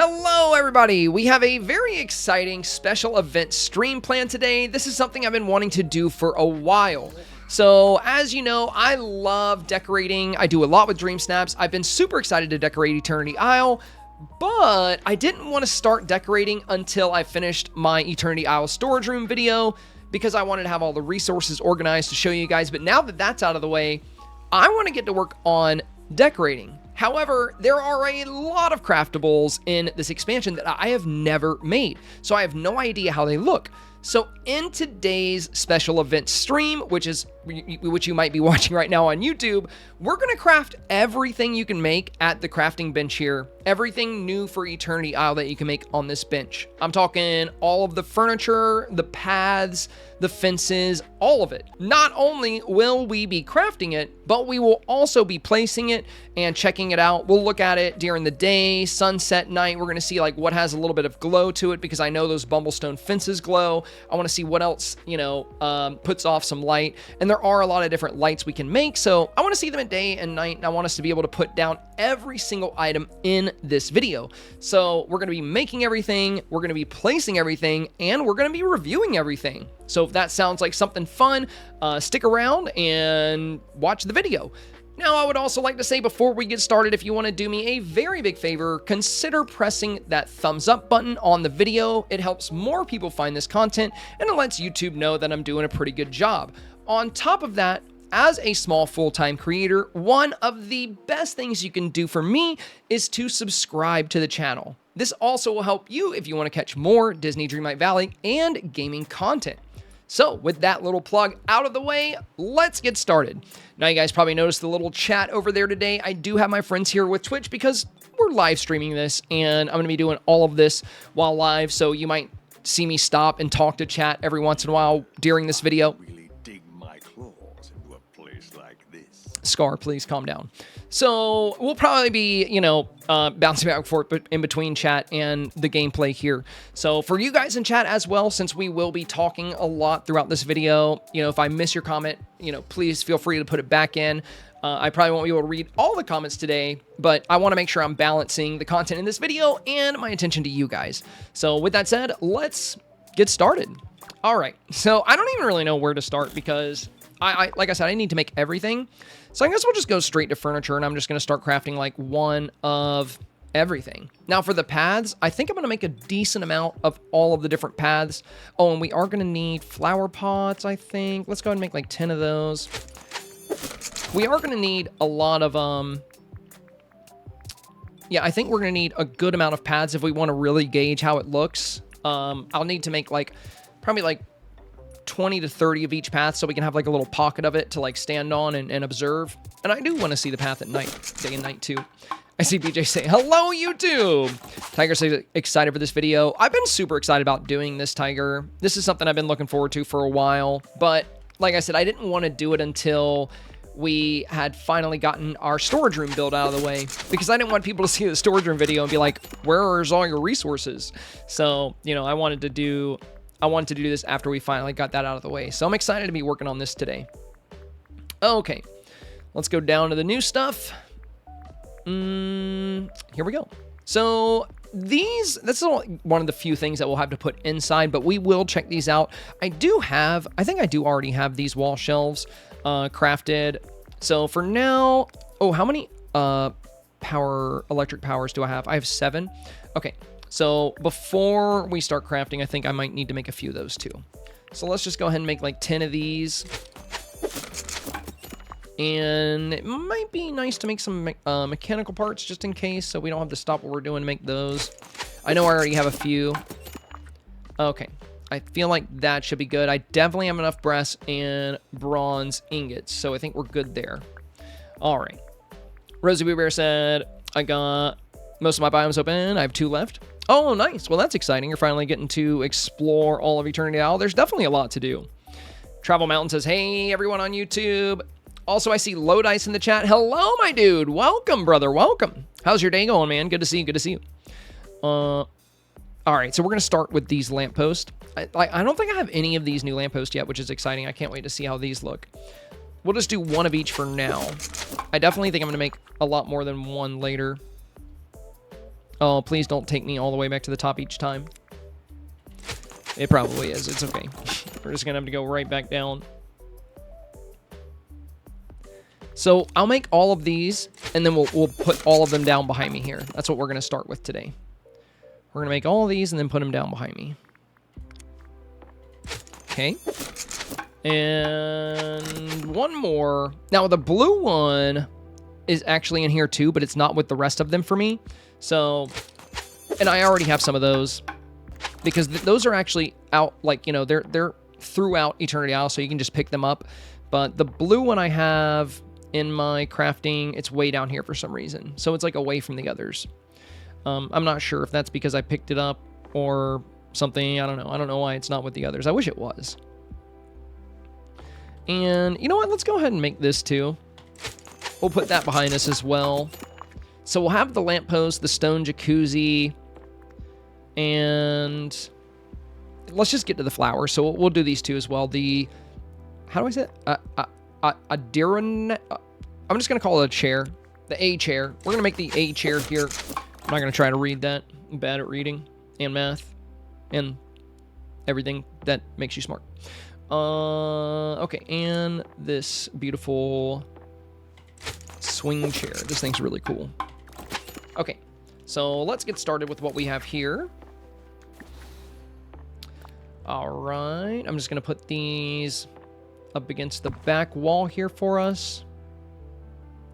Hello everybody! We have a very exciting special event stream planned today. This is something I've been wanting to do for a while. So, as you know, I love decorating. I do a lot with Dream Snaps. I've been super excited to decorate Eternity Isle, but I didn't want to start decorating until I finished my Eternity Isle storage room video because I wanted to have all the resources organized to show you guys. But now that that's out of the way, I want to get to work on decorating. However, there are a lot of craftables in this expansion that I have never made, so I have no idea how they look. So in today's special event stream, which you might be watching right now on YouTube, we're going to craft everything you can make at the crafting bench here. Everything new for Eternity Isle that you can make on this bench. I'm talking all of the furniture, the paths, the fences, all of it. Not only will we be crafting it, but we will also be placing it and checking it out. We'll look at it during the day, sunset, night. We're going to see like what has a little bit of glow to it because I know those bumblestone fences glow. I want to see what else, puts off some light. And there are a lot of different lights we can make. So I want to see them at day and night. And I want us to be able to put down every single item in this video. So we're going to be making everything. We're going to be placing everything, and we're going to be reviewing everything. So if that sounds like something fun, stick around and watch the video. Now, I would also like to say before we get started, if you want to do me a very big favor, consider pressing that thumbs up button on the video. It helps more people find this content, and it lets YouTube know that I'm doing a pretty good job. On top of that, as a small full-time creator, one of the best things you can do for me is to subscribe to the channel. This also will help you if you want to catch more Disney Dreamlight Valley and gaming content. So with that little plug out of the way, let's get started. Now you guys probably noticed the little chat over there today. I do have my friends here with Twitch because we're live streaming this and I'm going to be doing all of this while live. So you might see me stop and talk to chat every once in a while during this video. Scar, please calm down. So we'll probably be, bouncing back and forth in between chat and the gameplay here. So for you guys in chat as well, since we will be talking a lot throughout this video, if I miss your comment, please feel free to put it back in. I probably won't be able to read all the comments today, but I want to make sure I'm balancing the content in this video and my attention to you guys. So with that said, let's get started. All right. So I don't even really know where to start because like I said, I need to make everything. So I guess we'll just go straight to furniture, and I'm just going to start crafting like one of everything. Now for the paths, I think I'm going to make a decent amount of all of the different paths. Oh, and we are going to need flower pots, I think. Let's go ahead and make like 10 of those. We are going to need a lot of, yeah, I think we're going to need a good amount of paths if we want to really gauge how it looks. I'll need to make probably like 20 to 30 of each path so we can have like a little pocket of it to like stand on and observe. And I do want to see the path at night, day and night too. I see BJ say, hello YouTube! Tiger says excited for this video. I've been super excited about doing this, Tiger. This is something I've been looking forward to for a while. But like I said, I didn't want to do it until we had finally gotten our storage room built out of the way because I didn't want people to see the storage room video and be like, where's all your resources? So, I wanted to do this after we finally got that out of the way. So I'm excited to be working on this today. Okay, let's go down to the new stuff. Here we go. So that's one of the few things that we'll have to put inside, but we will check these out. I think I do already have these wall shelves crafted. So for now, how many electric powers do I have? I have 7. Okay. So before we start crafting, I think I might need to make a few of those too. So let's just go ahead and make like 10 of these. And it might be nice to make some mechanical parts just in case, so we don't have to stop what we're doing to make those. I know I already have a few. Okay, I feel like that should be good. I definitely have enough brass and bronze ingots, so I think we're good there. All right. Rosie Bear said, I got most of my biomes open. I have 2 left. Oh, nice. Well, that's exciting. You're finally getting to explore all of Eternity Isle. There's definitely a lot to do. Travel Mountain says, hey, everyone on YouTube. Also, I see Low Dice in the chat. Hello, my dude. Welcome, brother. Welcome. How's your day going, man? Good to see you. Good to see you. All right, so we're going to start with these lampposts. I don't think I have any of these new lampposts yet, which is exciting. I can't wait to see how these look. We'll just do one of each for now. I definitely think I'm going to make a lot more than one later. Oh, please don't take me all the way back to the top each time. It probably is. It's okay. We're just going to have to go right back down. So I'll make all of these, and then we'll put all of them down behind me here. That's what we're going to start with today. We're going to make all of these and then put them down behind me. Okay. And one more. Now, the blue one is actually in here too, but it's not with the rest of them for me. So, and I already have some of those because those are actually out, like, you know, they're throughout Eternity Isle, so you can just pick them up. But the blue one I have in my crafting, it's way down here for some reason. So it's like away from the others. I'm not sure if that's because I picked it up or something. I don't know. I don't know why it's not with the others. I wish it was. And you know what? Let's go ahead and make this too. We'll put that behind us as well. So we'll have the lamppost, the stone jacuzzi, and let's just get to the flowers. So we'll do these two as well. The, how do I say it? A Diran. I'm just going to call it a chair. The A chair. We're going to make the A chair here. I'm not going to try to read that. I'm bad at reading and math and everything that makes you smart. Okay, and this beautiful swing chair. This thing's really cool. Okay, so let's get started with what we have here. All right, I'm just going to put these up against the back wall here for us.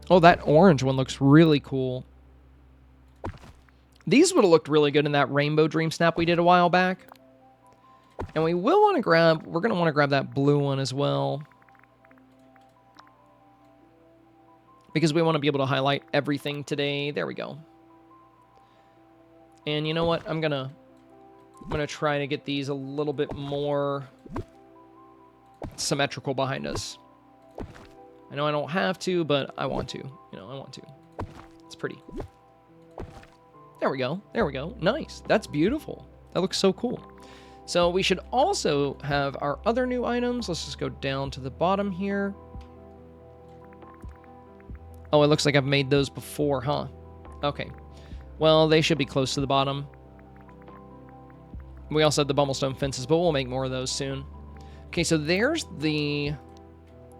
Oh, that orange one looks really cool. These would have looked really good in that rainbow dream snap we did a while back. And we will want to grab, we're going to want to grab that blue one as well. Because we want to be able to highlight everything today. There we go. And you know what? I'm going to try to get these a little bit more symmetrical behind us. I know I don't have to, but I want to. You know, I want to. It's pretty. There we go. There we go. Nice. That's beautiful. That looks so cool. So we should also have our other new items. Let's just go down to the bottom here. Oh, it looks like I've made those before, huh? Okay. Well, they should be close to the bottom. We also have the Bumblestone fences, but we'll make more of those soon. Okay, so there's the...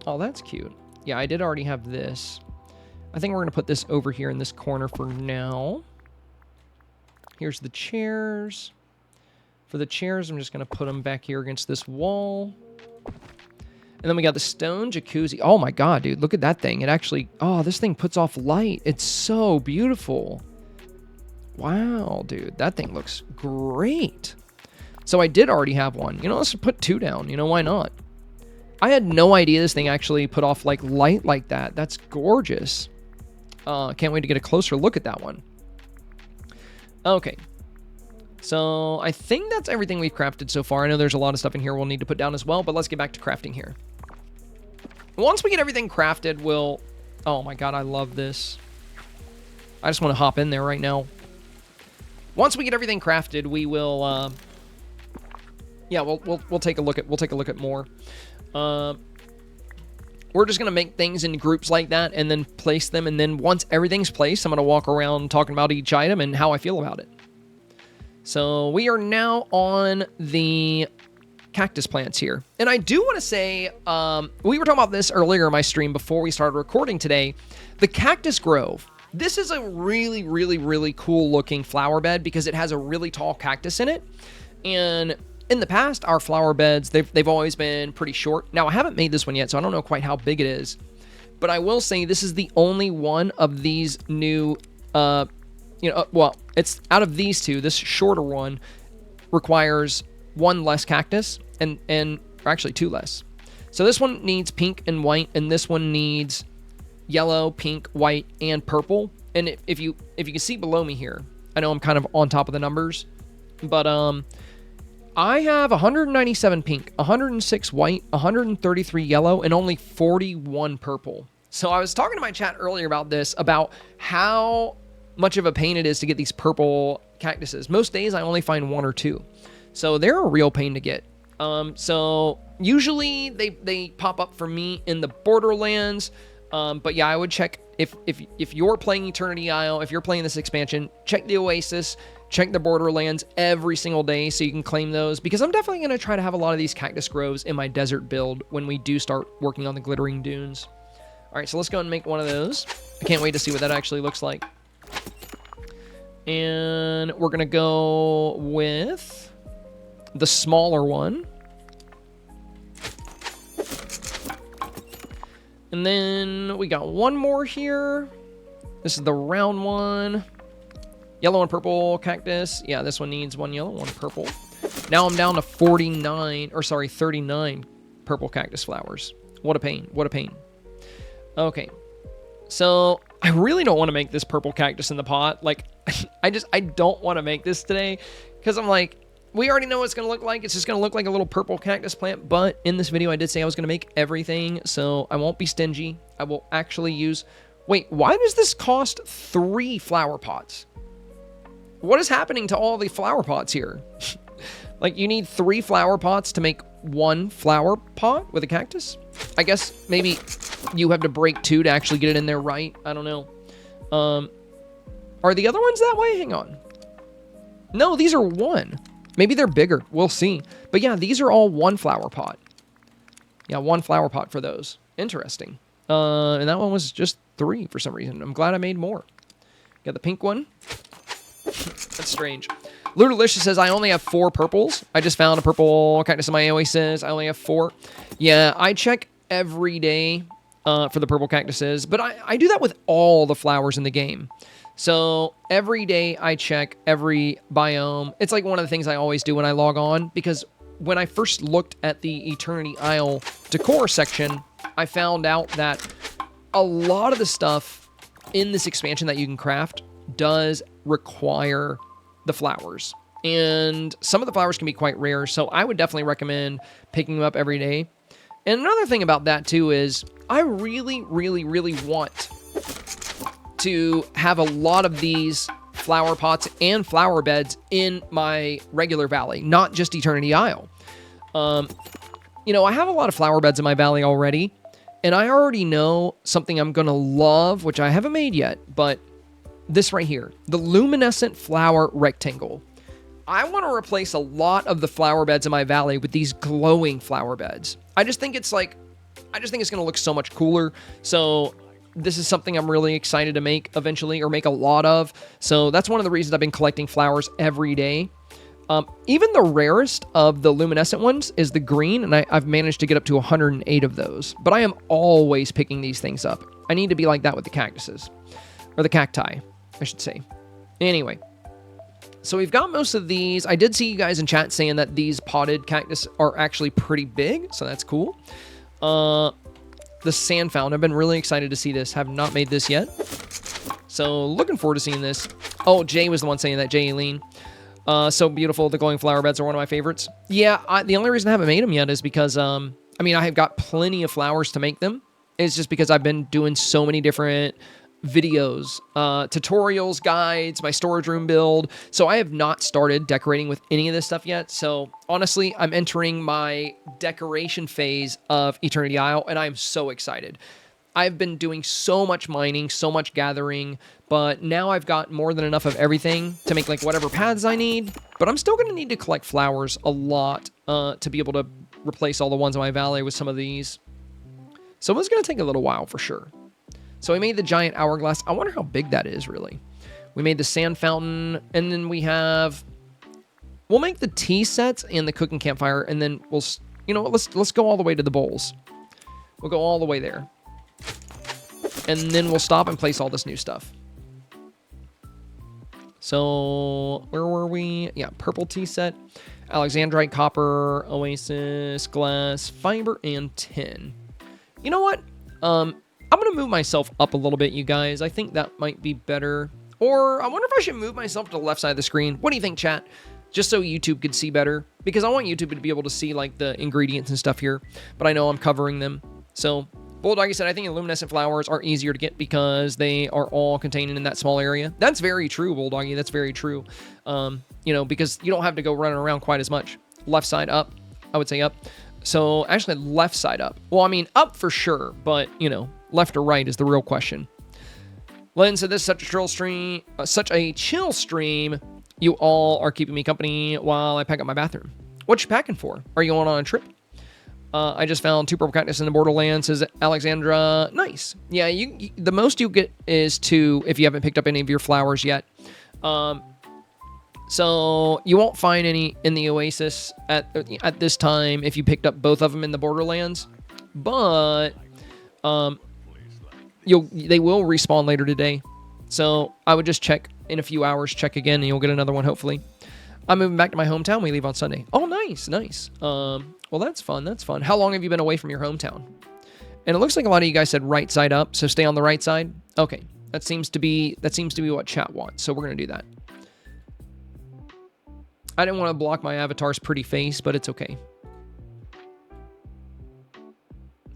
Oh, that's cute. Yeah, I did already have this. I think we're going to put this over here in this corner for now. Here's the chairs. For the chairs, I'm just going to put them back here against this wall. And then we got the stone jacuzzi. Oh my god, dude, look at that thing. It actually... Oh, this thing puts off light. It's so beautiful. Wow, dude, that thing looks great. So I did already have one. You know, let's put two down. You know, why not? I had no idea this thing actually put off like light like that. That's gorgeous. Can't wait to get a closer look at that one. Okay. So I think that's everything we've crafted so far. I know there's a lot of stuff in here we'll need to put down as well, but let's get back to crafting here. Once we get everything crafted, we'll... Oh my god, I love this. I just want to hop in there right now. Once we get everything crafted, we will... Yeah, we'll take a look at more. We're just gonna make things in groups like that and then place them, and then once everything's placed, I'm gonna walk around talking about each item and how I feel about it. So we are now on the cactus plants here, and I do want to say we were talking about this earlier in my stream before we started recording today. The Cactus Grove. This is a really, really, really cool looking flower bed because it has a really tall cactus in it, and in the past, our flower beds, they've always been pretty short. Now, I haven't made this one yet, so I don't know quite how big it is. But I will say this is the only one of these new, well, it's out of these two, this shorter one requires one less cactus, or actually two less. So this one needs pink and white, and this one needs yellow, pink, white, and purple. And if you can see below me here, I know I'm kind of on top of the numbers, but I have 197 pink, 106 white, 133 yellow, and only 41 purple. So I was talking to my chat earlier about this, about how much of a pain it is to get these purple cactuses. Most days I only find one or two. So they're a real pain to get. So usually they pop up for me in the Borderlands. But yeah, I would check if you're playing Eternity Isle, if you're playing this expansion, check the Oasis, check the Borderlands every single day so you can claim those, because I'm definitely going to try to have a lot of these cactus groves in my desert build when we do start working on the glittering dunes. All right, so let's go and make one of those. I can't wait to see what that actually looks like. And we're going to go with the smaller one. And then we got one more here. This is the round one. Yellow and purple cactus. Yeah, this one needs one yellow, one purple. Now I'm down to 39 purple cactus flowers. What a pain. What a pain. Okay. So I really don't want to make this purple cactus in the pot. Like, I don't want to make this today because I'm like, we already know what it's going to look like. It's just going to look like a little purple cactus plant. But in this video, I did say I was going to make everything. So I won't be stingy. I will actually use... Wait, why does this cost 3 flower pots? What is happening to all the flower pots here? Like, you need 3 flower pots to make 1 flower pot with a cactus? I guess maybe you have to break 2 to actually get it in there right. I don't know. Are the other ones that way? Hang on. No, these are 1. Maybe they're bigger. We'll see. But yeah, these are all 1 flower pot. Yeah, 1 flower pot for those. Interesting. And that one was just 3 for some reason. I'm glad I made more. Got the pink one. That's strange. Ludalicious says, I only have 4 purples. I just found a purple cactus in my oasis. I only have 4. Yeah, I check every day for the purple cactuses. But I do that with all the flowers in the game. So every day I check every biome. It's like one of the things I always do when I log on, because when I first looked at the Eternity Isle decor section, I found out that a lot of the stuff in this expansion that you can craft does require the flowers. And some of the flowers can be quite rare, so I would definitely recommend picking them up every day. And another thing about that too is I really, really, really want to have a lot of these flower pots and flower beds in my regular valley, not just Eternity Isle. You know, I have a lot of flower beds in my valley already, and I already know something I'm going to love, which I haven't made yet, but this right here, the luminescent flower rectangle. I want to replace a lot of the flower beds in my valley with these glowing flower beds. I just think it's going to look so much cooler. So this is something I'm really excited to make eventually, or make a lot of. So that's one of the reasons I've been collecting flowers every day. Even the rarest of the luminescent ones is the green, and I've managed to get up to 108 of those. But I am always picking these things up. I need to be like that with the cactuses. Or the cacti, I should say. Anyway. So we've got most of these. I did see you guys in chat saying that these potted cactus are actually pretty big, so that's cool. The sand fountain. I've been really excited to see this. Have not made this yet. So looking forward to seeing this. Oh, Jay was the one saying that. Jay Aileen. So beautiful. The glowing flower beds are one of my favorites. Yeah, the only reason I haven't made them yet is because, I mean, I have got plenty of flowers to make them. It's just because I've been doing so many different videos, tutorials, guides, my storage room build. So I have not started decorating with any of this stuff yet. So honestly, I'm entering my decoration phase of Eternity Isle, and I'm so excited. I've been doing so much mining, so much gathering, but now I've got more than enough of everything to make like whatever paths I need. But I'm still going to need to collect flowers a lot to be able to replace all the ones in my valley with some of these. So it's going to take a little while for sure. So we made the giant hourglass. I wonder how big that is, really. We made the sand fountain, and then we'll make the tea sets and the cooking campfire, and then let's go all the way to the bowls. We'll go all the way there. And then we'll stop and place all this new stuff. So, where were we? Yeah, purple tea set, Alexandrite, copper, oasis, glass, fiber, and tin. You know what? I'm going to move myself up a little bit, you guys. I think that might be better. Or I wonder if I should move myself to the left side of the screen. What do you think, chat? Just so YouTube could see better. Because I want YouTube to be able to see like the ingredients and stuff here. But I know I'm covering them. So, Bulldoggy said, I think luminescent flowers are easier to get because they are all contained in that small area. That's very true, Bulldoggy. That's very true. You know, because you don't have to go running around quite as much. Left side up. I would say up. So, actually, left side up. Well, I mean, up for sure. But, you know, left or right is the real question. Len said, "This is such a chill stream. Such a chill stream. You all are keeping me company while I pack up my bathroom. What you packing for? Are you going on a trip?" I just found 2 purple cactus in the Borderlands, says Alexandra. Nice. Yeah, the most you get is 2 if you haven't picked up any of your flowers yet. So you won't find any in the Oasis at this time if you picked up both of them in the Borderlands. But they will respawn later today. So I would just check in a few hours, check again, and you'll get another one hopefully. I'm moving back to my hometown. We leave on Sunday. Oh, nice, nice. Well, that's fun. That's fun. How long have you been away from your hometown? And it looks like a lot of you guys said right side up, so stay on the right side. Okay, that seems to be what chat wants. So we're gonna do that. I didn't want to block my avatar's pretty face, but it's okay.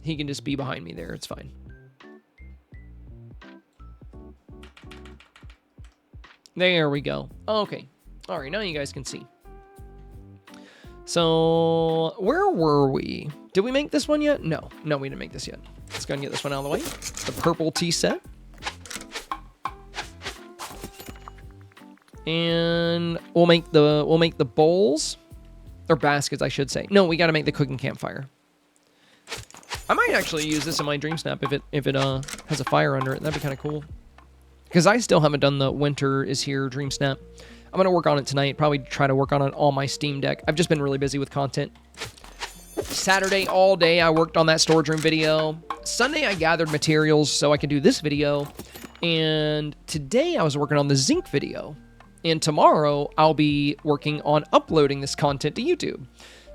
He can just be behind me there. It's fine. There we go. Okay. All right, now you guys can see. So, where were we? Did we make this one yet? No, we didn't make this yet. Let's go and get this one out of the way. The purple tea set. And we'll make the bowls, or baskets, I should say. No, we got to make the cooking campfire. I might actually use this in my dream snap if it has a fire under it. That'd be kind of cool. Because I still haven't done the winter is here dream snap. I'm gonna work on it tonight. Probably try to work on it on my Steam Deck. I've just been really busy with content. Saturday all day I worked on that storage room video. Sunday I gathered materials so I could do this video. And today I was working on the zinc video. And tomorrow I'll be working on uploading this content to YouTube.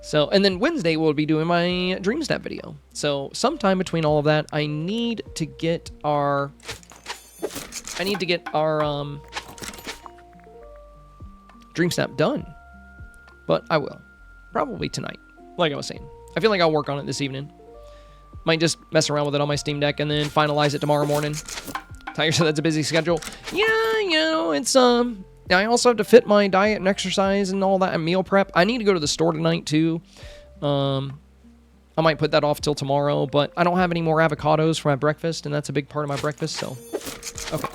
So, and then Wednesday we'll be doing my dream snap video. So sometime between all of that, I need to get our dream snap done. But I will. Probably tonight. Like I was saying. I feel like I'll work on it this evening. Might just mess around with it on my Steam Deck and then finalize it tomorrow morning. Tiger said that's a busy schedule. Yeah, you know, it's I also have to fit my diet and exercise and all that and meal prep. I need to go to the store tonight too. I might put that off till tomorrow, but I don't have any more avocados for my breakfast, and that's a big part of my breakfast, so okay.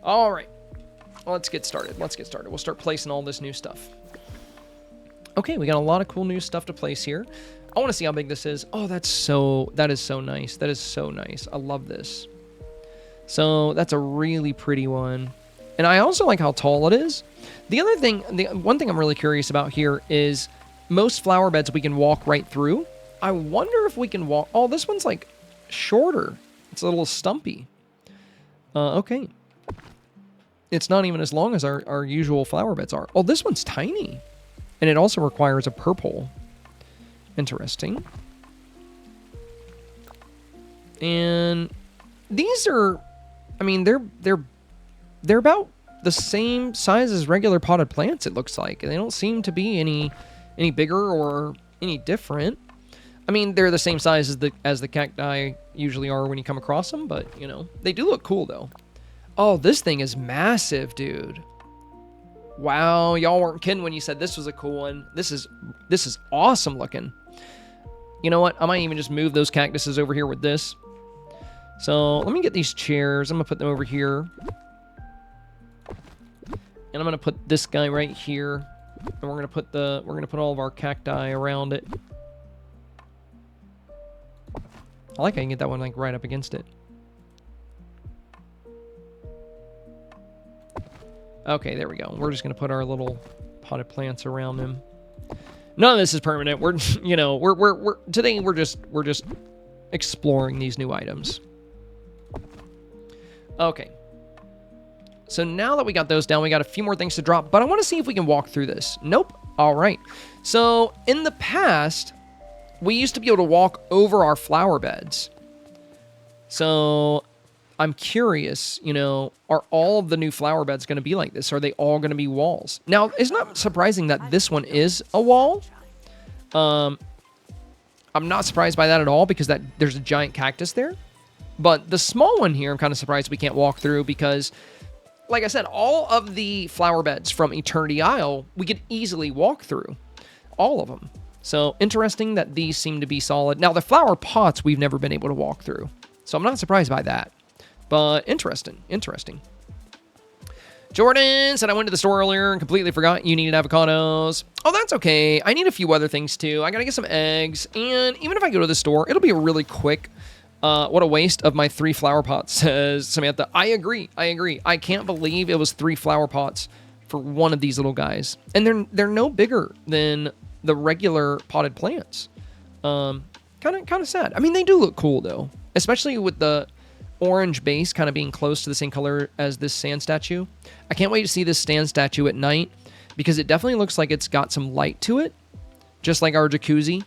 All right. Let's get started. We'll start placing all this new stuff. Okay, we got a lot of cool new stuff to place here. I want to see how big this is. Oh, that is so nice. That is so nice. I love this. So that's a really pretty one. And I also like how tall it is. The one thing I'm really curious about here is most flower beds we can walk right through. I wonder if we can walk. Oh, this one's like shorter. It's a little stumpy. Okay. It's not even as long as our usual flower beds are. Oh, this one's tiny. And it also requires a purple. Interesting. And these are, I mean, they're about the same size as regular potted plants, it looks like. They don't seem to be any bigger or any different. I mean, they're the same size as the cacti usually are when you come across them, but, you know, they do look cool, though. Oh, this thing is massive, dude. Wow, y'all weren't kidding when you said this was a cool one. This is awesome looking. You know what? I might even just move those cactuses over here with this. So let me get these chairs. I'm gonna put them over here. And I'm gonna put this guy right here. And we're gonna put all of our cacti around it. I like how you can get that one like right up against it. Okay, there we go. We're just gonna put our little potted plants around them. None of this is permanent. We're today we're just exploring these new items. Okay. So now that we got those down, we got a few more things to drop, but I want to see if we can walk through this. Nope. All right. So in the past, we used to be able to walk over our flower beds. So I'm curious, you know, are all of the new flower beds going to be like this? Are they all going to be walls? Now, it's not surprising that this one is a wall. I'm not surprised by that at all because there's a giant cactus there. But the small one here, I'm kind of surprised we can't walk through because, like I said, all of the flower beds from Eternity Isle, we could easily walk through. All of them. So, interesting that these seem to be solid. Now, the flower pots, we've never been able to walk through. So, I'm not surprised by that. But interesting, interesting. Jordan said, I went to the store earlier and completely forgot you needed avocados. Oh, that's okay. I need a few other things too. I gotta get some eggs. And even if I go to the store, it'll be a really quick, what a waste of my 3 flower pots, says Samantha. I agree. I agree. I can't believe it was 3 flower pots for one of these little guys. And they're no bigger than the regular potted plants. Kind of sad. I mean, they do look cool though, especially with the orange base kind of being close to the same color as this sand statue. I can't wait to see this sand statue at night because it definitely looks like it's got some light to it, just like our jacuzzi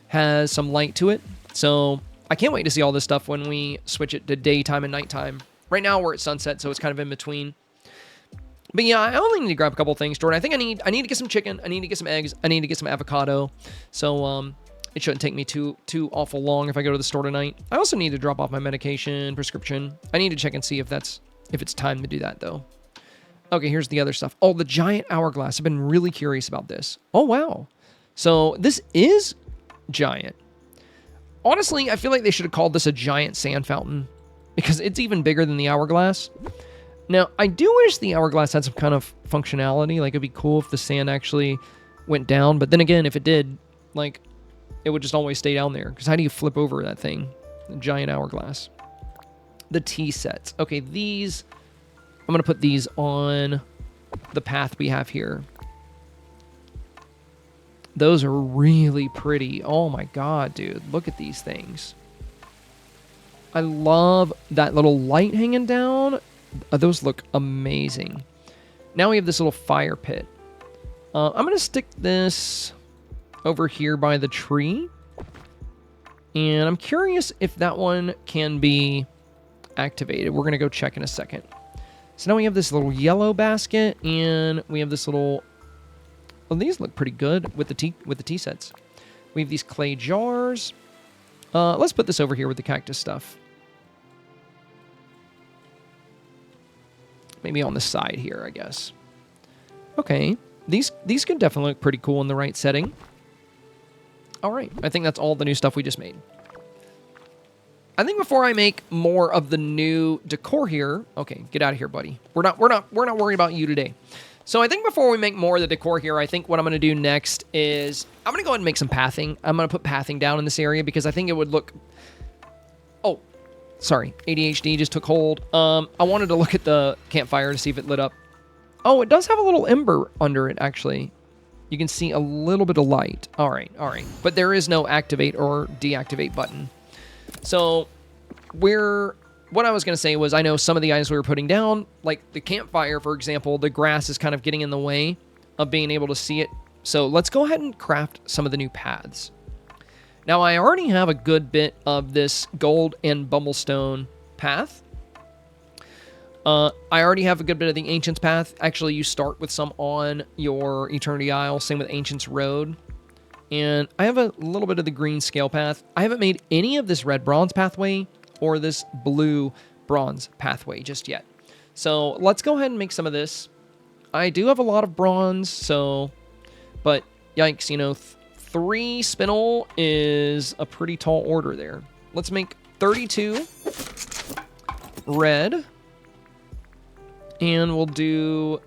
has some light to it. So I can't wait to see all this stuff when we switch it to daytime and nighttime. Right now we're at sunset, so it's kind of in between. But yeah, I only need to grab a couple things, Jordan. I think I need to get some chicken. I need to get some eggs. I need to get some avocado. So it shouldn't take me too awful long if I go to the store tonight. I also need to drop off my medication prescription. I need to check and see if it's time to do that though. Okay, here's the other stuff. Oh, the giant hourglass. I've been really curious about this. Oh wow. So this is giant. Honestly, I feel like they should have called this a giant sand fountain because it's even bigger than the hourglass. Now, I do wish the hourglass had some kind of functionality. Like, it'd be cool if the sand actually went down. But then again, if it did, like, it would just always stay down there. Because how do you flip over that thing? The giant hourglass. The tea sets. Okay, these... I'm going to put these on the path we have here. Those are really pretty. Oh my god, dude. Look at these things. I love that little light hanging down. Those look amazing. Now we have this little fire pit. I'm going to stick this over here by the tree. And I'm curious if that one can be activated. We're going to go check in a second. So now we have this little yellow basket, and we have this little... Well, these look pretty good with the tea sets. We have these clay jars. Let's put this over here with the cactus stuff. Maybe on the side here, I guess. Okay. These could definitely look pretty cool in the right setting. All right. I think that's all the new stuff we just made. I think before I make more of the new decor here... Okay, get out of here, buddy. We're not worried about you today. So I think before we make more of the decor here, I think what I'm going to do next is... I'm going to go ahead and make some pathing. I'm going to put pathing down in this area because I think it would look... Oh, sorry. ADHD just took hold. I wanted to look at the campfire to see if it lit up. Oh, it does have a little ember under it, actually. You can see a little bit of light. All right, all right. But there is no activate or deactivate button. So, what I was going to say was, I know some of the items we were putting down, like the campfire, for example, the grass is kind of getting in the way of being able to see it. So let's go ahead and craft some of the new paths. Now, I already have a good bit of this gold and bumblestone path. I already have a good bit of the Ancients path. Actually, you start with some on your Eternity Isle, same with Ancients Road. And I have a little bit of the green scale path. I haven't made any of this red bronze pathway or this blue bronze pathway just yet. So let's go ahead and make some of this. I do have a lot of bronze, so... But, yikes, you know, 3 spinel is a pretty tall order there. Let's make 32 red. And we'll do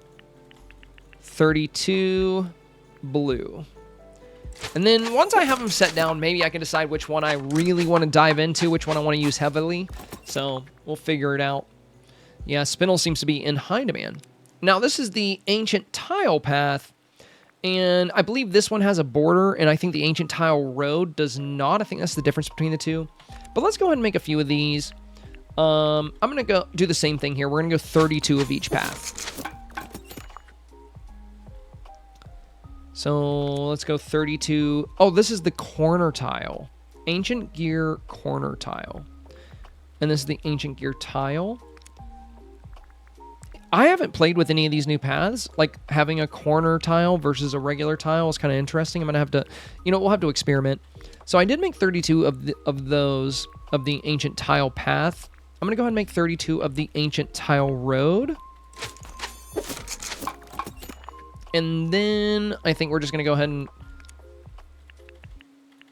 32 blue. And then once I have them set down, maybe I can decide which one I really want to dive into, which one I want to use heavily. So we'll figure it out. Yeah, spinel seems to be in high demand. Now, this is the Ancient Tile path. And I believe this one has a border, and I think the Ancient Tile Road does not. I think that's the difference between the two. But let's go ahead and make a few of these. I'm going to go do the same thing here. We're going to go 32 of each path. So let's go 32. Oh, this is the corner tile. Ancient Gear corner tile. And this is the Ancient Gear tile. I haven't played with any of these new paths. Like having a corner tile versus a regular tile is kind of interesting. I'm going to have to, you know, we'll have to experiment. So I did make 32 of those, of the Ancient Tile path. I'm going to go ahead and make 32 of the Ancient Tile Road. And then I think we're just going to go ahead and,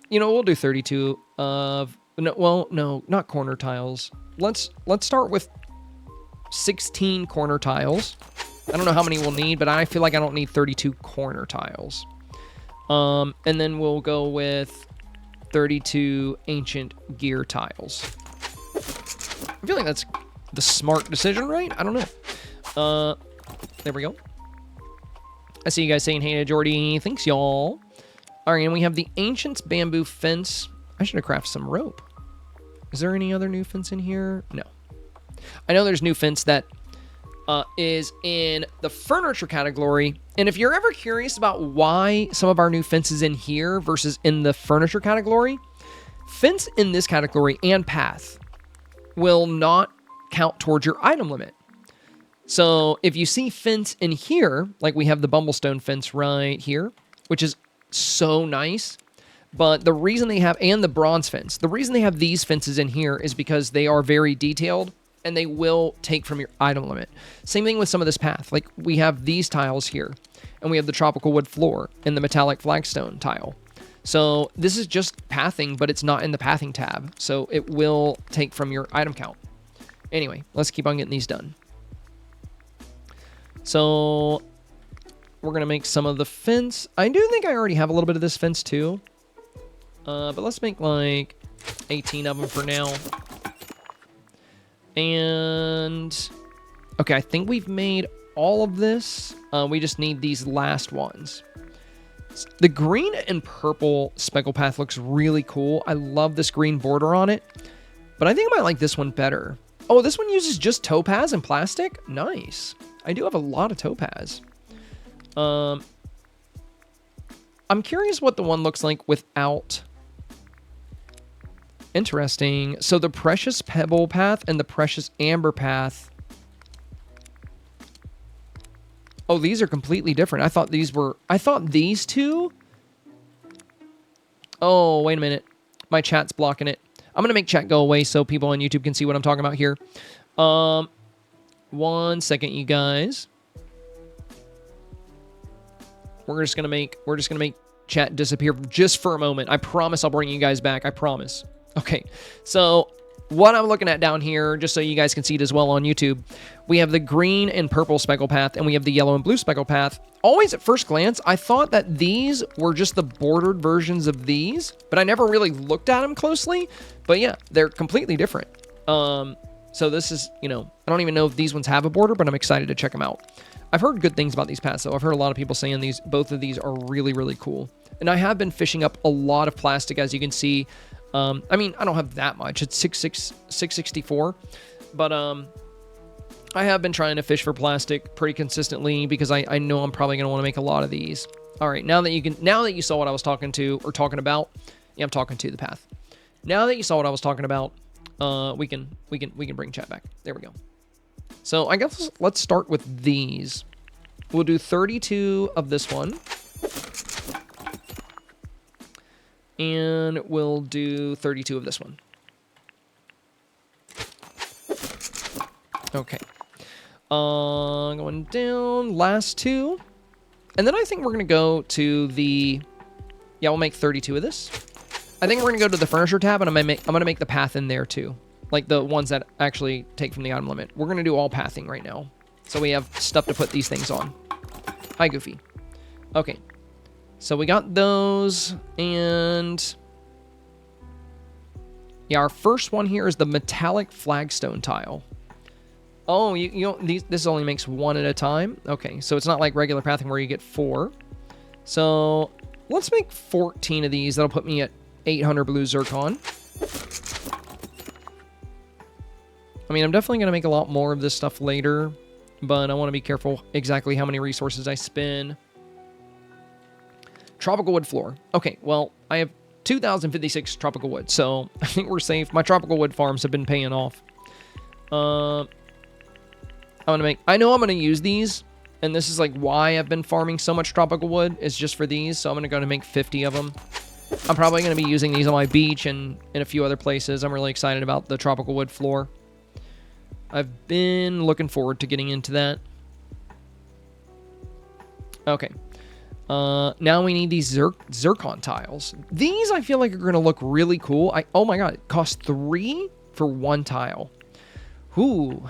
you know, we'll do 32 of, no, well, no, not corner tiles. Let's start with 16 corner tiles. I don't know how many we'll need, but I feel like I don't need 32 corner tiles. And then we'll go with 32 ancient gear tiles. I feel like that's the smart decision, right? I don't know. There we go. I see you guys saying, hey to Jordy. Thanks, y'all. All right, and we have the Ancient's bamboo fence. I should have crafted some rope. Is there any other new fence in here? No. I know there's new fence that is in the furniture category. And if you're ever curious about why some of our new fence is in here versus in the furniture category, fence in this category and path will not count towards your item limit. So if you see fence in here, like we have the Bumblestone fence right here, which is so nice. But the reason they have, and the bronze fence, the reason they have these fences in here is because they are very detailed and they will take from your item limit. Same thing with some of this path. Like we have these tiles here and we have the tropical wood floor and the metallic flagstone tile. So this is just pathing, but it's not in the pathing tab. So it will take from your item count. Anyway, let's keep on getting these done. So we're going to make some of the fence. I do think I already have a little bit of this fence too. But let's make like 18 of them for now. And okay, I think we've made all of this. We just need these last ones. The green and purple speckle path looks really cool. I love this green border on it, but I think I might like this one better. Oh, this one uses just topaz and plastic? Nice. I do have a lot of topaz. I'm curious what the one looks like without. Interesting. So the precious pebble path and the precious amber path. Oh, these are completely different. I thought these two. Oh, wait a minute. My chat's blocking it. I'm going to make chat go away so people on YouTube can see what I'm talking about here. 1 second, you guys. We're just going to make chat disappear just for a moment. I promise I'll bring you guys back. I promise. Okay. So what I'm looking at down here, just so you guys can see it as well on YouTube, we have the green and purple speckle path, and we have the yellow and blue speckle path. Always at first glance, I thought that these were just the bordered versions of these, but I never really looked at them closely. But yeah, they're completely different. So this is, I don't even know if these ones have a border, but I'm excited to check them out. I've heard good things about these paths, though. I've heard a lot of people saying both of these are really, really cool. And I have been fishing up a lot of plastic, as you can see. I mean, I don't have that much. It's 664, but I have been trying to fish for plastic pretty consistently because I know I'm probably going to want to make a lot of these. All right, now that you saw what I was talking about, yeah, I'm talking to the path. Now that you saw what I was talking about, we can bring chat back. There we go. So I guess let's start with these. We'll do 32 of this one. And we'll do 32 of this one. Okay. Going down, last two. And then I think we're going to go to the... Yeah, we'll make 32 of this. I think we're going to go to the furniture tab, and I'm going to make the path in there too. Like the ones that actually take from the item limit. We're going to do all pathing right now. So we have stuff to put these things on. Hi, Goofy. Okay. So we got those, and yeah, our first one here is the metallic flagstone tile. Oh, you don't, this only makes one at a time. Okay, so it's not like regular pathing where you get 4. So let's make 14 of these. That'll put me at 800 blue zircon. I mean, I'm definitely going to make a lot more of this stuff later, but I want to be careful exactly how many resources I spend. Tropical wood floor. Okay, well, I have 2,056 tropical wood, so I think we're safe. My tropical wood farms have been paying off. I know I'm going to use these, and this is like why I've been farming so much tropical wood, is just for these, so I'm going to go to make 50 of them. I'm probably going to be using these on my beach and in a few other places. I'm really excited about the tropical wood floor. I've been looking forward to getting into that. Okay. Now we need these zircon tiles. These I feel like are going to look really cool. Oh my god, it costs 3 for 1 tile. Ooh.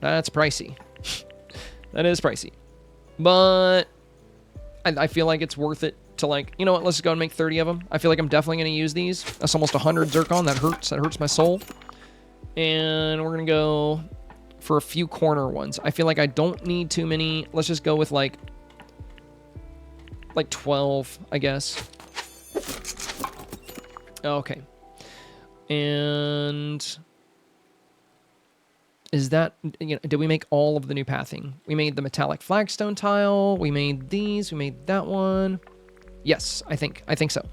That's pricey. That is pricey. But I feel like it's worth it to, like, you know what, let's just go and make 30 of them. I feel like I'm definitely going to use these. That's almost 100 zircon. That hurts my soul. And we're going to go for a few corner ones. I feel like I don't need too many. Let's just go with like 12, I guess. Okay. And is that, you know, did we make all of the new pathing? We made the metallic flagstone tile. We made these. We made that one. Yes, I think so.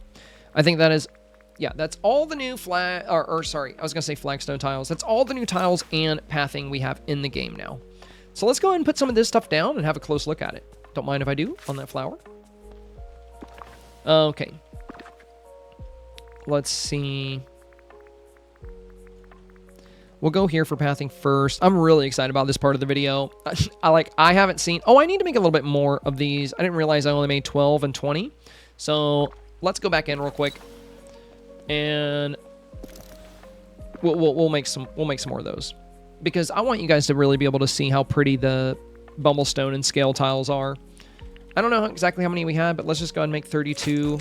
I think that is, yeah, that's all the new sorry, I was going to say flagstone tiles. That's all the new tiles and pathing we have in the game now. So let's go ahead and put some of this stuff down and have a close look at it. Don't mind if I do on that flower. Okay. Let's see. We'll go here for pathing first. I'm really excited about this part of the video. I haven't seen... Oh, I need to make a little bit more of these. I didn't realize I only made 12 and 20. So let's go back in real quick. And we'll make some more of those. Because I want you guys to really be able to see how pretty the Bumblestone and scale tiles are. I don't know exactly how many we had, but let's just go ahead and make 32.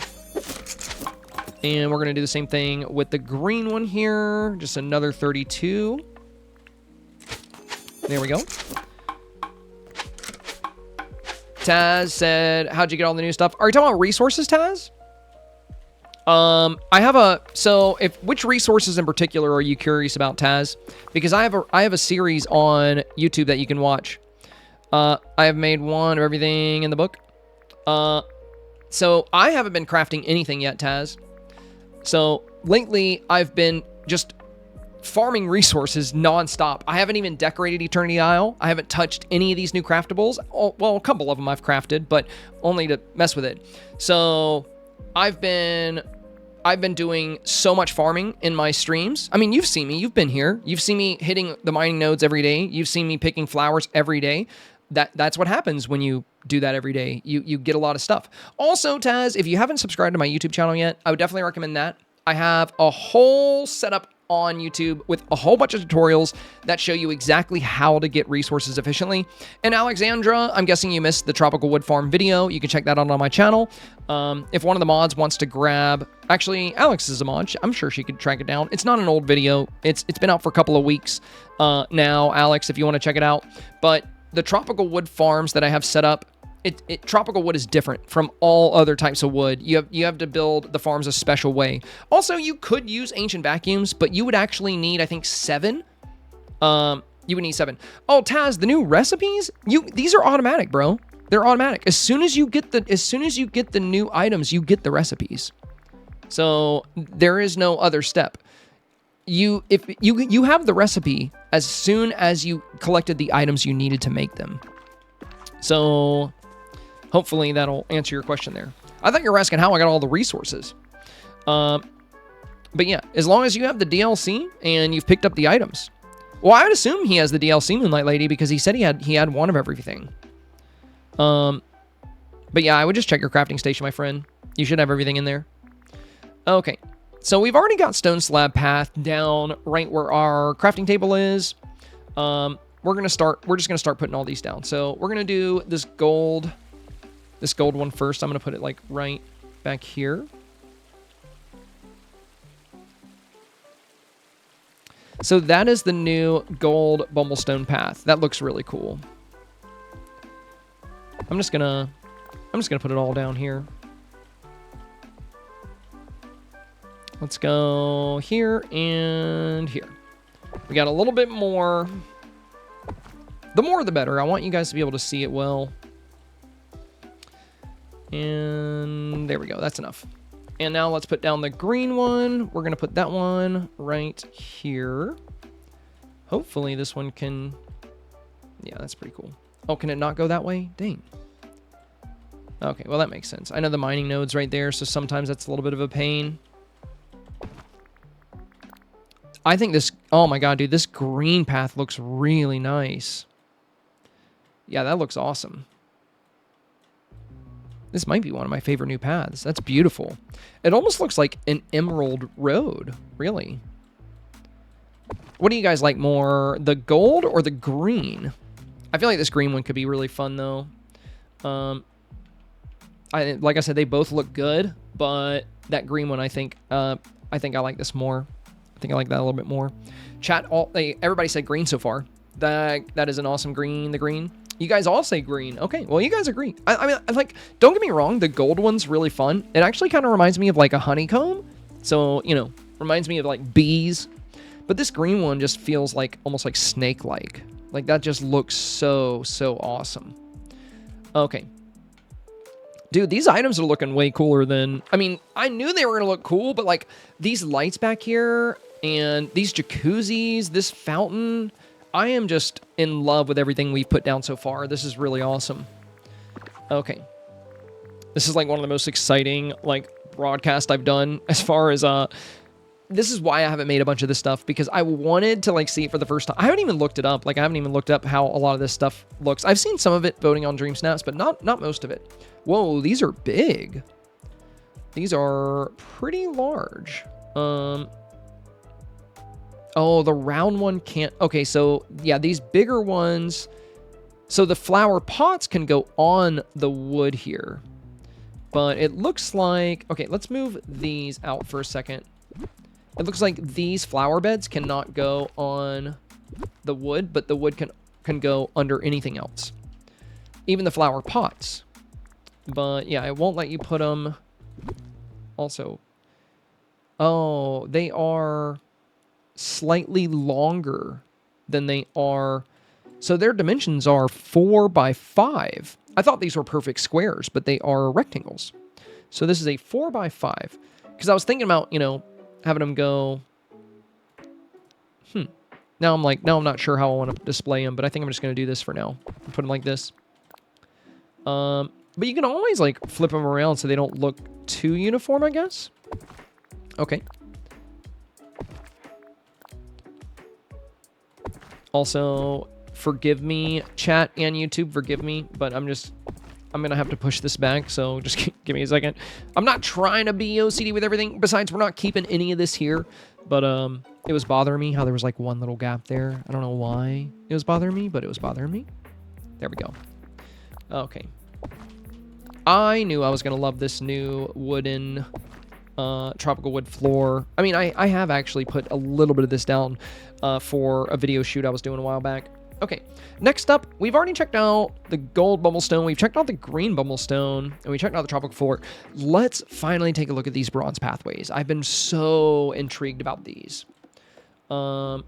And we're going to do the same thing with the green one here. Just another 32. There we go. Taz said, how'd you get all the new stuff? Are you talking about resources, Taz? I have a... So, which resources in particular are you curious about, Taz? Because I have a series on YouTube that you can watch. I have made one of everything in the book. So, I haven't been crafting anything yet, Taz. So, lately, I've been just farming resources nonstop. I haven't even decorated Eternity Isle. I haven't touched any of these new craftables. Oh, well, a couple of them I've crafted, but only to mess with it. So, I've been doing so much farming in my streams. I mean, you've seen me. You've been here. You've seen me hitting the mining nodes every day. You've seen me picking flowers every day. That's what happens when you do that every day. You get a lot of stuff. Also, Taz, if you haven't subscribed to my YouTube channel yet, I would definitely recommend that. I have a whole setup on YouTube with a whole bunch of tutorials that show you exactly how to get resources efficiently. And Alexandra, I'm guessing you missed the tropical wood farm video. You can check that out on my channel. If one of the mods wants to grab... Actually, Alex is a mod. I'm sure she could track it down. It's not an old video. It's been out for a couple of weeks now, Alex, if you want to check it out. But the tropical wood farms that I have set up, tropical wood is different from all other types of wood. You have to build the farms a special way. Also, you could use ancient vacuums, but you would actually need, I think, 7. You would need 7. Oh, Taz, the new recipes? These are automatic, bro. They're automatic. As soon as you get the new items, you get the recipes. So there is no other step. You have the recipe as soon as you collected the items you needed to make them. So hopefully that'll answer your question there. I thought you were asking how I got all the resources. But yeah, as long as you have the DLC and you've picked up the items. Well, I would assume he has the DLC Moonlight Lady because he said he had one of everything. But yeah, I would just check your crafting station, my friend. You should have everything in there. Okay. So we've already got stone slab path down right where our crafting table is. We're just gonna start putting all these down. So we're gonna do this gold one first. I'm gonna put it like right back here. So that is the new gold Bumblestone path. That looks really cool. I'm just gonna put it all down here. Let's go here and here. We got a little bit more. The more the better. I want you guys to be able to see it well. And there we go. That's enough. And now let's put down the green one. We're going to put that one right here. Hopefully this one can... Yeah, that's pretty cool. Oh, can it not go that way? Dang. Okay, well that makes sense. I know the mining node's right there, so sometimes that's a little bit of a pain. I think this... Oh my god, dude. This green path looks really nice. Yeah, that looks awesome. This might be one of my favorite new paths. That's beautiful. It almost looks like an emerald road, really. What do you guys like more, the gold or the green? I feel like this green one could be really fun, though. Like I said, they both look good, but that green one, I think I like this more. I think I like that a little bit more. Chat, everybody said green so far. That is an awesome green, the green. You guys all say green. Okay, well, you guys agree. I mean, like, don't get me wrong, the gold one's really fun. It actually kind of reminds me of, like, a honeycomb. So, you know, reminds me of, like, bees. But this green one just feels like, almost like snake-like. Like, that just looks so, so awesome. Okay. Dude, these items are looking way cooler than... I mean, I knew they were going to look cool, but, like, these lights back here and these jacuzzis, this fountain... I am just in love with everything we've put down so far. This is really awesome. Okay. This is like one of the most exciting like broadcasts I've done as far as this is why I haven't made a bunch of this stuff, because I wanted to like see it for the first time. I haven't even looked it up. Like I haven't even looked up how a lot of this stuff looks. I've seen some of it voting on Dream Snaps, but not most of it. Whoa, these are big. These are pretty large. Oh, the round one can't... Okay, so, yeah, these bigger ones... So the flower pots can go on the wood here. But it looks like... Okay, let's move these out for a second. It looks like these flower beds cannot go on the wood, but the wood can go under anything else. Even the flower pots. But, yeah, it won't let you put them... Also... Oh, they are... slightly longer than they are. So their dimensions are 4 by 5. I thought these were perfect squares, but they are rectangles. So this is a 4 by 5. Because I was thinking about, you know, having them go... Now I'm not sure how I want to display them, but I think I'm just going to do this for now. Put them like this. But you can always, like, flip them around so they don't look too uniform, I guess. Okay. Also, forgive me, chat and YouTube, forgive me, but I'm going to have to push this back, so just give me a second. I'm not trying to be OCD with everything. Besides, we're not keeping any of this here, but it was bothering me how there was like one little gap there. I don't know why it was bothering me, but it was bothering me. There we go. Okay. I knew I was going to love this new wooden... tropical wood floor. I mean, I have actually put a little bit of this down for a video shoot I was doing a while back. Okay, next up, we've already checked out the gold bubblestone, we've checked out the green bubblestone, and we checked out the tropical floor. Let's finally take a look at these bronze pathways. I've been so intrigued about these. Oh,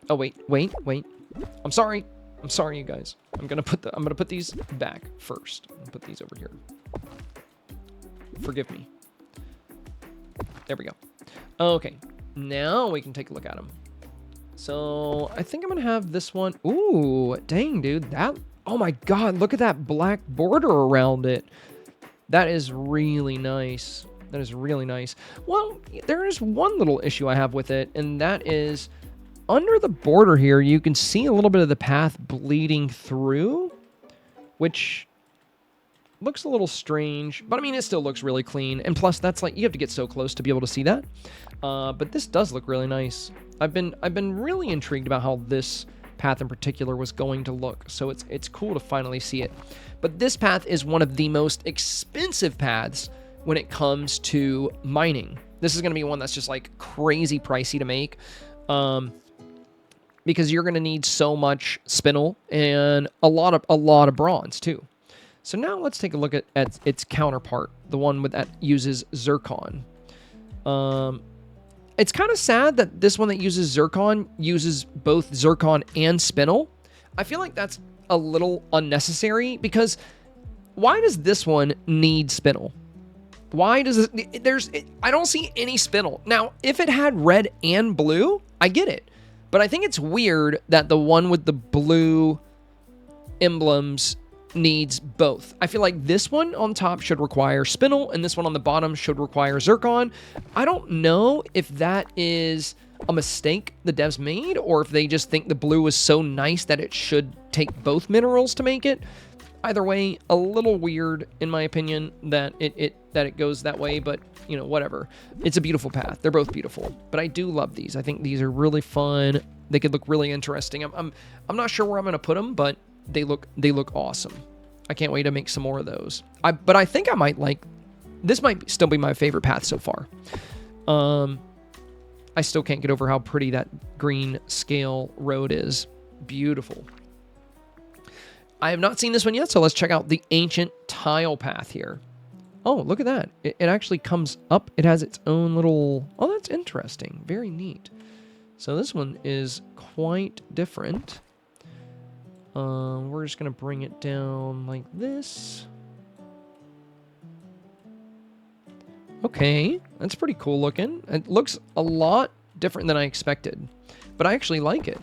wait. I'm sorry, you guys. I'm gonna put these back first. I'm gonna put these over here. Forgive me. There we go. Okay, now we can take a look at them. So I think I'm gonna have this one. Ooh, dang, dude, oh my God, look at that black border around it. That is really nice. That is really nice. Well, there is one little issue I have with it, and that is under the border here, you can see a little bit of the path bleeding through, which looks a little strange, but I mean, it still looks really clean. And plus, that's like, you have to get so close to be able to see that. But this does look really nice. I've been really intrigued about how this path in particular was going to look. So it's cool to finally see it. But this path is one of the most expensive paths when it comes to mining. This is going to be one that's just like crazy pricey to make. Because you're going to need so much spinel and a lot of bronze too. So now let's take a look at its counterpart, the one that uses zircon. It's kind of sad that this one that uses zircon uses both zircon and spinel. I feel like that's a little unnecessary, because why does this one need spinel? Why does it? I don't see any spinel. Now, if it had red and blue, I get it. But I think it's weird that the one with the blue emblems needs both. I feel like this one on top should require spinel, and this one on the bottom should require zircon. I don't know if that is a mistake the devs made, or if they just think the blue is so nice that it should take both minerals to make it. Either way, a little weird in my opinion that it goes that way, but you know, whatever. It's a beautiful path. They're both beautiful, but I do love these. I think these are really fun. They could look really interesting. I'm not sure where I'm gonna put them, but they look awesome. I can't wait to make some more of those. But I think I might like. This might still be my favorite path so far. I still can't get over how pretty that green scale road is. Beautiful. I have not seen this one yet, so let's check out the ancient tile path here. Oh, look at that. It actually comes up. It has its own little... Oh, that's interesting. Very neat. So this one is quite different. We're just going to bring it down like this. Okay, that's pretty cool looking. It looks a lot different than I expected, but I actually like it.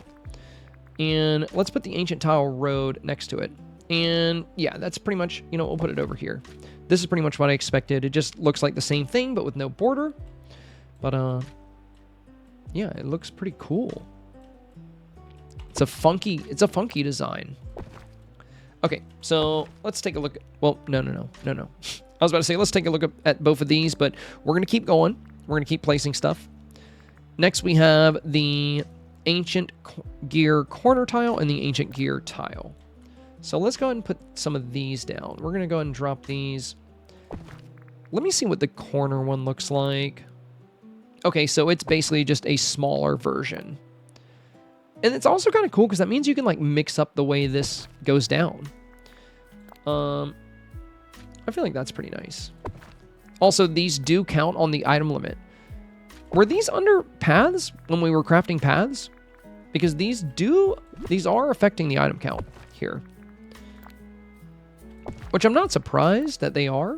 And let's put the ancient tile road next to it. And yeah, that's pretty much, you know, we'll put it over here. This is pretty much what I expected. It just looks like the same thing, but with no border. But yeah, it looks pretty cool. It's a funky design. Okay, so let's take a look at, well, no. I was about to say, let's take a look at both of these, but we're going to keep going. We're going to keep placing stuff. Next, we have the ancient gear corner tile and the ancient gear tile. So let's go ahead and put some of these down. We're going to go ahead and drop these. Let me see what the corner one looks like. Okay, so it's basically just a smaller version. And it's also kind of cool because that means you can like mix up the way this goes down. I feel like that's pretty nice. Also, these do count on the item limit. Were these under paths when we were crafting paths? Because these are affecting the item count here. Which I'm not surprised that they are.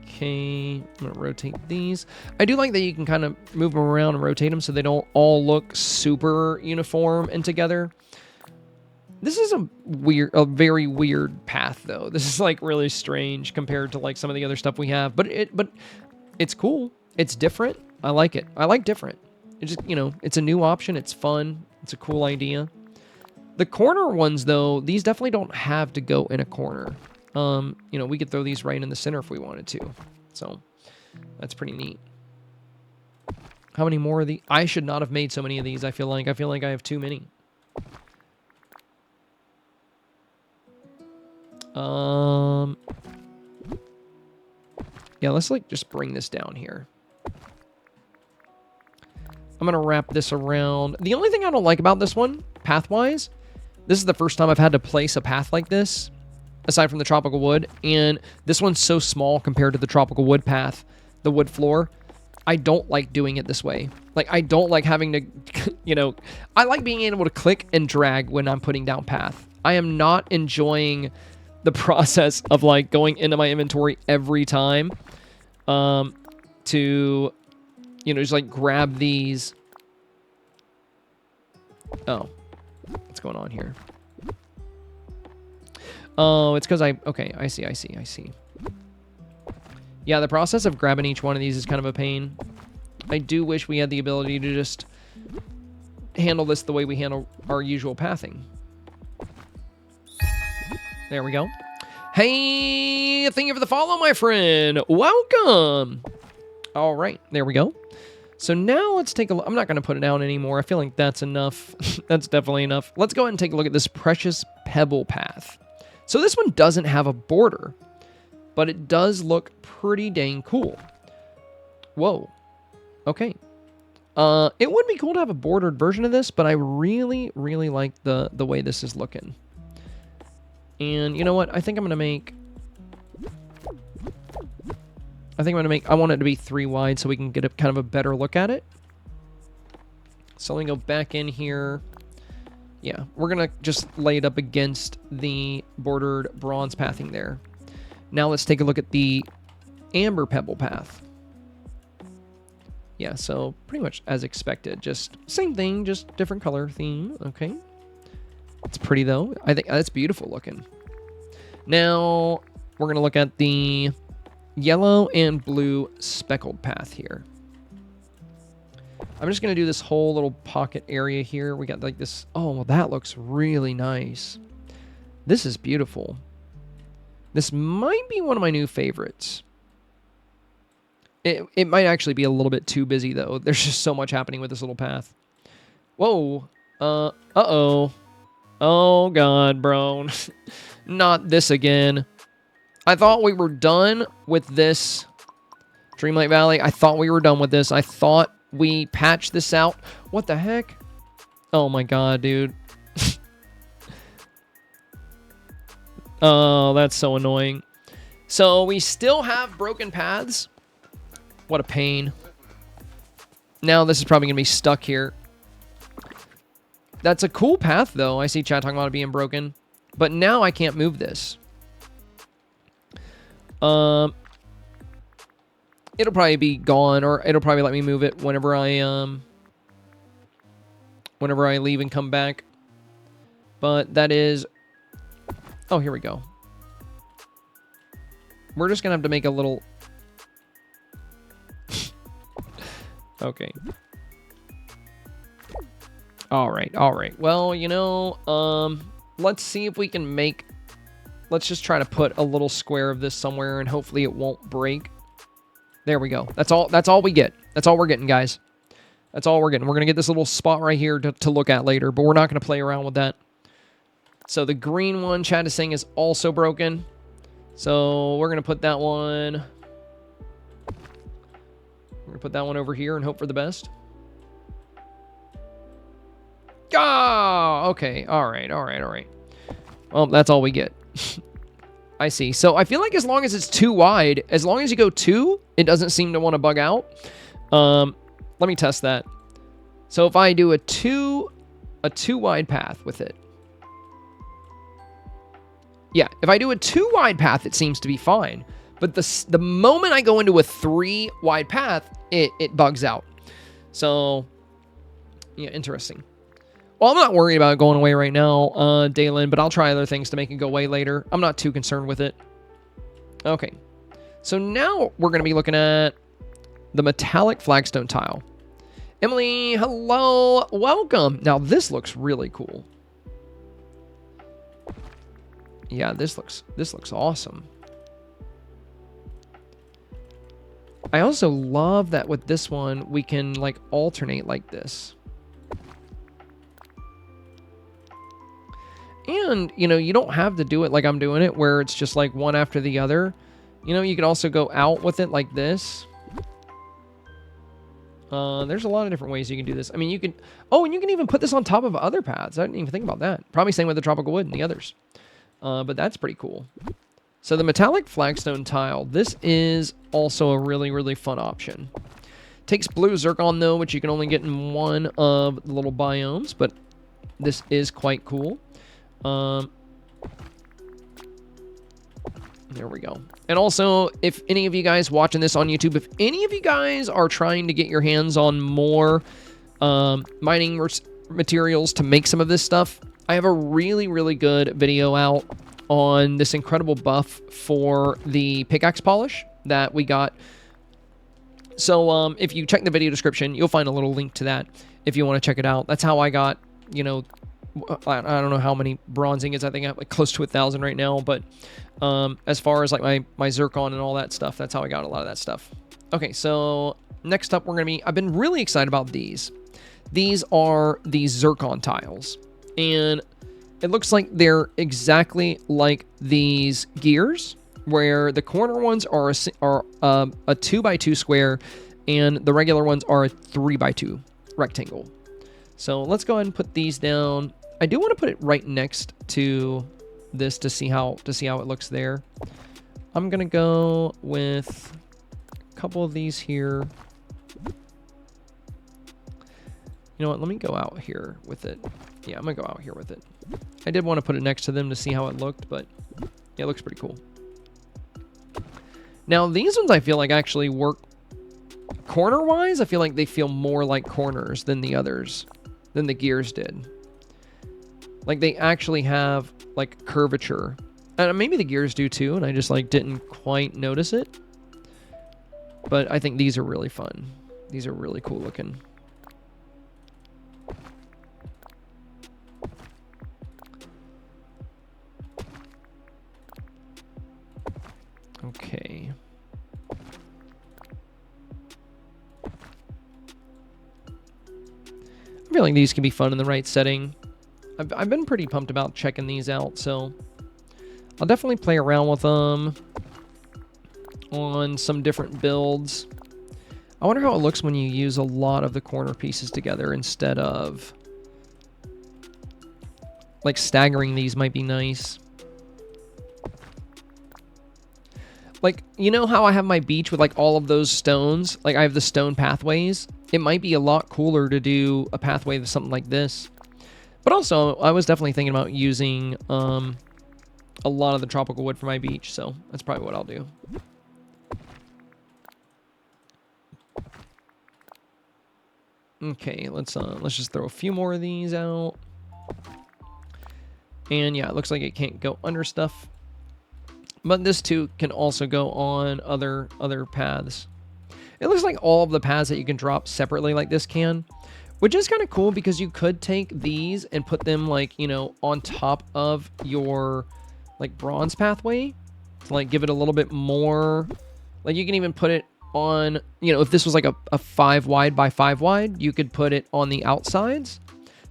Okay, I'm going to rotate these. I do like that you can kind of move them around and rotate them so they don't all look super uniform and together. This is a very weird path though. This is like really strange compared to like some of the other stuff we have, but it's cool. It's different. I like it. I like different. It's just, you know, it's a new option. It's fun. It's a cool idea. The corner ones though, these definitely don't have to go in a corner. You know, we could throw these right in the center if we wanted to. So that's pretty neat. How many more of these? I should not have made so many of these. I feel like I have too many. Yeah, let's like just bring this down here. I'm going to wrap this around. The only thing I don't like about this one, path-wise, this is the first time I've had to place a path like this, aside from the tropical wood, and this one's so small compared to the tropical wood path, the wood floor. I don't like doing it this way. Like, I don't like having to, you know, I like being able to click and drag when I'm putting down path. I am not enjoying the process of like going into my inventory every time to, you know, just like grab these. Oh, what's going on here? Oh, it's because okay, I see. Yeah, the process of grabbing each one of these is kind of a pain. I do wish we had the ability to just handle this the way we handle our usual pathing. There we go. Hey, thank you for the follow, my friend. Welcome. All right, there we go. So now let's take a look. I'm not going to put it down anymore. I feel like that's enough. That's definitely enough. Let's go ahead and take a look at this precious pebble path. So this one doesn't have a border, but it does look pretty dang cool. Whoa. Okay. It would be cool to have a bordered version of this, but I really, really like the way this is looking. And you know what? I think I'm going to make... I want it to be 3 wide so we can get a kind of a better look at it. So let me go back in here. Yeah, we're going to just lay it up against the bordered bronze pathing there. Now let's take a look at the amber pebble path. Yeah, so pretty much as expected. Just same thing, just different color theme. Okay. It's pretty though. I think that's beautiful looking. Now we're going to look at the yellow and blue speckled path here. I'm just going to do this whole little pocket area here. We got like this. Oh, well, that looks really nice. This is beautiful. This might be one of my new favorites. It might actually be a little bit too busy, though. There's just so much happening with this little path. Whoa. Uh-oh. Oh, God, bro. Not this again. I thought we were done with this Dreamlight Valley. I thought we were done with this. I thought we patched this out. What the heck? Oh my god, dude. Oh, that's so annoying. So we still have broken paths. What a pain. Now this is probably going to be stuck here. That's a cool path, though. I see chat talking about it being broken. But now I can't move this. It'll probably be gone, or it'll probably let me move it whenever I leave and come back. But that is... Oh, here we go. We're just gonna have to make a little... Okay. Alright, alright. Well, you know, let's see if we can make... Let's just try to put a little square of this somewhere, and hopefully it won't break. There we go. That's all we get. That's all we're getting, guys. That's all we're getting. We're going to get this little spot right here to look at later, but we're not going to play around with that. So the green one, chat is saying, is also broken. So we're going to put that one... We're going to put that one over here and hope for the best. Ah! Okay. All right, all right, all right. Well, that's all we get. I see. So I feel like as long as it's too wide, as long as you go 2, it doesn't seem to want to bug out. Let me test that. So if I do a 2 wide path with it. Yeah, if I do a 2 wide path, it seems to be fine. But the moment I go into a 3 wide path, it bugs out. So, yeah, interesting. Well, I'm not worried about it going away right now, Dalen, but I'll try other things to make it go away later. I'm not too concerned with it. Okay. So now we're going to be looking at the metallic flagstone tile. Emily, hello. Welcome. Now, this looks really cool. Yeah, this looks awesome. I also love that with this one, we can, like, alternate like this. And, you know, you don't have to do it like I'm doing it, where it's just like one after the other. You know, you could also go out with it like this. There's a lot of different ways you can do this. I mean, you can... Oh, and you can even put this on top of other paths. I didn't even think about that. Probably same with the tropical wood and the others. But that's pretty cool. So the metallic flagstone tile. This is also a really, really fun option. Takes blue zircon, though, which you can only get in one of the little biomes. But this is quite cool. There we go. And also, if any of you guys watching this on YouTube, if any of you guys are trying to get your hands on more mining materials to make some of this stuff, I have a really, really good video out on this incredible buff for the pickaxe polish that we got. So if you check the video description, you'll find a little link to that if you want to check it out. That's how I got, you know, I don't know how many bronze ingots. I think I'm like close to 1,000 right now. But as far as like my zircon and all that stuff, that's how I got a lot of that stuff. Okay, so next up, I've been really excited about these. These are the zircon tiles. And it looks like they're exactly like these gears, where the corner ones are a 2x2 square, and the regular ones are a 3x2 rectangle. So let's go ahead and put these down. I do want to put it right next to this to see how it looks there. I'm gonna go with a couple of these here. You know what? Let me go out here with it. Yeah, I'm gonna go out here with it. I did want to put it next to them to see how it looked, but yeah, it looks pretty cool. Now these ones I feel like actually work corner-wise. I feel like they feel more like corners than the others, than the gears did. Like they actually have like curvature, and maybe the gears do too, and I just like didn't quite notice it. But I think these are really fun. These are really cool looking. Okay. I feel like these can be fun in the right setting. I've been pretty pumped about checking these out, so I'll definitely play around with them on some different builds. I wonder how it looks when you use a lot of the corner pieces together instead of... like staggering these might be nice. Like, you know how I have my beach with like all of those stones? Like I have the stone pathways. It might be a lot cooler to do a pathway with something like this. But also, I was definitely thinking about using a lot of the tropical wood for my beach, so that's probably what I'll do. Okay, let's just throw a few more of these out. And yeah, it looks like it can't go under stuff. But this too can also go on other paths. It looks like all of the paths that you can drop separately like this can, which is kind of cool because you could take these and put them like, you know, on top of your like bronze pathway to like give it a little bit more. Like you can even put it on, you know, if this was like a 5 wide by 5 wide, you could put it on the outsides.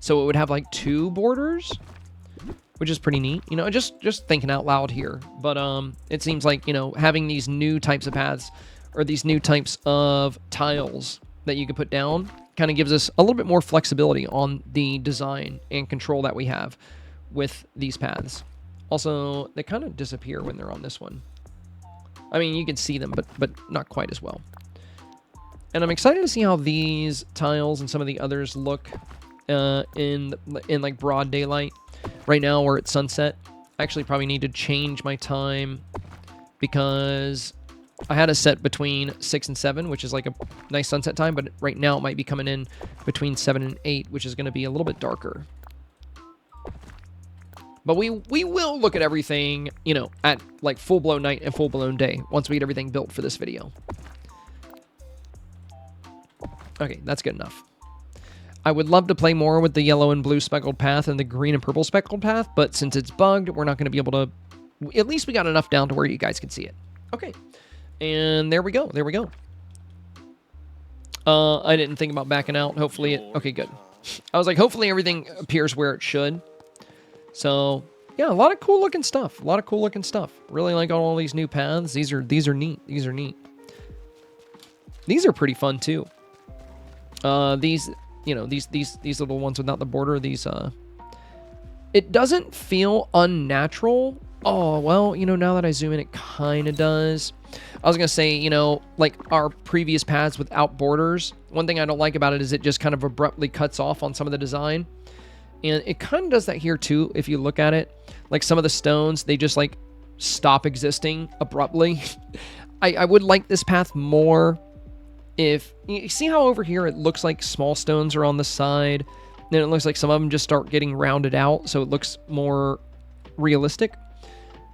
So it would have like 2 borders, which is pretty neat. You know, just thinking out loud here. But it seems like, you know, having these new types of paths or these new types of tiles that you can put down kind of gives us a little bit more flexibility on the design and control that we have with these paths. Also, they kind of disappear when they're on this one. I mean, you can see them, but not quite as well. And I'm excited to see how these tiles and some of the others look in like broad daylight. Right now we're at sunset. I actually probably need to change my time because I had a set between 6 and 7, which is like a nice sunset time, but right now it might be coming in between 7 and 8, which is going to be a little bit darker. But we will look at everything, you know, at like full-blown night and full-blown day once we get everything built for this video. Okay, that's good enough. I would love to play more with the yellow and blue speckled path and the green and purple speckled path, but since it's bugged, we're not going to be able to... At least we got enough down to where you guys can see it. Okay, and there we go. There we go. I didn't think about backing out. Hopefully it... Okay, good. I was like, hopefully everything appears where it should. So, yeah, a lot of cool looking stuff. A lot of cool looking stuff. Really like all these new paths. These are neat. These are neat. These are pretty fun too. These, you know, these little ones without the border, these it doesn't feel unnatural. Oh, well, you know, now that I zoom in, it kind of does. I was going to say, you know, like our previous paths without borders, one thing I don't like about it is it just kind of abruptly cuts off on some of the design. And it kind of does that here too, if you look at it. Like some of the stones, they just like stop existing abruptly. I would like this path more if... You see how over here it looks like small stones are on the side? Then it looks like some of them just start getting rounded out, so it looks more realistic.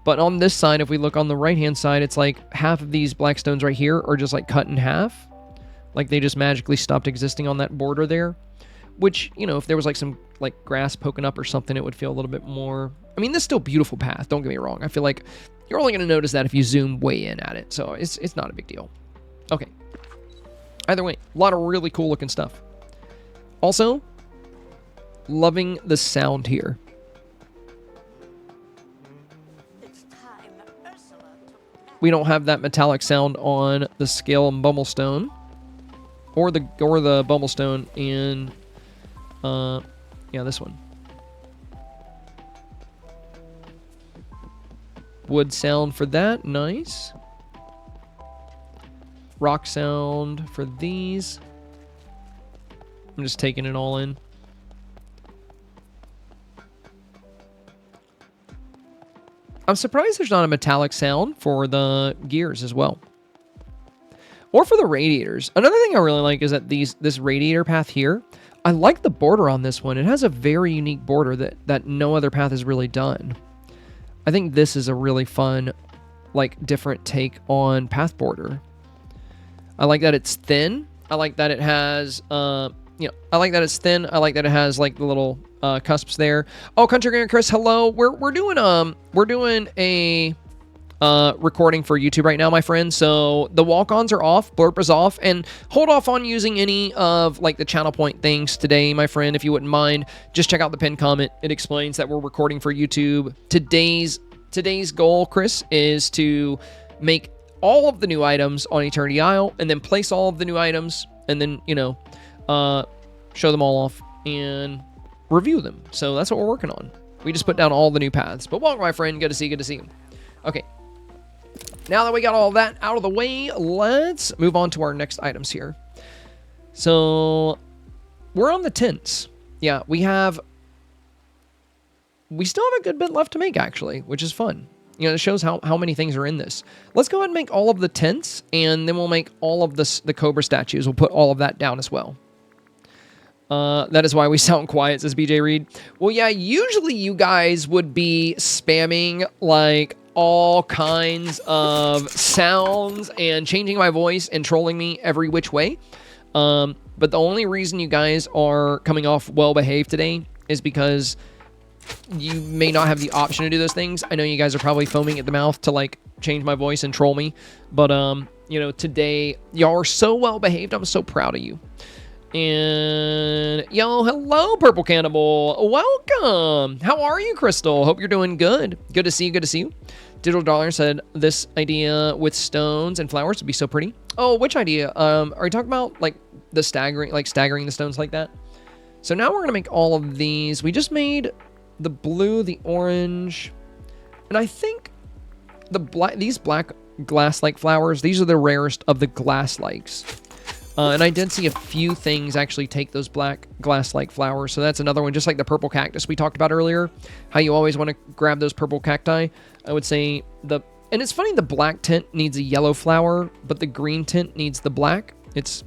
But on this side, if we look on the right-hand side, it's like half of these black stones right here are just like cut in half. Like they just magically stopped existing on that border there. Which, you know, if there was like some like grass poking up or something, it would feel a little bit more... I mean, this is still a beautiful path, don't get me wrong. I feel like you're only going to notice that if you zoom way in at it. So it's not a big deal. Okay. Either way, a lot of really cool looking stuff. Also, loving the sound here. We don't have that metallic sound on the scale and Bumblestone. Or the Bumblestone in... yeah, this one. Wood sound for that, nice. Rock sound for these. I'm just taking it all in. I'm surprised there's not a metallic sound for the gears as well. Or for the radiators. Another thing I really like is that this radiator path here, I like the border on this one. It has a very unique border that no other path has really done. I think this is a really fun, like, different take on path border. I like that it's thin. I like that it has, you know, I like that it's thin. I like that it has like the little cusps there. Oh, Country Grand Chris, hello. We're doing a recording for YouTube right now, my friend. So the walk-ons are off, blurp is off, and hold off on using any of like the channel point things today, my friend, if you wouldn't mind. Just check out the pinned comment. It explains that we're recording for YouTube. Today's goal, Chris, is to make all of the new items on Eternity Isle, and then place all of the new items, and then, you know, show them all off and review them. So that's what we're working on. We just put down all the new paths. But welcome, my friend. Good to see you. Okay. Now that we got all that out of the way, let's move on to our next items here. So we're on the tents. Yeah, we still have a good bit left to make, actually, which is fun. You know, it shows how many things are in this. Let's go ahead and make all of the tents, and then we'll make all of the Cobra statues. We'll put all of that down as well. That is why we sound quiet, says BJ Reed. Well, yeah, usually you guys would be spamming, like, all kinds of sounds and changing my voice and trolling me every which way. But the only reason you guys are coming off well-behaved today is because you may not have the option to do those things. I know you guys are probably foaming at the mouth to, like, change my voice and troll me. But, you know, today, y'all are so well-behaved. I'm so proud of you. And, yo, hello, Purple Cannibal. Welcome. How are you, Crystal? Hope you're doing good. Good to see you. Digital Dollar said this idea with stones and flowers would be so pretty. Oh, which idea? Are you talking about, like, the staggering the stones like that? So now we're going to make all of these. We just made the blue, the orange, and I think these black glass-like flowers, these are the rarest of the glass-likes. And I did see a few things actually take those black glass-like flowers, so that's another one, just like the purple cactus we talked about earlier, how you always want to grab those purple cacti. I would say and it's funny, the black tint needs a yellow flower, but the green tint needs the black. It's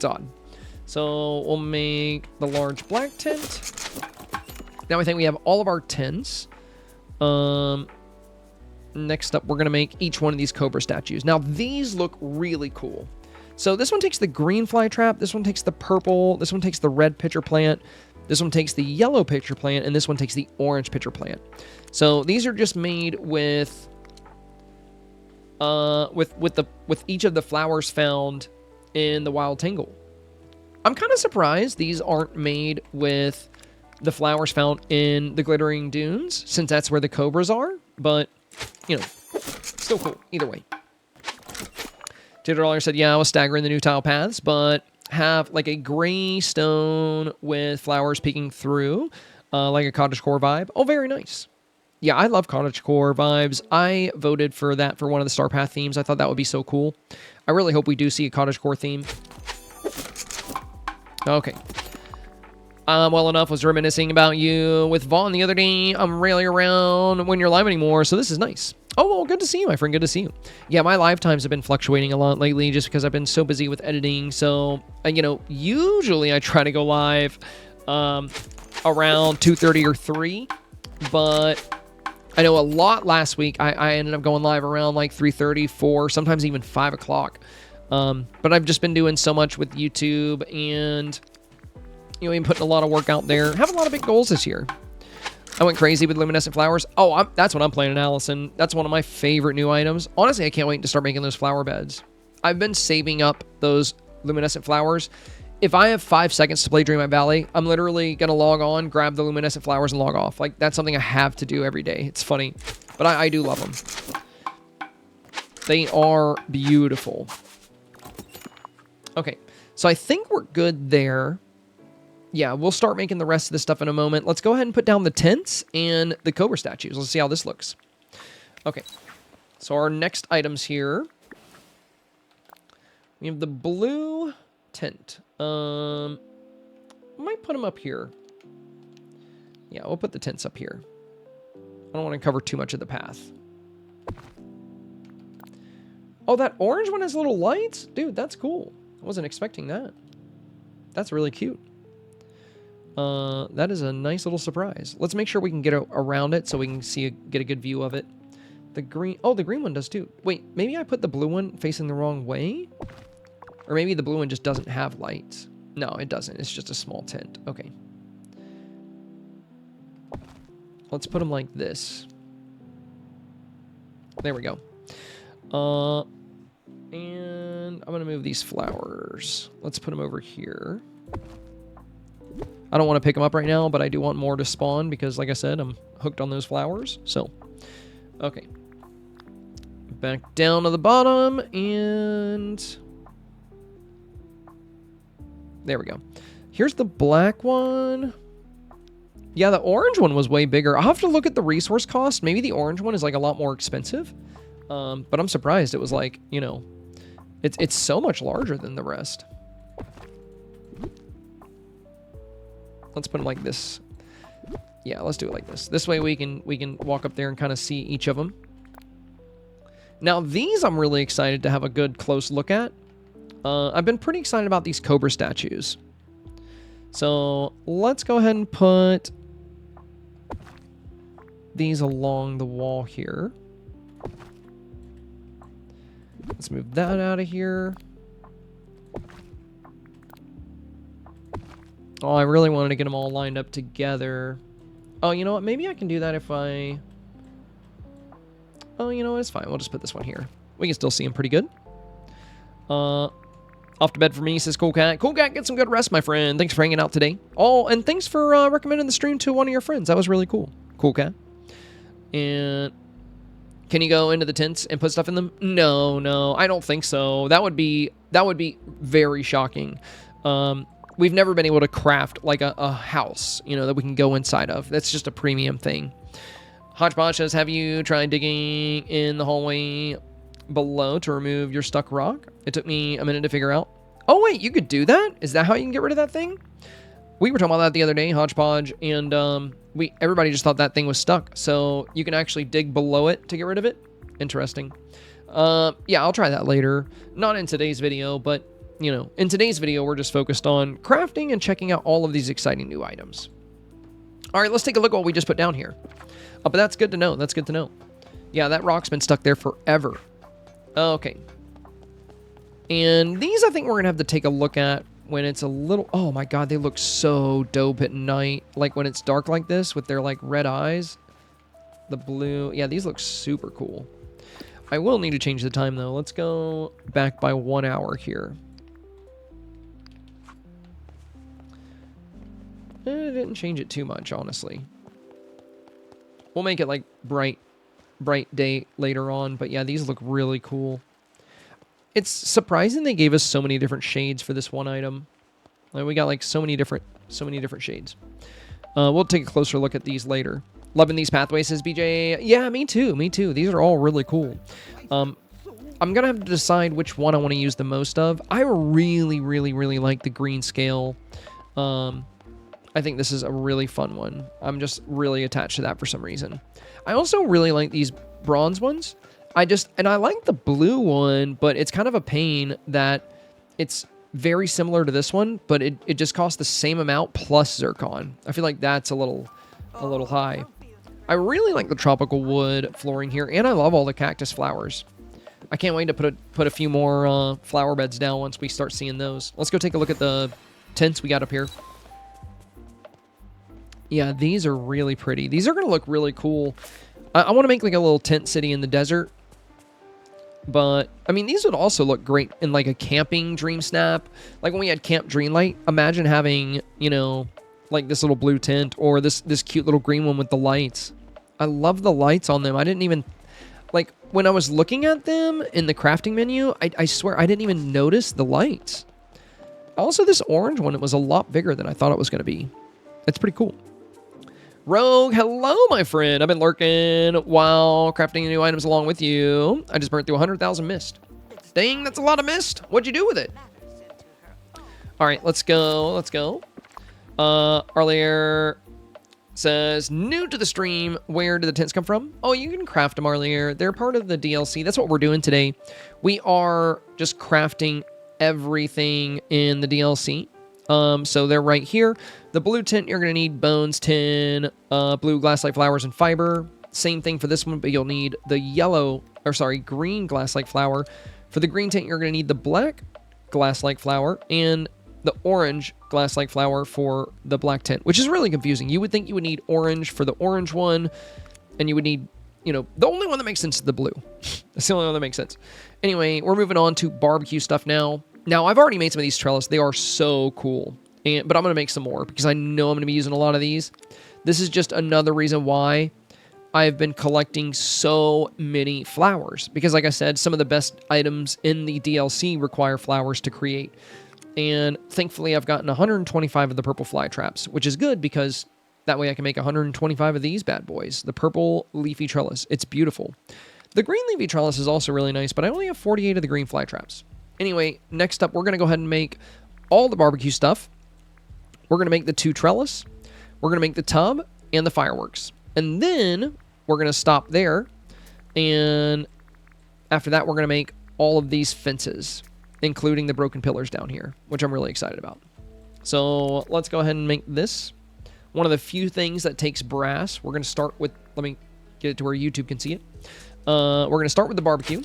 odd. So we'll make the large black tint. Now I think we have all of our tints. Next up, we're going to make each one of these Cobra statues. Now, these look really cool. So this one takes the green fly trap, this one takes the purple, this one takes the red pitcher plant, this one takes the yellow pitcher plant, and this one takes the orange pitcher plant. So these are just made with each of the flowers found in the Wild Tingle. I'm kind of surprised these aren't made with the flowers found in the Glittering Dunes, since that's where the Cobras are, but, you know, still cool, either way. $2 said, yeah, I was staggering the new tile paths, but have like a gray stone with flowers peeking through, like a cottagecore vibe. Oh, very nice. Yeah, I love cottagecore vibes. I voted for that for one of the Star Path themes. I thought that would be so cool. I really hope we do see a cottagecore theme. Okay. Well enough was reminiscing about you with Vaughn the other day. I'm rarely around when you're live anymore, so this is nice. Oh, well, good to see you, my friend. Good to see you. Yeah, my live times have been fluctuating a lot lately just because I've been so busy with editing. So, you know, usually I try to go live around 2:30 or 3. But I know a lot last week, I ended up going live around like 3:30, 4, sometimes even 5 o'clock. But I've just been doing so much with YouTube and, you know, been putting a lot of work out there. Have a lot of big goals this year. I went crazy with luminescent flowers. Oh, that's what I'm planning, Allison. That's one of my favorite new items. Honestly, I can't wait to start making those flower beds. I've been saving up those luminescent flowers. If I have 5 seconds to play Dreamlight Valley, I'm literally going to log on, grab the luminescent flowers, and log off. Like, that's something I have to do every day. It's funny. But I do love them. They are beautiful. Okay. So I think we're good there. Yeah, we'll start making the rest of this stuff in a moment. Let's go ahead and put down the tents and the Cobra statues. Let's see how this looks. Okay. So our next items here. We have the blue tent. I might put them up here. Yeah, we'll put the tents up here. I don't want to cover too much of the path. Oh, that orange one has little lights? Dude, that's cool. I wasn't expecting that. That's really cute. That is a nice little surprise. Let's make sure we can get around it so we can get a good view of it. The green... Oh, the green one does too. Wait, maybe I put the blue one facing the wrong way? Or maybe the blue one just doesn't have lights. No, it doesn't. It's just a small tint. Okay. Let's put them like this. There we go. And I'm going to move these flowers. Let's put them over here. I don't want to pick them up right now, but I do want more to spawn because, like I said, I'm hooked on those flowers. So, okay. Back down to the bottom, and there we go. Here's the black one. Yeah, the orange one was way bigger. I'll have to look at the resource cost. Maybe the orange one is like a lot more expensive. But I'm surprised it was like, you know, it's so much larger than the rest. Let's put them like this. Yeah, let's do it like this. This way we can walk up there and kind of see each of them. Now these I'm really excited to have a good close look at. I've been pretty excited about these Cobra statues. So let's go ahead and put these along the wall here. Let's move that out of here. Oh, I really wanted to get them all lined up together. Oh, you know what? Maybe I can do that if I... Oh, you know what? It's fine. We'll just put this one here. We can still see him pretty good. Off to bed for me, says Cool Cat. Cool Cat, get some good rest, my friend. Thanks for hanging out today. Oh, and thanks for recommending the stream to one of your friends. That was really cool. Cool Cat. And can you go into the tents and put stuff in them? No, I don't think so. That would be very shocking. We've never been able to craft like a house, you know, that we can go inside of. That's just a premium thing. Hodgepodge says, have you tried digging in the hallway below to remove your stuck rock? It took me a minute to figure out. Oh, wait, you could do that? Is that how you can get rid of that thing? We were talking about that the other day, Hodgepodge, and everybody just thought that thing was stuck. So you can actually dig below it to get rid of it. Interesting. Yeah, I'll try that later. Not in today's video, but, you know, in today's video, we're just focused on crafting and checking out all of these exciting new items. All right, let's take a look at what we just put down here. Oh, but that's good to know. That's good to know. Yeah, that rock's been stuck there forever. Okay. And these I think we're going to have to take a look at when it's a little... Oh my god, they look so dope at night. Like when it's dark like this with their like red eyes. The blue. Yeah, these look super cool. I will need to change the time though. Let's go back by 1 hour here. It didn't change it too much, honestly. We'll make it like bright day later on. But yeah, these look really cool. It's surprising they gave us so many different shades for this one item. Like, we got like so many different shades. We'll take a closer look at these later. Loving these pathways, says BJ. Yeah, me too. These are all really cool. I'm gonna have to decide which one I want to use the most of. I really like the green scale. I think this is a really fun one. I'm just really attached to that for some reason. I also really like these bronze ones. And I like the blue one, but it's kind of a pain that it's very similar to this one, but it just costs the same amount plus zircon. I feel like that's a little high. I really like the tropical wood flooring here, and I love all the cactus flowers. I can't wait to put a few more flower beds down once we start seeing those. Let's go take a look at the tents we got up here. Yeah, these are really pretty. These are going to look really cool. I want to make like a little tent city in the desert. But, I mean, these would also look great in like a camping dream snap. Like when we had Camp Dreamlight, imagine having, you know, like this little blue tent or this cute little green one with the lights. I love the lights on them. I didn't even, like when I was looking at them in the crafting menu, I swear I didn't even notice the lights. Also, this orange one, it was a lot bigger than I thought it was going to be. It's pretty cool. Rogue, hello, my friend. I've been lurking while crafting new items along with you. I just burnt through 100,000 mist. Dang, that's a lot of mist. What'd you do with it? All right, let's go. Arlier says, new to the stream. Where did the tents come from? Oh, you can craft them, Arlier. They're part of the DLC. That's what we're doing today. We are just crafting everything in the DLC. So they're right here. The blue tent, you're going to need bones, tin, blue glassite flowers, and fiber. Same thing for this one, but you'll need the green glassite flower. For the green tent, you're going to need the black glass-like flower and the orange glass-like flower for the black tint, which is really confusing. You would think you would need orange for the orange one, and you would need, you know, the only one that makes sense is the blue. That's the only one that makes sense. Anyway, we're moving on to barbecue stuff now. Now, I've already made some of these trellis. They are so cool. But I'm going to make some more because I know I'm going to be using a lot of these. This is just another reason why I've been collecting so many flowers. Because like I said, some of the best items in the DLC require flowers to create. And thankfully, I've gotten 125 of the purple fly traps, which is good because that way I can make 125 of these bad boys. The purple leafy trellis. It's beautiful. The green leafy trellis is also really nice, but I only have 48 of the green fly traps. Anyway, next up, we're going to go ahead and make all the barbecue stuff. We're going to make the 2 trellis. We're going to make the tub and the fireworks. And then we're going to stop there. And after that, we're going to make all of these fences, including the broken pillars down here, which I'm really excited about. So let's go ahead and make this. One of the few things that takes brass. We're going to start with, let me get it to where YouTube can see it. We're going to start with the barbecue.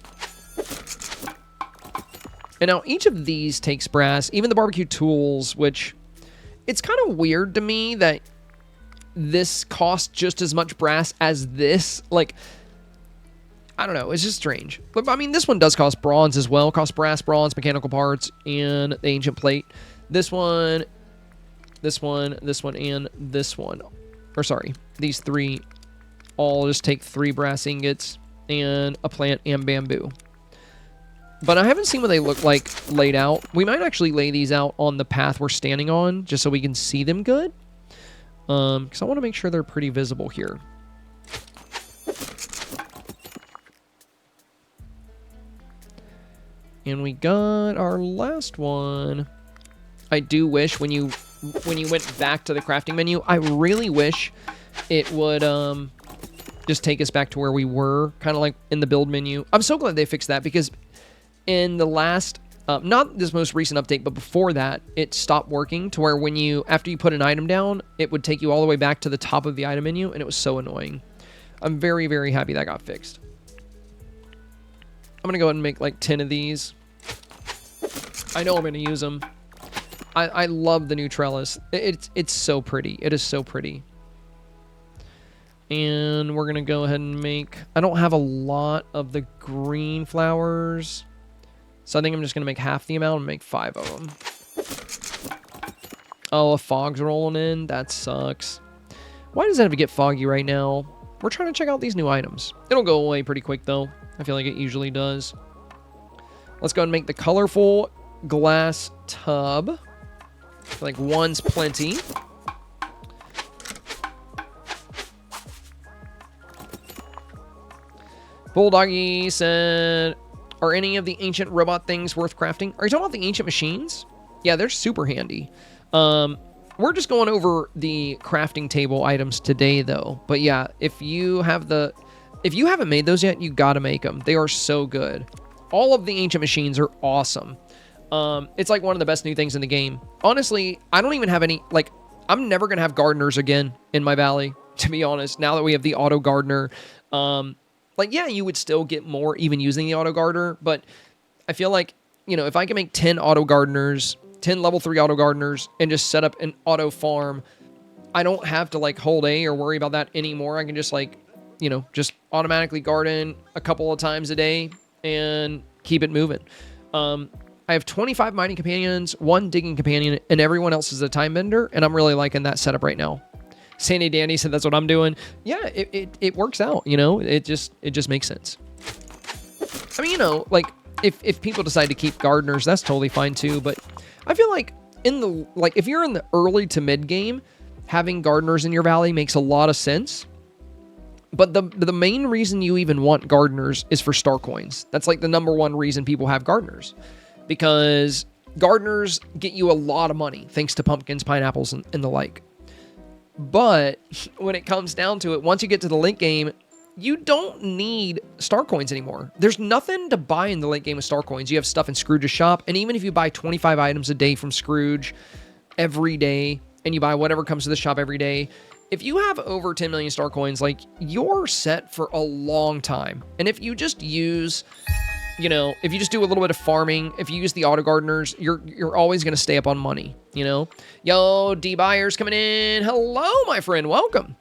And now each of these takes brass, even the barbecue tools, which it's kind of weird to me that this costs just as much brass as this. Like, I don't know. It's just strange. But I mean, this one does cost bronze as well. Costs brass, bronze, mechanical parts, and the ancient plate. This one, this one, this one, and this one. Or sorry, these 3 all just take 3 brass ingots and a plant and bamboo. But I haven't seen what they look like laid out. We might actually lay these out on the path we're standing on just so we can see them good. Because I want to make sure they're pretty visible here. And we got our last one. I do wish when you went back to the crafting menu, I really wish it would just take us back to where we were, kind of like in the build menu. I'm so glad they fixed that because in the last, not this most recent update, but before that, it stopped working to where when you, after you put an item down, it would take you all the way back to the top of the item menu, and it was so annoying. I'm very, very happy that got fixed. I'm going to go ahead and make like 10 of these. I know I'm going to use them. I love the new trellis. It's so pretty. It is so pretty. And we're going to go ahead and make... I don't have a lot of the green flowers. So I think I'm just going to make half the amount and make 5 of them. Oh, a fog's rolling in. That sucks. Why does it have to get foggy right now? We're trying to check out these new items. It'll go away pretty quick, though. I feel like it usually does. Let's go ahead and make the colorful glass tub. I feel like one's plenty. Bulldoggy said, are any of the ancient robot things worth crafting? Are you talking about the ancient machines? Yeah, they're super handy. We're just going over the crafting table items today, though. But yeah, if you haven't made those yet, you gotta make them. They are so good. All of the ancient machines are awesome. It's like one of the best new things in the game. Honestly, I don't even have any, like, I'm never gonna have gardeners again in my valley, to be honest, now that we have the auto gardener. Like, yeah, you would still get more even using the auto gardener, but I feel like, you know, if I can make 10 auto gardeners, 10 level 3 auto gardeners, and just set up an auto farm, I don't have to, like, hold A or worry about that anymore. I can just, like, you know, just automatically garden a couple of times a day and keep it moving. I have 25 mining companions, 1 digging companion, and everyone else is a time bender, and I'm really liking that setup right now. Sandy Dandy said that's what I'm doing. Yeah, it works out, you know? It just makes sense. I mean, you know, like, if people decide to keep gardeners, that's totally fine too, but I feel like if you're in the early to mid game, having gardeners in your valley makes a lot of sense. But the main reason you even want gardeners is for star coins. That's like the #1 reason people have gardeners. Because gardeners get you a lot of money, thanks to pumpkins, pineapples, and the like. But when it comes down to it, once you get to the late game, you don't need star coins anymore. There's nothing to buy in the late game with star coins. You have stuff in Scrooge's shop, and even if you buy 25 items a day from Scrooge every day, and you buy whatever comes to the shop every day, if you have over 10 million star coins, like, you're set for a long time. And if you just use you know, if you just do a little bit of farming, if you use the auto gardeners, you're always going to stay up on money, you know? Yo, D buyers coming in. Hello, my friend. Welcome.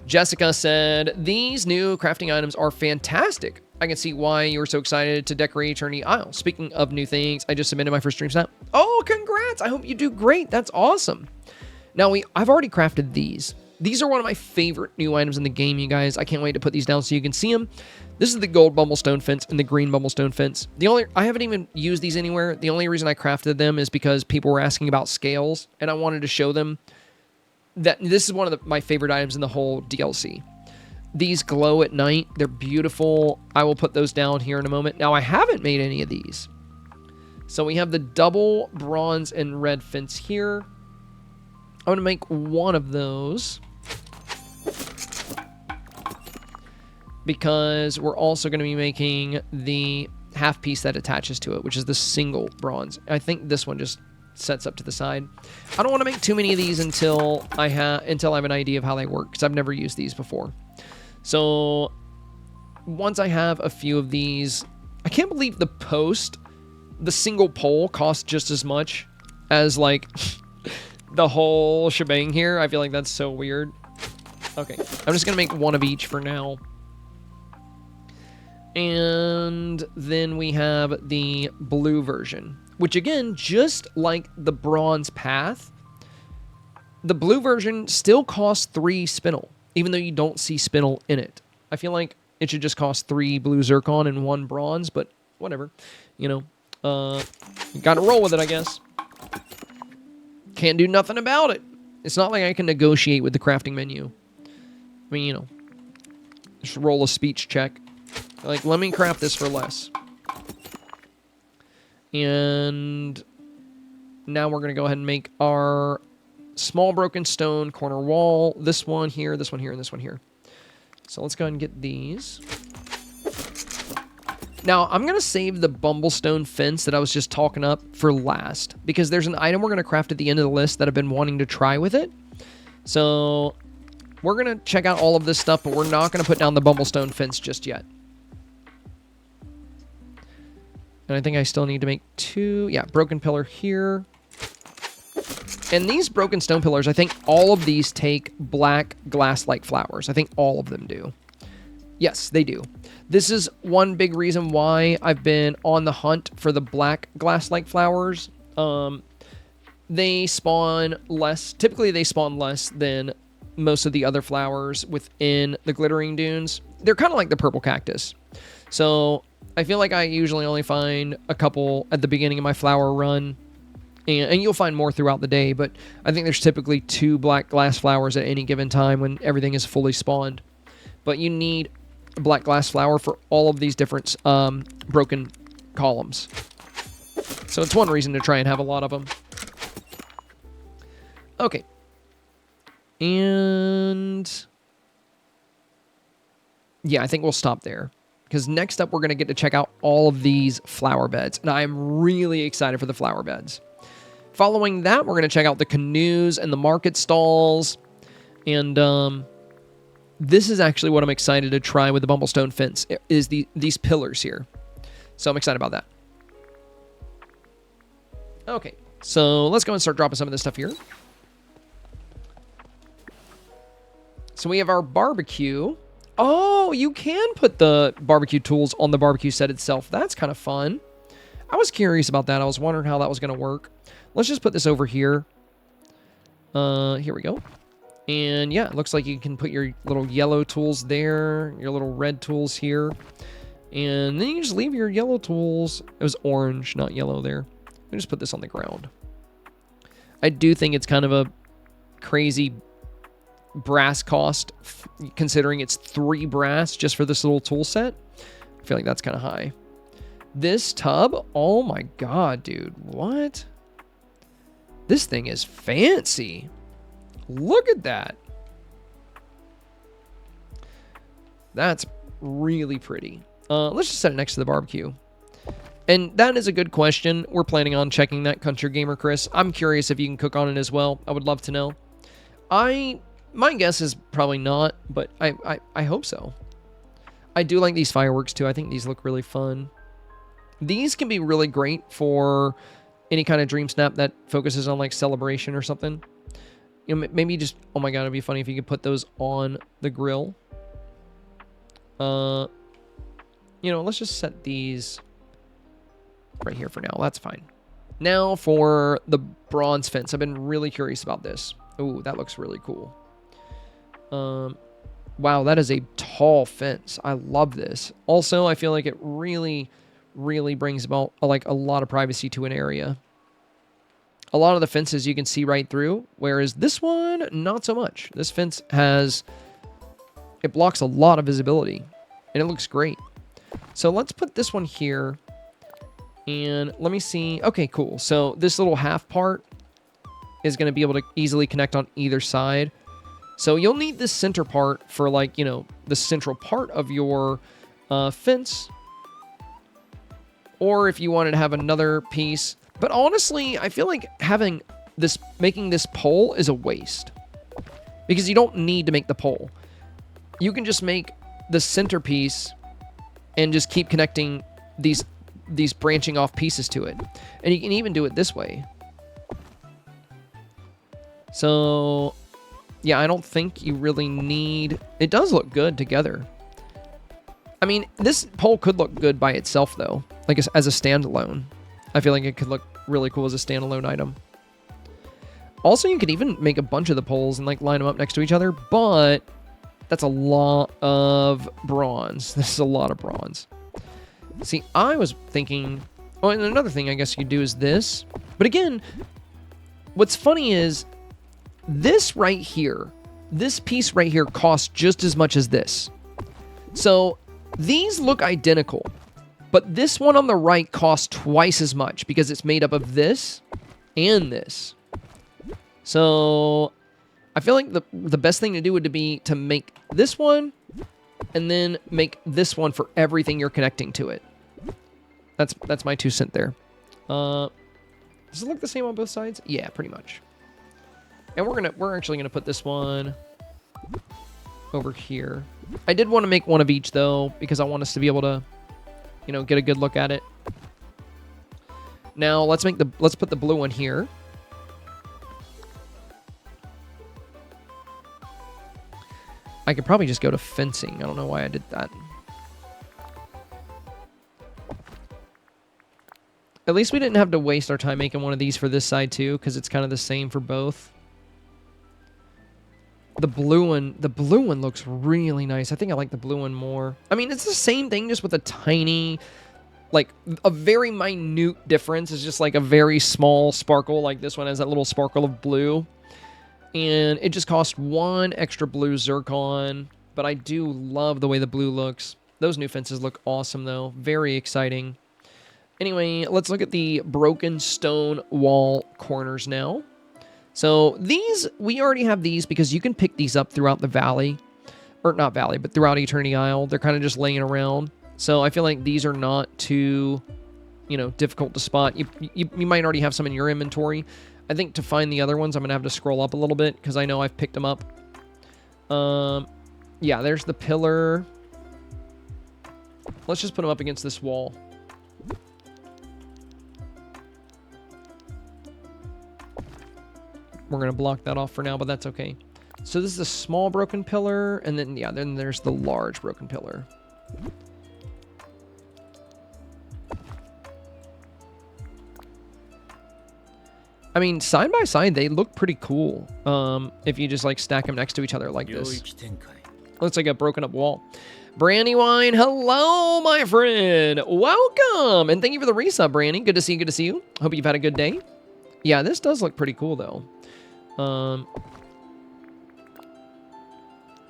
Jessica said, these new crafting items are fantastic. I can see why you were so excited to decorate Eternity Isle. Speaking of new things, I just submitted my first stream snap. Oh, congrats. I hope you do great. That's awesome. Now, I've already crafted these. These are one of my favorite new items in the game, you guys. I can't wait to put these down so you can see them. This is the gold bumblestone fence and the green bumblestone fence. I haven't even used these anywhere. The only reason I crafted them is because people were asking about scales, and I wanted to show them that this is one of my favorite items in the whole DLC. These glow at night. They're beautiful. I will put those down here in a moment. Now, I haven't made any of these. So we have the double bronze and red fence here. I'm going to make one of those, because we're also going to be making the half piece that attaches to it, which is the single bronze. I think this one just sets up to the side. I don't want to make too many of these until I have an idea of how they work, because I've never used these before. So once I have a few of these, I can't believe the single pole costs just as much as like the whole shebang here. I feel like that's so weird. Okay, I'm just gonna make one of each for now. And then we have the blue version, which again, just like the bronze path, the blue version still costs 3 spinel, even though you don't see spinel in it. I feel like it should just cost 3 blue zircon and 1 bronze, but whatever. You know, you gotta roll with it, I guess. Can't do nothing about it. It's not like I can negotiate with the crafting menu. I mean, you know, just roll a speech check. Like, let me craft this for less. And now we're going to go ahead and make our small broken stone corner wall. This one here, this one here, and this one here. So let's go ahead and get these. Now, I'm going to save the bumblestone fence that I was just talking up for last, because there's an item we're going to craft at the end of the list that I've been wanting to try with it. So we're going to check out all of this stuff, but we're not going to put down the bumblestone fence just yet. And I think I still need to make 2. Yeah, broken pillar here. And these broken stone pillars, I think all of these take black glass-like flowers. I think all of them do. Yes, they do. This is one big reason why I've been on the hunt for the black glass-like flowers. They spawn less. Typically, they spawn less than most of the other flowers within the glittering dunes. They're kind of like the purple cactus. So I feel like I usually only find a couple at the beginning of my flower run, and you'll find more throughout the day, but I think there's typically 2 black glass flowers at any given time when everything is fully spawned. But you need a black glass flower for all of these different broken columns. So it's one reason to try and have a lot of them. Okay. And yeah, I think we'll stop there, because next up we're going to get to check out all of these flower beds, and I'm really excited for the flower beds. Following that, we're going to check out the canoes and the market stalls, and this is actually what I'm excited to try with the bumblestone fence, is these pillars here. So I'm excited about that. Okay, so let's go and start dropping some of this stuff here. So we have our barbecue. Oh, you can put the barbecue tools on the barbecue set itself. That's kind of fun. I was curious about that. I was wondering how that was going to work. Let's just put this over here. Here we go. And yeah, it looks like you can put your little yellow tools there, your little red tools here. And then you just leave your yellow tools. It was orange, not yellow there. Let me just put this on the ground. I do think it's kind of a crazy brass cost, considering it's 3 brass just for this little tool set. I feel like that's kind of high. This tub, oh my god, dude, what? This thing is fancy. Look at that. That's really pretty. Let's just set it next to the barbecue. And that is a good question. We're planning on checking that, Country Gamer Chris. I'm curious if you can cook on it as well. I would love to know. My guess is probably not, but I hope so. I do like these fireworks too. I think these look really fun. These can be really great for any kind of dream snap that focuses on like celebration or something. You know, maybe just, oh my god, it'd be funny if you could put those on the grill. You know, let's just set these right here for now. That's fine. Now for the bronze fence. I've been really curious about this. Ooh, that looks really cool. Wow, that is a tall fence. I love this. Also, I feel like it really brings about like a lot of privacy to an area. A lot of the fences you can see right through, whereas this one, not so much. This fence it blocks a lot of visibility, and it looks great. So let's put this one here, and let me see. Okay, cool. So this little half part is going to be able to easily connect on either side. So you'll need this center part for, like, you know, the central part of your fence. Or if you wanted to have another piece. But honestly, I feel like making this pole is a waste. Because you don't need to make the pole. You can just make the centerpiece and just keep connecting these branching off pieces to it. And you can even do it this way. So, yeah, I don't think you really need... It does look good together. I mean, this pole could look good by itself, though. Like, as a standalone. I feel like it could look really cool as a standalone item. Also, you could even make a bunch of the poles and, like, line them up next to each other, but that's a lot of bronze. This is a lot of bronze. See, I was thinking... Oh, and another thing I guess you could do is this. But again, what's funny is... This right here, this piece right here costs just as much as this. So these look identical, but this one on the right costs twice as much because it's made up of this and this. So I feel like the best thing to do would be to make this one and then make this one for everything you're connecting to it. That's my 2 cents there. Does it look the same on both sides? Yeah, pretty much. And we're actually gonna put this one over here. I did want to make one of each though, because I want us to be able to, you know, get a good look at it. Now let's put the blue one here. I could probably just go to fencing. I don't know why I did that. At least we didn't have to waste our time making one of these for this side too, because it's kind of the same for both. The blue one looks really nice. I think I like the blue one more. I mean, it's the same thing, just with a tiny, like, a very minute difference. It's just like a very small sparkle. Like this one has that little sparkle of blue. And it just cost 1 extra blue zircon. But I do love the way the blue looks. Those new fences look awesome, though. Very exciting. Anyway, let's look at the broken stone wall corners now. So these, we already have these because you can pick these up throughout the valley. Or not valley, but throughout Eternity Isle. They're kind of just laying around. So I feel like these are not too, you know, difficult to spot. You might already have some in your inventory. I think to find the other ones, I'm going to have to scroll up a little bit because I know I've picked them up. Yeah, there's the pillar. Let's just put them up against this wall. We're going to block that off for now, but that's okay. So this is a small broken pillar, and then, yeah, then there's the large broken pillar. I mean, side by side, they look pretty cool. If you just, like, stack them next to each other like this. Looks like a broken up wall. Brandywine, hello, my friend. Welcome, and thank you for the resub, Brandy. Good to see you, good to see you. Hope you've had a good day. Yeah, this does look pretty cool, though.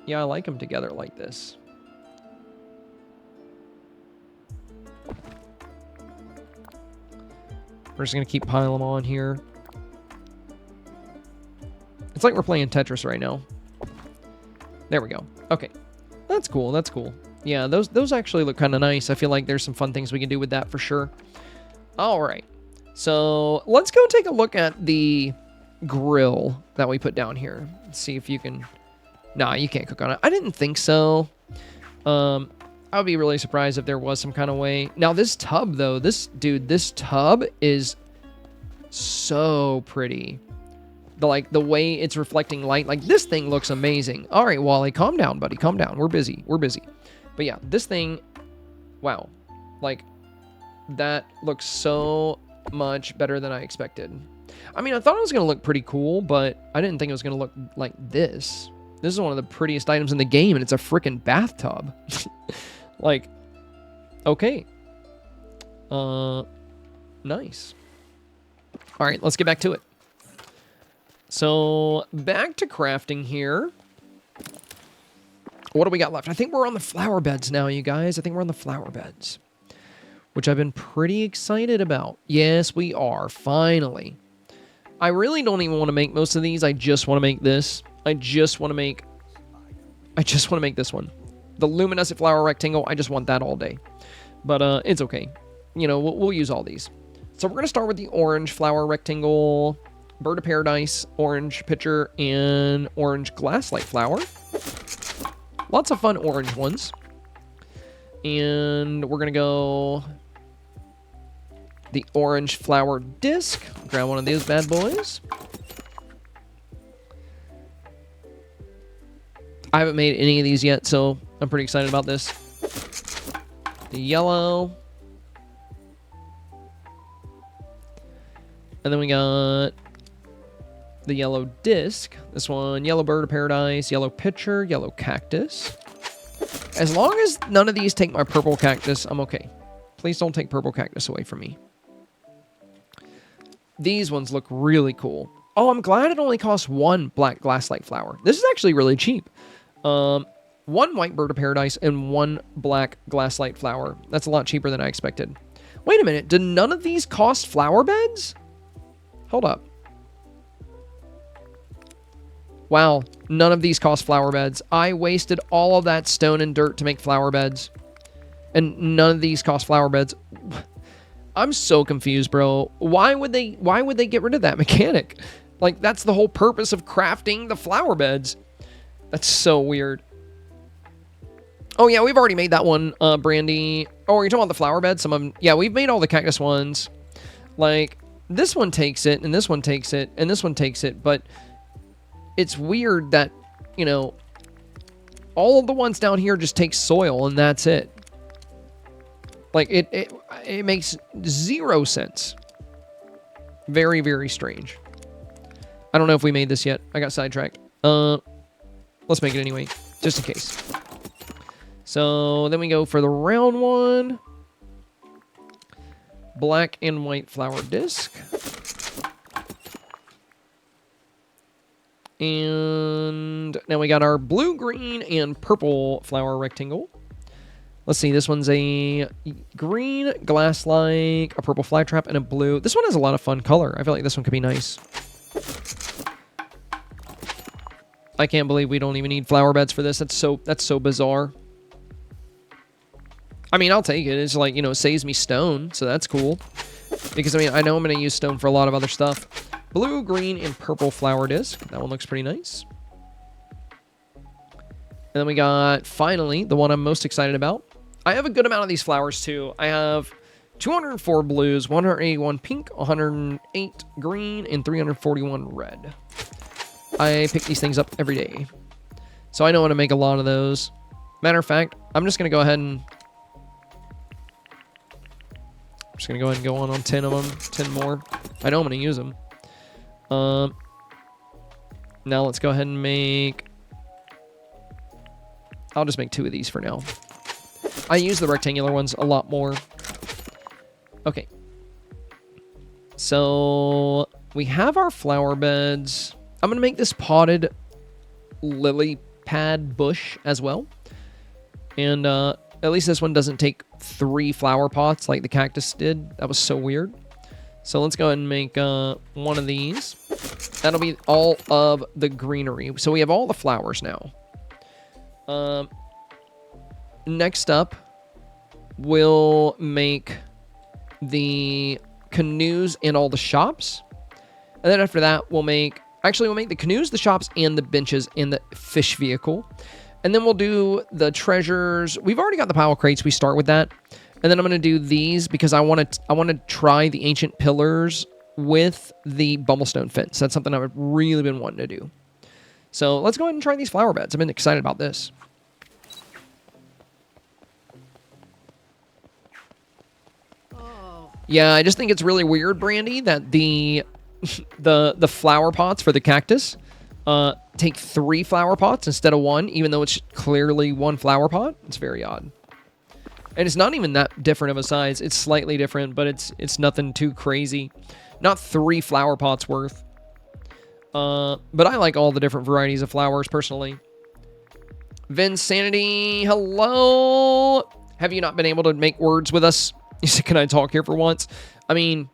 Yeah, I like them together like this. We're just going to keep piling them on here. It's like we're playing Tetris right now. There we go. Okay. That's cool. That's cool. Yeah, those actually look kind of nice. I feel like there's some fun things we can do with that for sure. All right. So let's go take a look at the grill that we put down here. Let's see if you can... Nah, you can't cook on it. I didn't think so. I I would be really surprised if there was some kind of way. Now, this tub, though, this tub is so pretty. The way it's reflecting light, like, this thing looks amazing. All right, Wally, calm down, buddy. Calm down. We're busy. We're busy. But yeah, this thing, wow. Like, that looks so much better than I expected. I mean, I thought it was going to look pretty cool, but I didn't think it was going to look like this. This is one of the prettiest items in the game, and it's a freaking bathtub. Like, okay. Nice. All right, let's get back to it. So, back to crafting here. What do we got left? I think we're on the flower beds now, you guys. I think we're on the flower beds, which I've been pretty excited about. Yes, we are, finally. I really don't even want to make most of these. I just want to make this. I just want to make this one. The luminescent flower rectangle, I just want that all day. But it's okay. You know, we'll use all these. So we're going to start with the orange flower rectangle, bird of paradise, orange pitcher, and orange glasslight flower. Lots of fun orange ones. And we're going to go the orange flower disc. Grab one of these bad boys. I haven't made any of these yet, so I'm pretty excited about this. The yellow. And then we got the yellow disc. This one, yellow bird of paradise, yellow pitcher, yellow cactus. As long as none of these take my purple cactus, I'm okay. Please don't take purple cactus away from me. These ones look really cool. Oh, I'm glad it only costs one black glasslight flower. This is actually really cheap. One white bird of paradise and one black glasslight flower. That's a lot cheaper than I expected. Wait a minute. Did none of these cost flower beds? Hold up. Wow. None of these cost flower beds. I wasted all of that stone and dirt to make flower beds. And none of these cost flower beds. I'm so confused, bro. Why would they get rid of that mechanic? Like, that's the whole purpose of crafting the flower beds. That's so weird. Oh, yeah, we've already made that one, Brandy. Oh, are you talking about the flower beds? Some of them. Yeah, we've made all the cactus ones. Like, this one takes it, and this one takes it, and this one takes it. But it's weird that, you know, all of the ones down here just take soil, and that's it. Like, it makes zero sense. Very, very strange. I don't know if we made this yet. I got sidetracked. Let's make it anyway, just in case. So then we go for the round one. Black and white flower disc. And now we got our blue, green, and purple flower rectangle. Let's see, this one's a green glass-like, a purple fly trap, and a blue. This one has a lot of fun color. I feel like this one could be nice. I can't believe we don't even need flower beds for this. That's so bizarre. I mean, I'll take it. It's like, you know, it saves me stone, so that's cool. Because, I mean, I know I'm going to use stone for a lot of other stuff. Blue, green, and purple flower disc. That one looks pretty nice. And then we got, finally, the one I'm most excited about. I have a good amount of these flowers, too. I have 204 blues, 181 pink, 108 green, and 341 red. I pick these things up every day. So I know how to make a lot of those. Matter of fact, I'm just going to go ahead and... I'm just going to go ahead and go on 10 of them. 10 more. I know I'm going to use them. Now let's go ahead and make... I'll just make 2 of these for now. I use the rectangular ones a lot more. Okay. So we have our flower beds. I'm going to make this potted lily pad bush as well. And at least this one doesn't take 3 flower pots like the cactus did. That was so weird. So let's go ahead and make one of these. That'll be all of the greenery. So we have all the flowers now. Next up, we'll make the canoes and all the shops. And then after that, we'll make the canoes, the shops, and the benches, and the fish vehicle. And then we'll do the treasures. We've already got the pile of crates. We start with that. And then I'm going to do these because I want to try the ancient pillars with the bumblestone fence. That's something I've really been wanting to do. So let's go ahead and try these flower beds. I've been excited about this. Yeah, I just think it's really weird, Brandy, that the flower pots for the cactus take 3 flower pots instead of 1, even though it's clearly 1 flower pot. It's very odd. And it's not even that different of a size. It's slightly different, but it's nothing too crazy. Not 3 flower pots worth. But I like all the different varieties of flowers, personally. Vinsanity, hello? Have you not been able to make words with us? You said, can I talk here for once? I mean,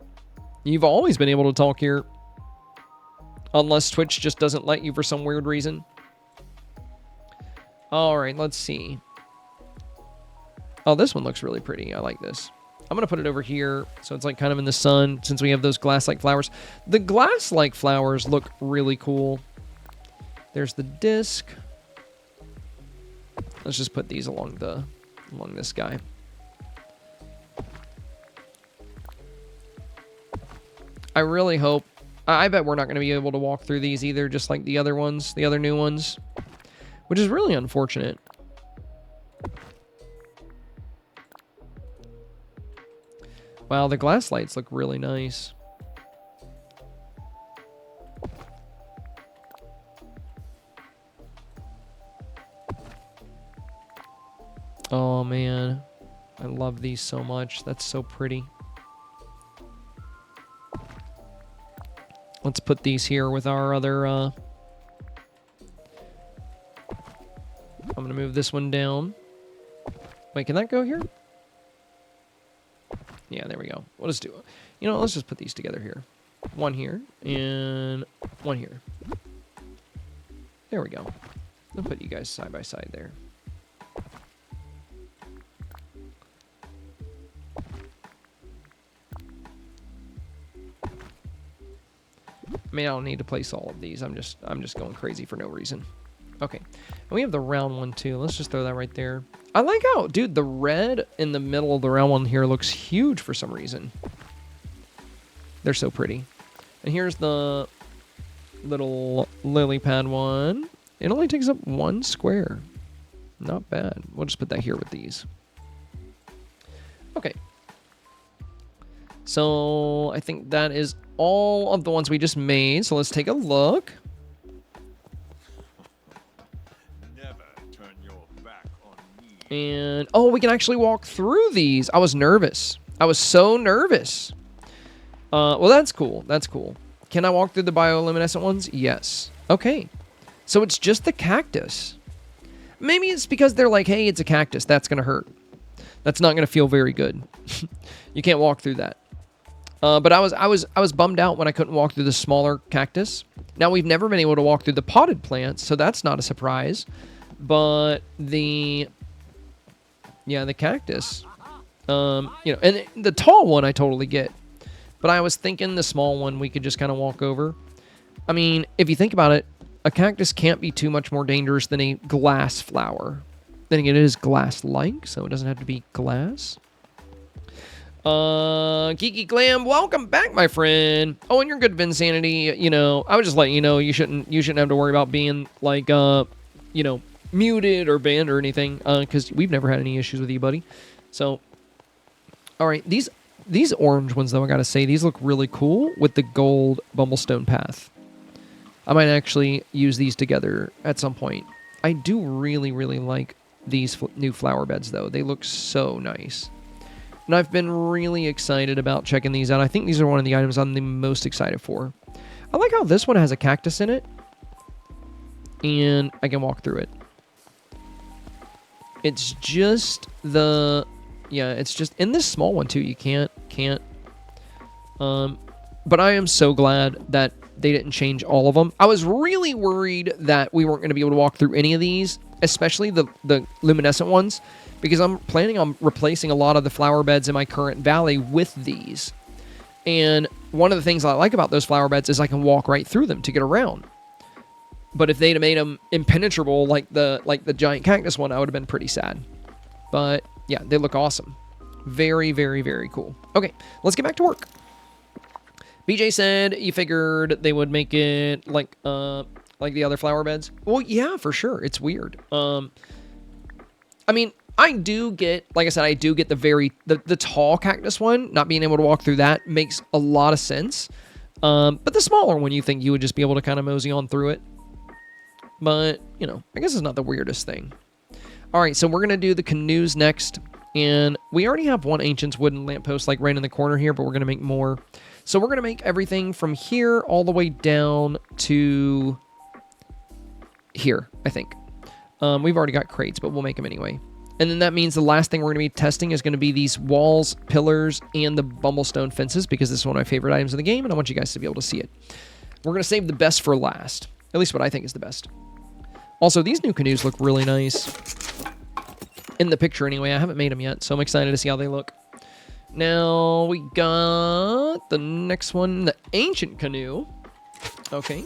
you've always been able to talk here. Unless Twitch just doesn't let you for some weird reason. Alright, let's see. Oh, this one looks really pretty. I like this. I'm going to put it over here so it's like kind of in the sun since we have those glass-like flowers. The glass-like flowers look really cool. There's the disc. Let's just put these along this guy. I really hope... I bet we're not going to be able to walk through these either, just like the other ones, the other new ones. Which is really unfortunate. Wow, the glass lights look really nice. Oh, man. I love these so much. That's so pretty. Let's put these here with our other... I'm going to move this one down. Wait, can that go here? Yeah, there we go. We'll just do it. You know, let's just put these together here. One here, and one here. There we go. I'll put you guys side by side there. I mean, I don't need to place all of these. I'm just going crazy for no reason. Okay. And we have the round one, too. Let's just throw that right there. I like how, dude, the red in the middle of the round one here looks huge for some reason. They're so pretty. And here's the little lily pad one. It only takes up 1 square. Not bad. We'll just put that here with these. Okay. So I think that is all of the ones we just made. So let's take a look. And, oh, we can actually walk through these. I was nervous. I was so nervous. Well, that's cool. That's cool. Can I walk through the bioluminescent ones? Yes. Okay. So it's just the cactus. Maybe it's because they're like, hey, it's a cactus. That's going to hurt. That's not going to feel very good. You can't walk through that. But I was bummed out when I couldn't walk through the smaller cactus. Now, we've never been able to walk through the potted plants, so that's not a surprise. But the... yeah, the cactus, you know, and the tall one I totally get. But I was thinking the small one we could just kind of walk over. I mean, if you think about it, a cactus can't be too much more dangerous than a glass flower. Then again, it is glass-like, so it doesn't have to be glass. Geeky Glam, welcome back, my friend. Oh, and you're good, Vinsanity. You know, I was just letting you know you shouldn't have to worry about being, like, you know, muted or banned or anything, because we've never had any issues with you, buddy. So, all right, these orange ones, though, I gotta say, these look really cool with the gold bumblestone path. I might actually use these together at some point. I do really, really like these new flower beds, though. They look so nice. And I've been really excited about checking these out. I think these are one of the items I'm the most excited for. I like how this one has a cactus in it. And I can walk through it. It's just the... yeah, it's just... in this small one, too, you can't... but I am so glad that they didn't change all of them. I was really worried that we weren't going to be able to walk through any of these, especially the luminescent ones, because I'm planning on replacing a lot of the flower beds in my current valley with these. And one of the things I like about those flower beds is I can walk right through them to get around. But if they'd have made them impenetrable like the giant cactus one, I would have been pretty sad. But yeah, they look awesome. Very, very, very cool. Okay, let's get back to work. BJ said you figured they would make it like the other flower beds. Well, yeah, for sure. It's weird. I mean, I do get, like I said, I do get the tall cactus one. Not being able to walk through that makes a lot of sense. But the smaller one, you think you would just be able to kind of mosey on through it. But, you know, I guess it's not the weirdest thing. All right, so we're going to do the canoes next. And we already have one ancient wooden lamppost like right in the corner here, but we're going to make more. So we're going to make everything from here all the way down to here, I think. We've already got crates, but we'll make them anyway. And then that means the last thing we're going to be testing is going to be these walls, pillars, and the bumblestone fences, because this is one of my favorite items in the game, and I want you guys to be able to see it. We're going to save the best for last. At least what I think is the best. Also, these new canoes look really nice. In the picture, anyway. I haven't made them yet, so I'm excited to see how they look. Now, we got the next one, the ancient canoe. Okay.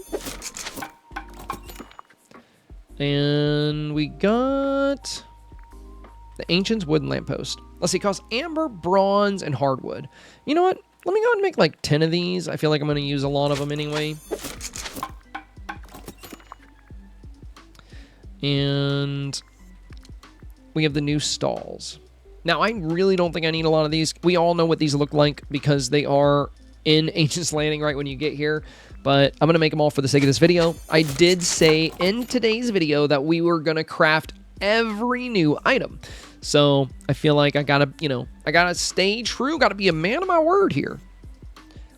And we got the ancient's wooden lamppost. Let's see, it costs amber, bronze, and hardwood. You know what? Let me go ahead and make like 10 of these. I feel like I'm going to use a lot of them anyway. And we have the new stalls. Now, I really don't think I need a lot of these. We all know what these look like because they are in Ancient's Landing right when you get here. But I'm going to make them all for the sake of this video. I did say in today's video that we were going to craft every new item. So I feel like I got to, you know, I got to stay true. Got to be a man of my word here.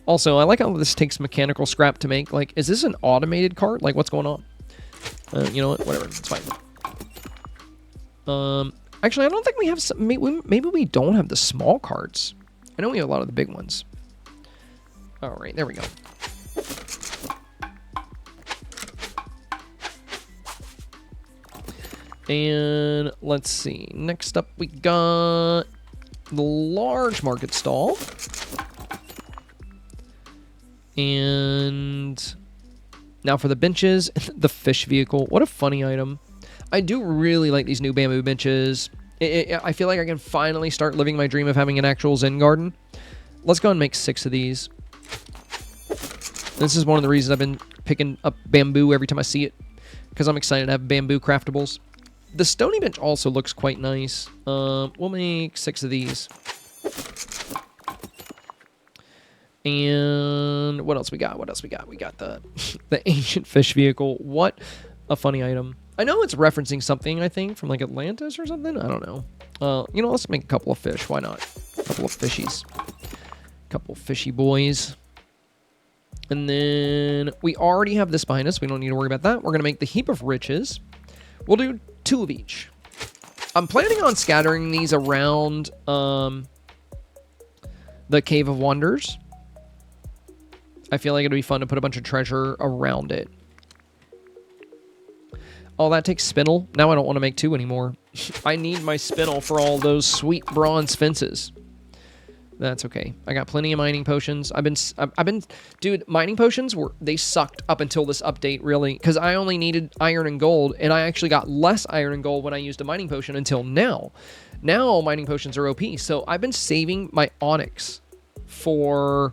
Also, I like how this takes mechanical scrap to make. Like, is this an automated cart? Like, what's going on? You know what? Whatever. It's fine. Actually, I don't think we have some... Maybe we don't have the small carts. I know we have a lot of the big ones. All right. There we go. And let's see. Next up, we got the large market stall. And now for the benches, the fish vehicle. What a funny item. I do really like these new bamboo benches. I feel like I can finally start living my dream of having an actual Zen garden. Let's go and make 6 of these. This is one of the reasons I've been picking up bamboo every time I see it, because I'm excited to have bamboo craftables. The stony bench also looks quite nice. We'll make 6 of these. And what else we got? What else we got? We got the ancient fish vehicle. What a funny item. I know it's referencing something, I think, from like Atlantis or something. I don't know. You know, let's make a couple of fish. Why not? A couple of fishies. A couple of fishy boys. And then we already have this behind us. We don't need to worry about that. We're going to make the heap of riches. We'll do 2 of each. I'm planning on scattering these around the Cave of Wonders. I feel like it'd be fun to put a bunch of treasure around it. Oh, that takes spinel. Now I don't want to make 2 anymore. I need my spinel for all those sweet bronze fences. That's okay. I got plenty of mining potions. Dude, mining potions they sucked up until this update, really, because I only needed iron and gold, and I actually got less iron and gold when I used a mining potion until now. Now mining potions are OP, so I've been saving my onyx for,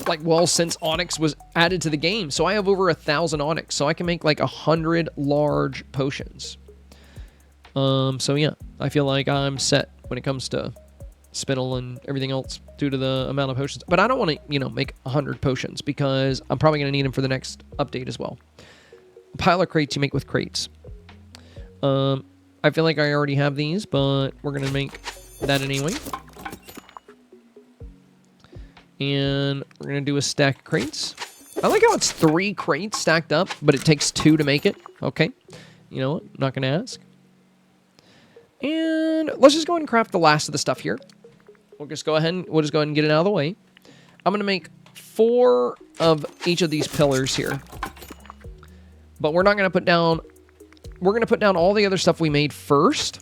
like, well, since onyx was added to the game. So I have over 1,000 onyx, so I can make like 100 large potions. So yeah, I feel like I'm set when it comes to spinel and everything else due to the amount of potions. But I don't want to, you know, make 100 potions because I'm probably going to need them for the next update as well. A pile of crates you make with crates. I feel like I already have these, but we're going to make that anyway. And we're going to do a stack of crates. I like how it's 3 crates stacked up, but it takes 2 to make it. Okay. You know what? I'm not going to ask. And let's just go ahead and craft the last of the stuff here. We'll just go ahead and get it out of the way. I'm going to make 4 of each of these pillars here. But we're not going to put down... We're going to put down all the other stuff we made first.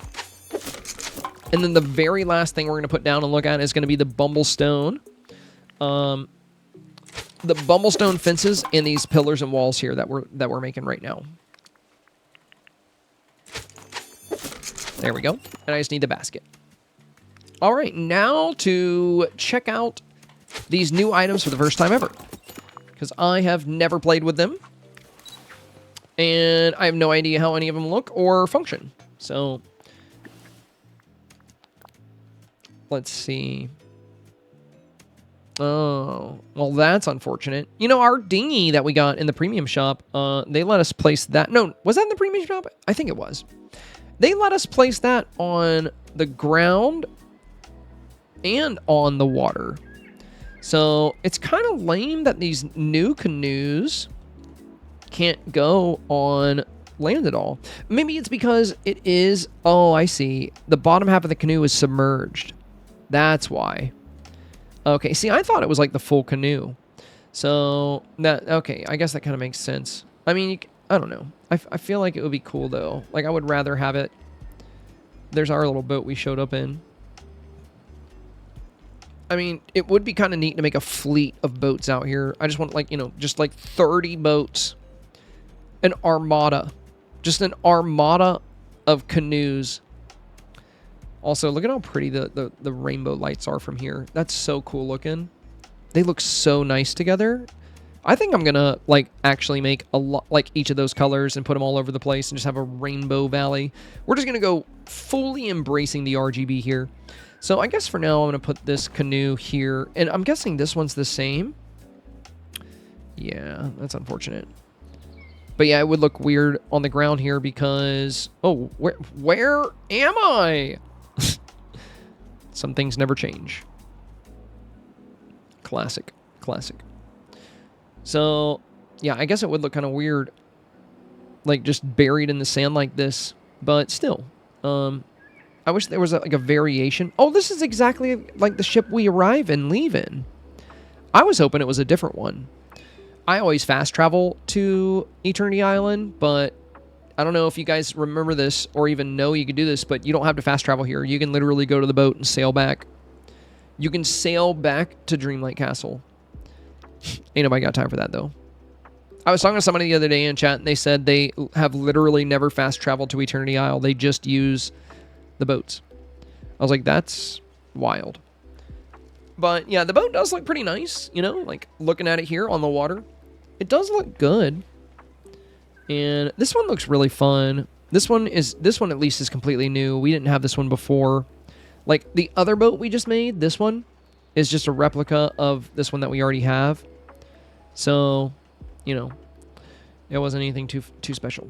And then the very last thing we're going to put down and look at is going to be the bumblestone. the bumblestone fences and these pillars and walls here that we're making right now. There we go. And I just need the basket. All right, now to check out these new items for the first time ever, because I have never played with them, and I have no idea how any of them look or function. So let's see. Oh, well, that's unfortunate. You know, our dinghy that we got in the premium shop, they let us place that. No, was that in the premium shop? I think it was. They let us place that on the ground and on the water. So it's kind of lame that these new canoes can't go on land at all. Maybe it's because it is... Oh, I see. The bottom half of the canoe is submerged. That's why. Okay, see, I thought it was like the full canoe. So, that... Okay, I guess that kind of makes sense. I mean, I don't know. I feel like it would be cool, though. Like, I would rather have it... There's our little boat we showed up in. I mean, it would be kind of neat to make a fleet of boats out here. I just want, like, you know, just like 30 boats. An armada. Just an armada of canoes. Also, look at how pretty the rainbow lights are from here. That's so cool looking. They look so nice together. I think I'm going to, like, actually make a lot, like, each of those colors and put them all over the place and just have a rainbow valley. We're just going to go fully embracing the RGB here. So I guess for now, I'm going to put this canoe here. And I'm guessing this one's the same. Yeah, that's unfortunate. But yeah, it would look weird on the ground here because... Oh, where am I? Some things never change. Classic. Classic. So, yeah, I guess it would look kind of weird. Like, just buried in the sand like this. But still. I wish there was like a variation. Oh, this is exactly like the ship we arrive and leave in. I was hoping it was a different one. I always fast travel to Eternity Island, but I don't know if you guys remember this or even know you could do this, but you don't have to fast travel here. You can literally go to the boat and sail back. You can sail back to Dreamlight Castle. Ain't nobody got time for that, though. I was talking to somebody the other day in chat, and they said they have literally never fast traveled to Eternity Isle. They just use the boats. I was like, that's wild. But yeah, the boat does look pretty nice, you know, like looking at it here on the water. It does look good. And this one looks really fun. This one at least is completely new. We didn't have this one before. Like the other boat we just made, this one is just a replica of this one that we already have. So, you know, it wasn't anything too special.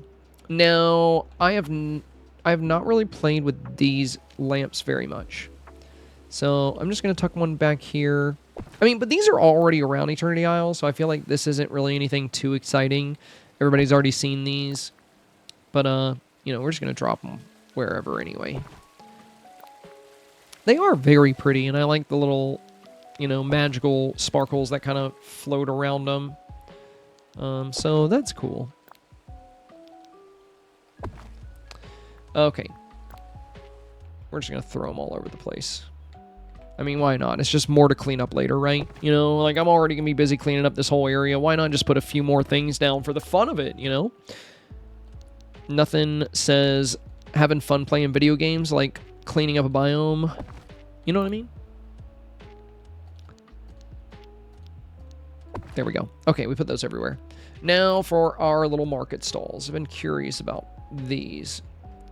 Now, I have not really played with these lamps very much. So I'm just going to tuck one back here. I mean, but these are already around Eternity Isle, so I feel like this isn't really anything too exciting. Everybody's already seen these. But, you know, we're just going to drop them wherever anyway. They are very pretty, and I like the little, you know, magical sparkles that kind of float around them. So that's cool. Okay. We're just going to throw them all over the place. I mean, why not? It's just more to clean up later, right? You know, like I'm already going to be busy cleaning up this whole area. Why not just put a few more things down for the fun of it, you know? Nothing says having fun playing video games like cleaning up a biome. You know what I mean? There we go. Okay, we put those everywhere. Now for our little market stalls. I've been curious about these.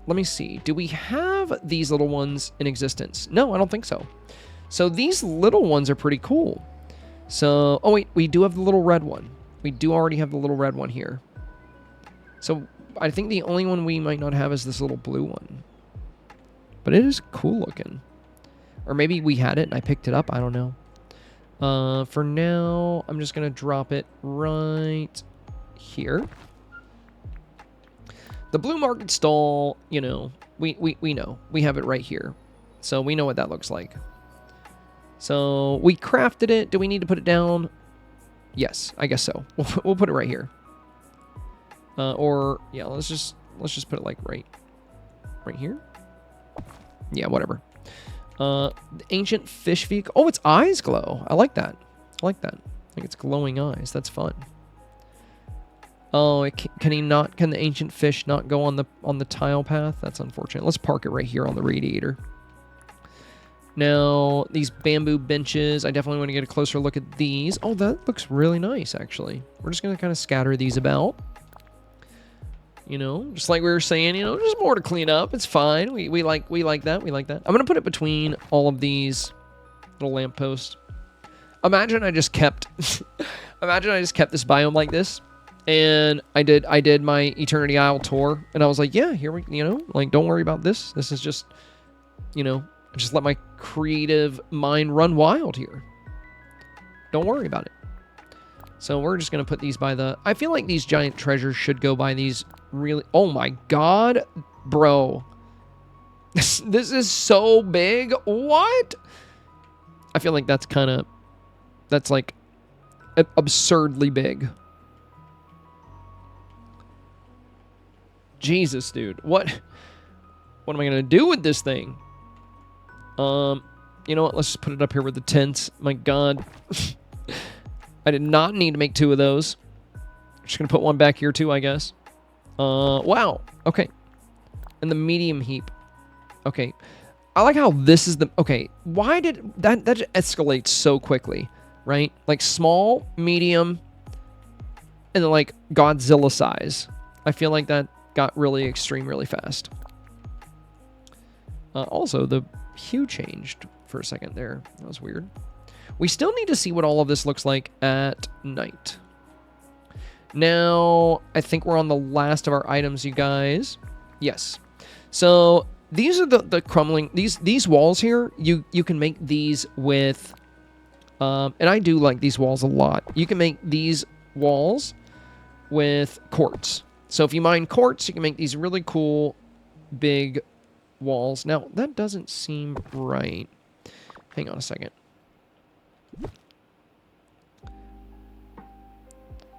Let me see. Do we have these little ones in existence? No, I don't think so. So these little ones are pretty cool. So, oh wait, we do have the little red one. We do already have the little red one here. So I think the only one we might not have is this little blue one. But it is cool looking. Or maybe we had it and I picked it up. I don't know. For now, I'm just going to drop it right here. The blue market stall, you know, we know. We have it right here. So we know what that looks like. So we crafted it. Do we need to put it down? Yes, I guess so. We'll put it right here. Or yeah, let's just put it like right here. Yeah, whatever. The ancient fish vehicle. Oh, its eyes glow. I like that. I like that. Like it's glowing eyes. That's fun. Oh, can the ancient fish not go on the tile path? That's unfortunate. Let's park it right here on the radiator. Now, these bamboo benches, I definitely want to get a closer look at these. Oh, that looks really nice, actually. We're just going to kind of scatter these about. You know, just like we were saying, you know, there's more to clean up. It's fine. We like that. We like that. I'm going to put it between all of these little lampposts. Imagine I just kept this biome like this. And I did my Eternity Isle tour, and I was like, yeah, here we, you know, like, don't worry about this. This is just, you know, just let my creative mind run wild here. Don't worry about it. So we're just going to put these by the, I feel like these giant treasures should go by these really, oh my God, bro. This is so big. What? I feel like that's like absurdly big. Jesus, dude. What am I going to do with this thing? You know what? Let's just put it up here with the tents. My God. I did not need to make 2 of those. I'm just going to put one back here too, I guess. Wow. Okay. And the medium heap. Okay. I like how this is the... Okay. Why did... That escalates so quickly, right? Like small, medium, and then like Godzilla size. I feel like that got really extreme really fast. Also, the hue changed for a second there. That was weird. We still need to see what all of this looks like at night. Now, I think we're on the last of our items, you guys. Yes. So, these are the crumbling... These walls here, you can make these with... and I do like these walls a lot. You can make these walls with quartz. So if you mine quartz, you can make these really cool big walls. Now, that doesn't seem right. Hang on a second.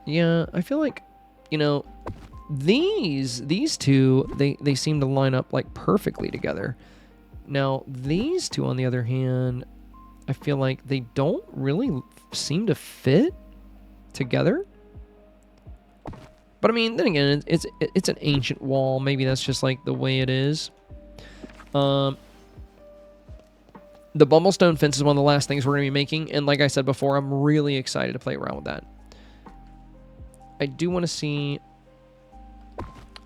Yeah, I feel like, you know, these two, they seem to line up like perfectly together. Now, these two, on the other hand, I feel like they don't really seem to fit together. But I mean, then again, it's an ancient wall. Maybe that's just like the way it is. The Bumblestone fence is one of the last things we're going to be making. And like I said before, I'm really excited to play around with that. I do want to see...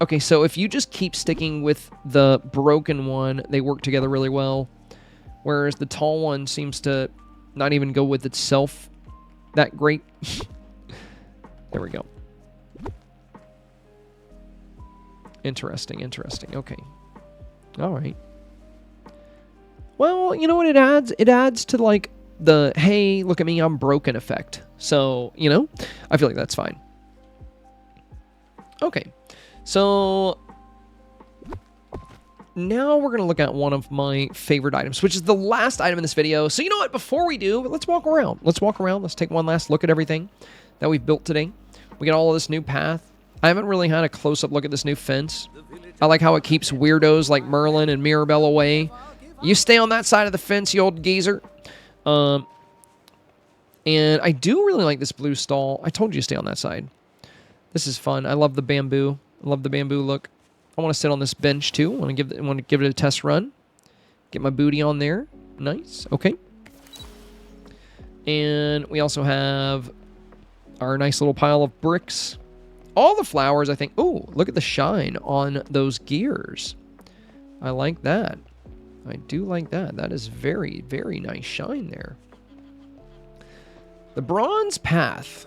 Okay, so if you just keep sticking with the broken one, they work together really well. Whereas the tall one seems to not even go with itself that great. There we go. Interesting, interesting. Okay. All right. Well, you know what it adds? It adds to, like, the, hey, look at me, I'm broken effect. So, you know, I feel like that's fine. Okay. So, now we're going to look at one of my favorite items, which is the last item in this video. So, you know what? Before we do, let's walk around. Let's walk around. Let's take one last look at everything that we've built today. We got all of this new path. I haven't really had a close-up look at this new fence. I like how it keeps weirdos like Merlin and Mirabelle away. You stay on that side of the fence, you old geezer. And I do really like this blue stall. I told you to stay on that side. This is fun. I love the bamboo. I love the bamboo look. I want to sit on this bench too. I want to give it a test run. Get my booty on there. Nice. Okay. And we also have our nice little pile of bricks. All the flowers, I think... Oh, look at the shine on those gears. I like that. I do like that. That is very, very nice shine there. The bronze path.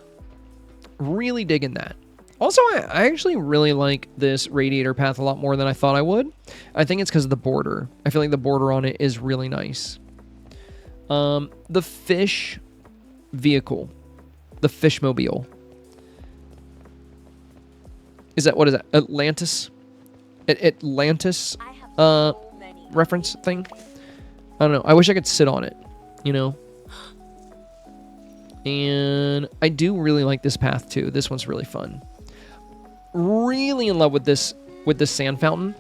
Really digging that. Also, I actually really like this radiator path a lot more than I thought I would. I think it's because of the border. I feel like the border on it is really nice. The fish vehicle. The fishmobile. What is that? Atlantis? Atlantis reference thing? I don't know. I wish I could sit on it, you know? And I do really like this path too. This one's really fun. Really in love with this sand fountain.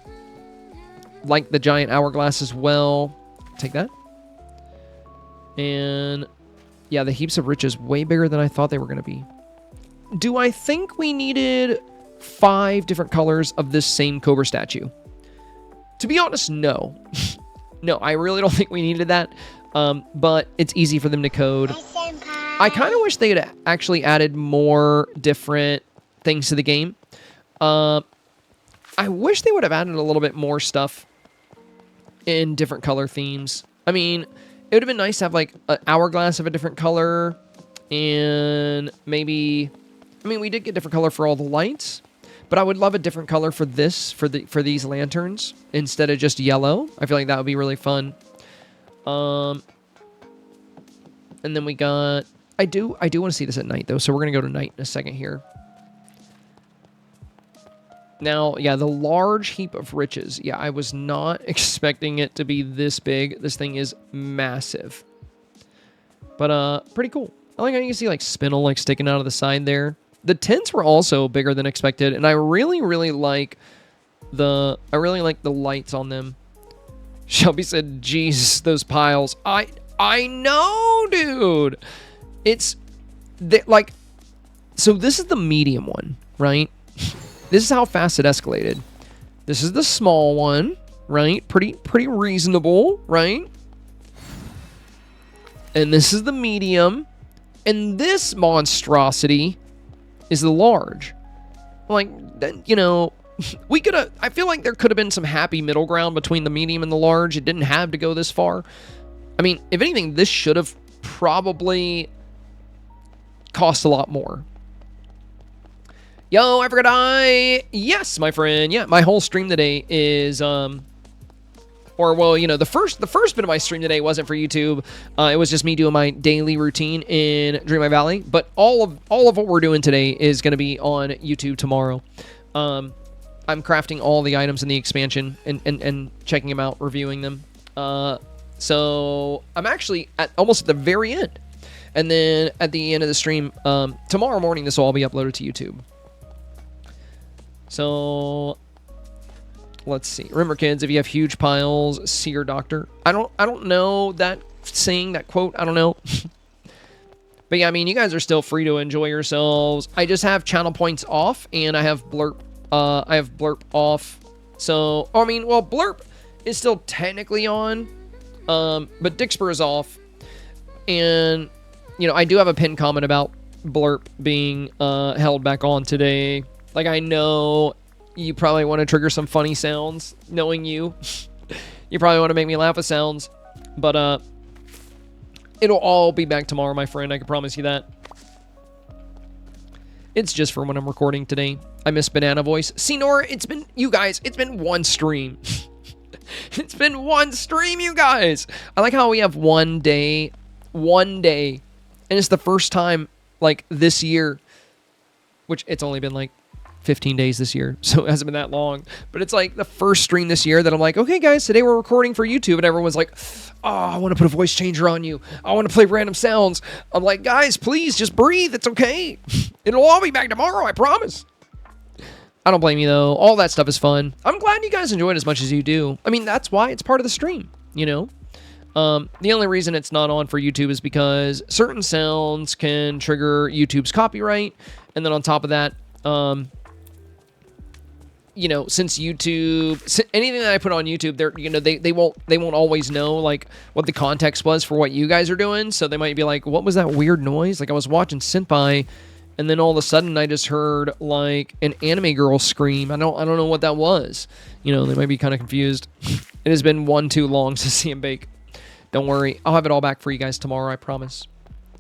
Like the giant hourglass as well. Take that. And Yeah, the heaps of riches way bigger than I thought they were going to be. Do I think we needed 5 different colors of this same Cobra statue? To be honest, no. No, I really don't think we needed that. But it's easy for them to code. I kind of wish they had actually added more different things to the game. I wish they would have added a little bit more stuff in different color themes. I mean, it would have been nice to have like an hourglass of a different color, and maybe, I mean, we did get different color for all the lights, but I would love a different color for this, for these lanterns instead of just yellow. I feel like that would be really fun. And then we got, I do want to see this at night though, so we're gonna go to night in a second here. Now, yeah, the large heap of riches. Yeah, I was not expecting it to be this big. This thing is massive. But, pretty cool. I like how you can see, like, spindle, like, sticking out of the side there. The tents were also bigger than expected, and I really, really like the lights on them. Shelby said, "Jeez, those piles." I know, dude. It's, like, so this is the medium one, right? This is how fast it escalated. This is the small one, right? Pretty reasonable, right? And this is the medium. And this monstrosity is the large. Like, you know, we could have, I feel like there could have been some happy middle ground between the medium and the large. It didn't have to go this far. I mean, if anything, this should have probably cost a lot more. Yo, Africa, yes, my friend. Yeah, my whole stream today is, or well, you know, the first bit of my stream today wasn't for YouTube. It was just me doing my daily routine in Dreamlight Valley. But all of what we're doing today is going to be on YouTube tomorrow. I'm crafting all the items in the expansion and checking them out, reviewing them. So I'm actually almost at the very end, and then at the end of the stream tomorrow morning, this will all be uploaded to YouTube. So let's see. Remember, kids, if you have huge piles, see your doctor. I don't know that saying, that quote. I don't know. But yeah, I mean, you guys are still free to enjoy yourselves. I just have channel points off, and I have blurp. I have blurp off. So, I mean, well, blurp is still technically on, but Dixper is off. And you know, I do have a pinned comment about blurp being held back on today. Like, I know you probably want to trigger some funny sounds, knowing you. You probably want to make me laugh with sounds. But, it'll all be back tomorrow, my friend. I can promise you that. It's just for when I'm recording today. I miss Banana Voice. See, Nora, it's been, you guys, it's been one stream. It's been one stream, you guys. I like how we have one day. And it's the first time, like, this year, which it's only been, like, 15 days this year, so it hasn't been that long. But it's like the first stream this year that I'm like, okay, guys, today we're recording for YouTube. And everyone's like, oh, I want to put a voice changer on you. I want to play random sounds. I'm like, guys, please just breathe. It's okay. It'll all be back tomorrow, I promise. I don't blame you, though. All that stuff is fun. I'm glad you guys enjoy it as much as you do. I mean, that's why it's part of the stream, you know? The only reason it's not on for YouTube is because certain sounds can trigger YouTube's copyright. And then on top of that, you know, since YouTube, anything that I put on YouTube, they're, you know, they won't always know, like, what the context was for what you guys are doing. So they might be like, what was that weird noise? Like, I was watching SENPAI, and then all of a sudden I just heard, like, an anime girl scream. I don't know what that was. You know, they might be kind of confused. It has been one too long to see him bake. Don't worry. I'll have it all back for you guys tomorrow. I promise.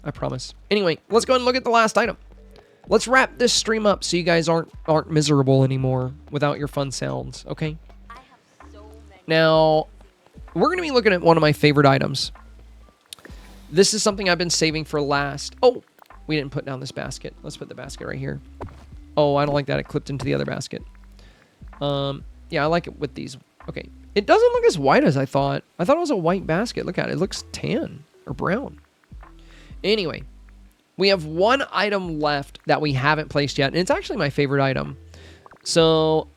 I promise. Anyway, let's go ahead and look at the last item. Let's wrap this stream up so you guys aren't miserable anymore without your fun sounds, okay? I have so many. Now, we're going to be looking at one of my favorite items. This is something I've been saving for last. Oh, we didn't put down this basket. Let's put the basket right here. Oh, I don't like that. It clipped into the other basket. Yeah, I like it with these. Okay. It doesn't look as white as I thought. I thought it was a white basket. Look at it. It looks tan or brown. Anyway. We have one item left that we haven't placed yet, and it's actually my favorite item. So,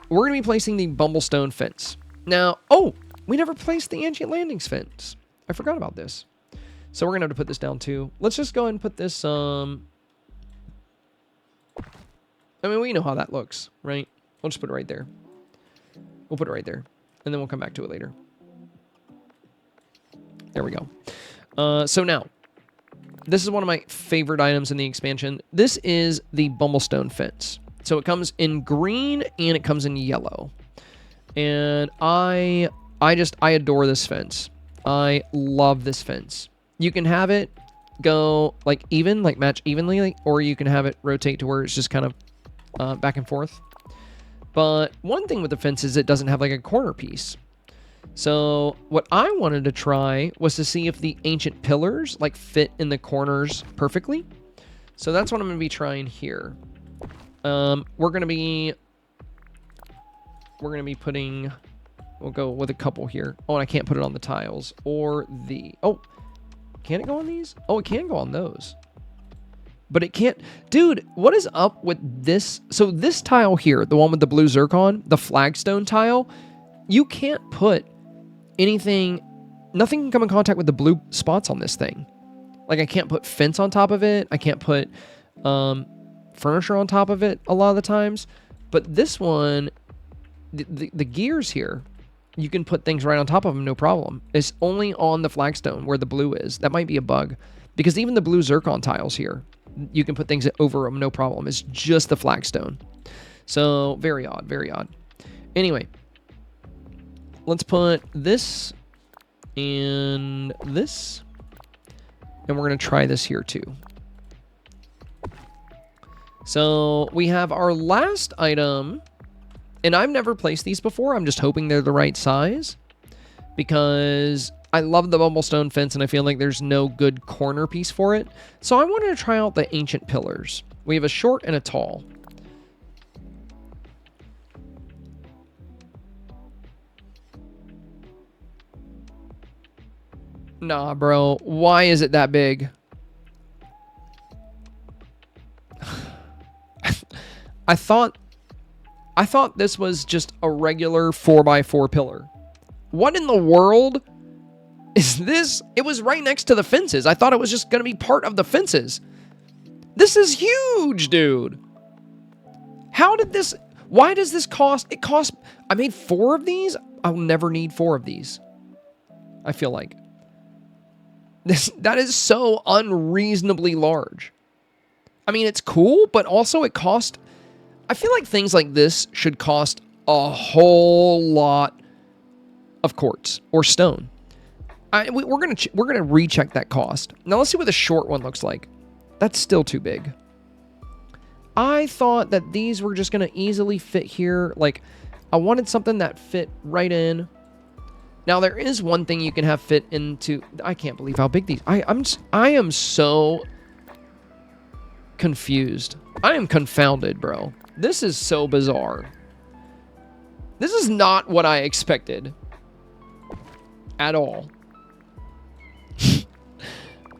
we're going to be placing the Bumblestone fence. Now, oh, we never placed the Ancient Landings fence. I forgot about this. So we're going to have to put this down too. Let's just go ahead and put this, I mean, we know how that looks, right? We'll just put it right there. We'll put it right there. And then we'll come back to it later. There we go. So now, this is one of my favorite items in the expansion. This is the Bumblestone fence. So it comes in green and it comes in yellow. And I adore this fence. I love this fence. You can have it go like even, like match evenly, or you can have it rotate to where it's just kind of back and forth. But one thing with the fence is it doesn't have like a corner piece. So what I wanted to try was to see if the ancient pillars like fit in the corners perfectly. So that's what I'm going to be trying here. We're going to be putting, we'll go with a couple here. Oh, and I can't put it on the tiles or oh, can it go on these? Oh, it can go on those. But it can't. Dude, what is up with this? So this tile here, the one with the blue zircon, the flagstone tile, you can't put anything, nothing can come in contact with the blue spots on this thing. Like I can't put fence on top of it. I can't put furniture on top of it a lot of the times. But this one, the gears here, you can put things right on top of them, no problem. It's only on the flagstone where the blue is. That might be a bug. Because even the blue zircon tiles here, you can put things over them, no problem. It's just the flagstone. So, very odd, very odd. Anyway, let's put this and this. And we're going to try this here too. So, we have our last item. And I've never placed these before. I'm just hoping they're the right size. Because I love the Bumblestone fence and I feel like there's no good corner piece for it. So I wanted to try out the ancient pillars. We have a short and a tall. Nah, bro. Why is it that big? I thought this was just a regular 4x4 pillar. What in the world is this? It was right next to the fences. I thought it was just going to be part of the fences. This is huge, dude. How did this... Why does this cost... It cost... I made 4 of these. I'll never need 4 of these. I feel like. That is so unreasonably large. I mean, it's cool, but also it cost... I feel like things like this should cost a whole lot of quartz or stone. We're gonna recheck that cost. Now let's see what the short one looks like. That's still too big. I thought that these were just gonna easily fit here. Like, I wanted something that fit right in. Now there is one thing you can have fit into. I can't believe how big these. I am so confused. I am confounded, bro. This is so bizarre. This is not what I expected at all.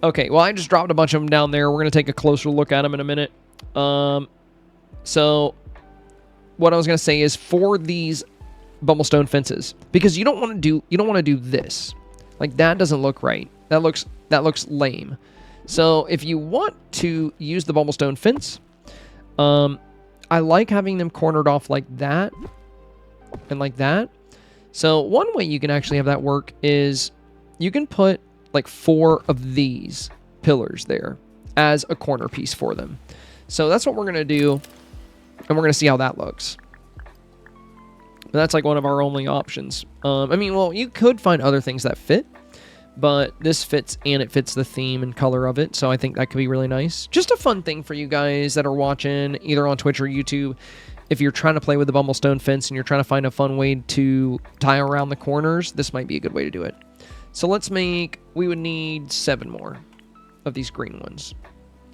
Okay, well, I just dropped a bunch of them down there. We're going to take a closer look at them in a minute. So what I was going to say is for these Bumblestone fences, because you don't want to do this. Like, that doesn't look right. That looks lame. So if you want to use the Bumblestone fence, I like having them cornered off like that and like that. So one way you can actually have that work is you can put like 4 of these pillars there as a corner piece for them. So that's what we're going to do, and we're going to see how that looks. And that's like one of our only options. I mean, well, you could find other things that fit, but this fits, and it fits the theme and color of it, so I think that could be really nice. Just a fun thing for you guys that are watching, either on Twitch or YouTube. If you're trying to play with the Bumblestone fence and you're trying to find a fun way to tie around the corners, this might be a good way to do it. So let's make... We would need 7 more of these green ones.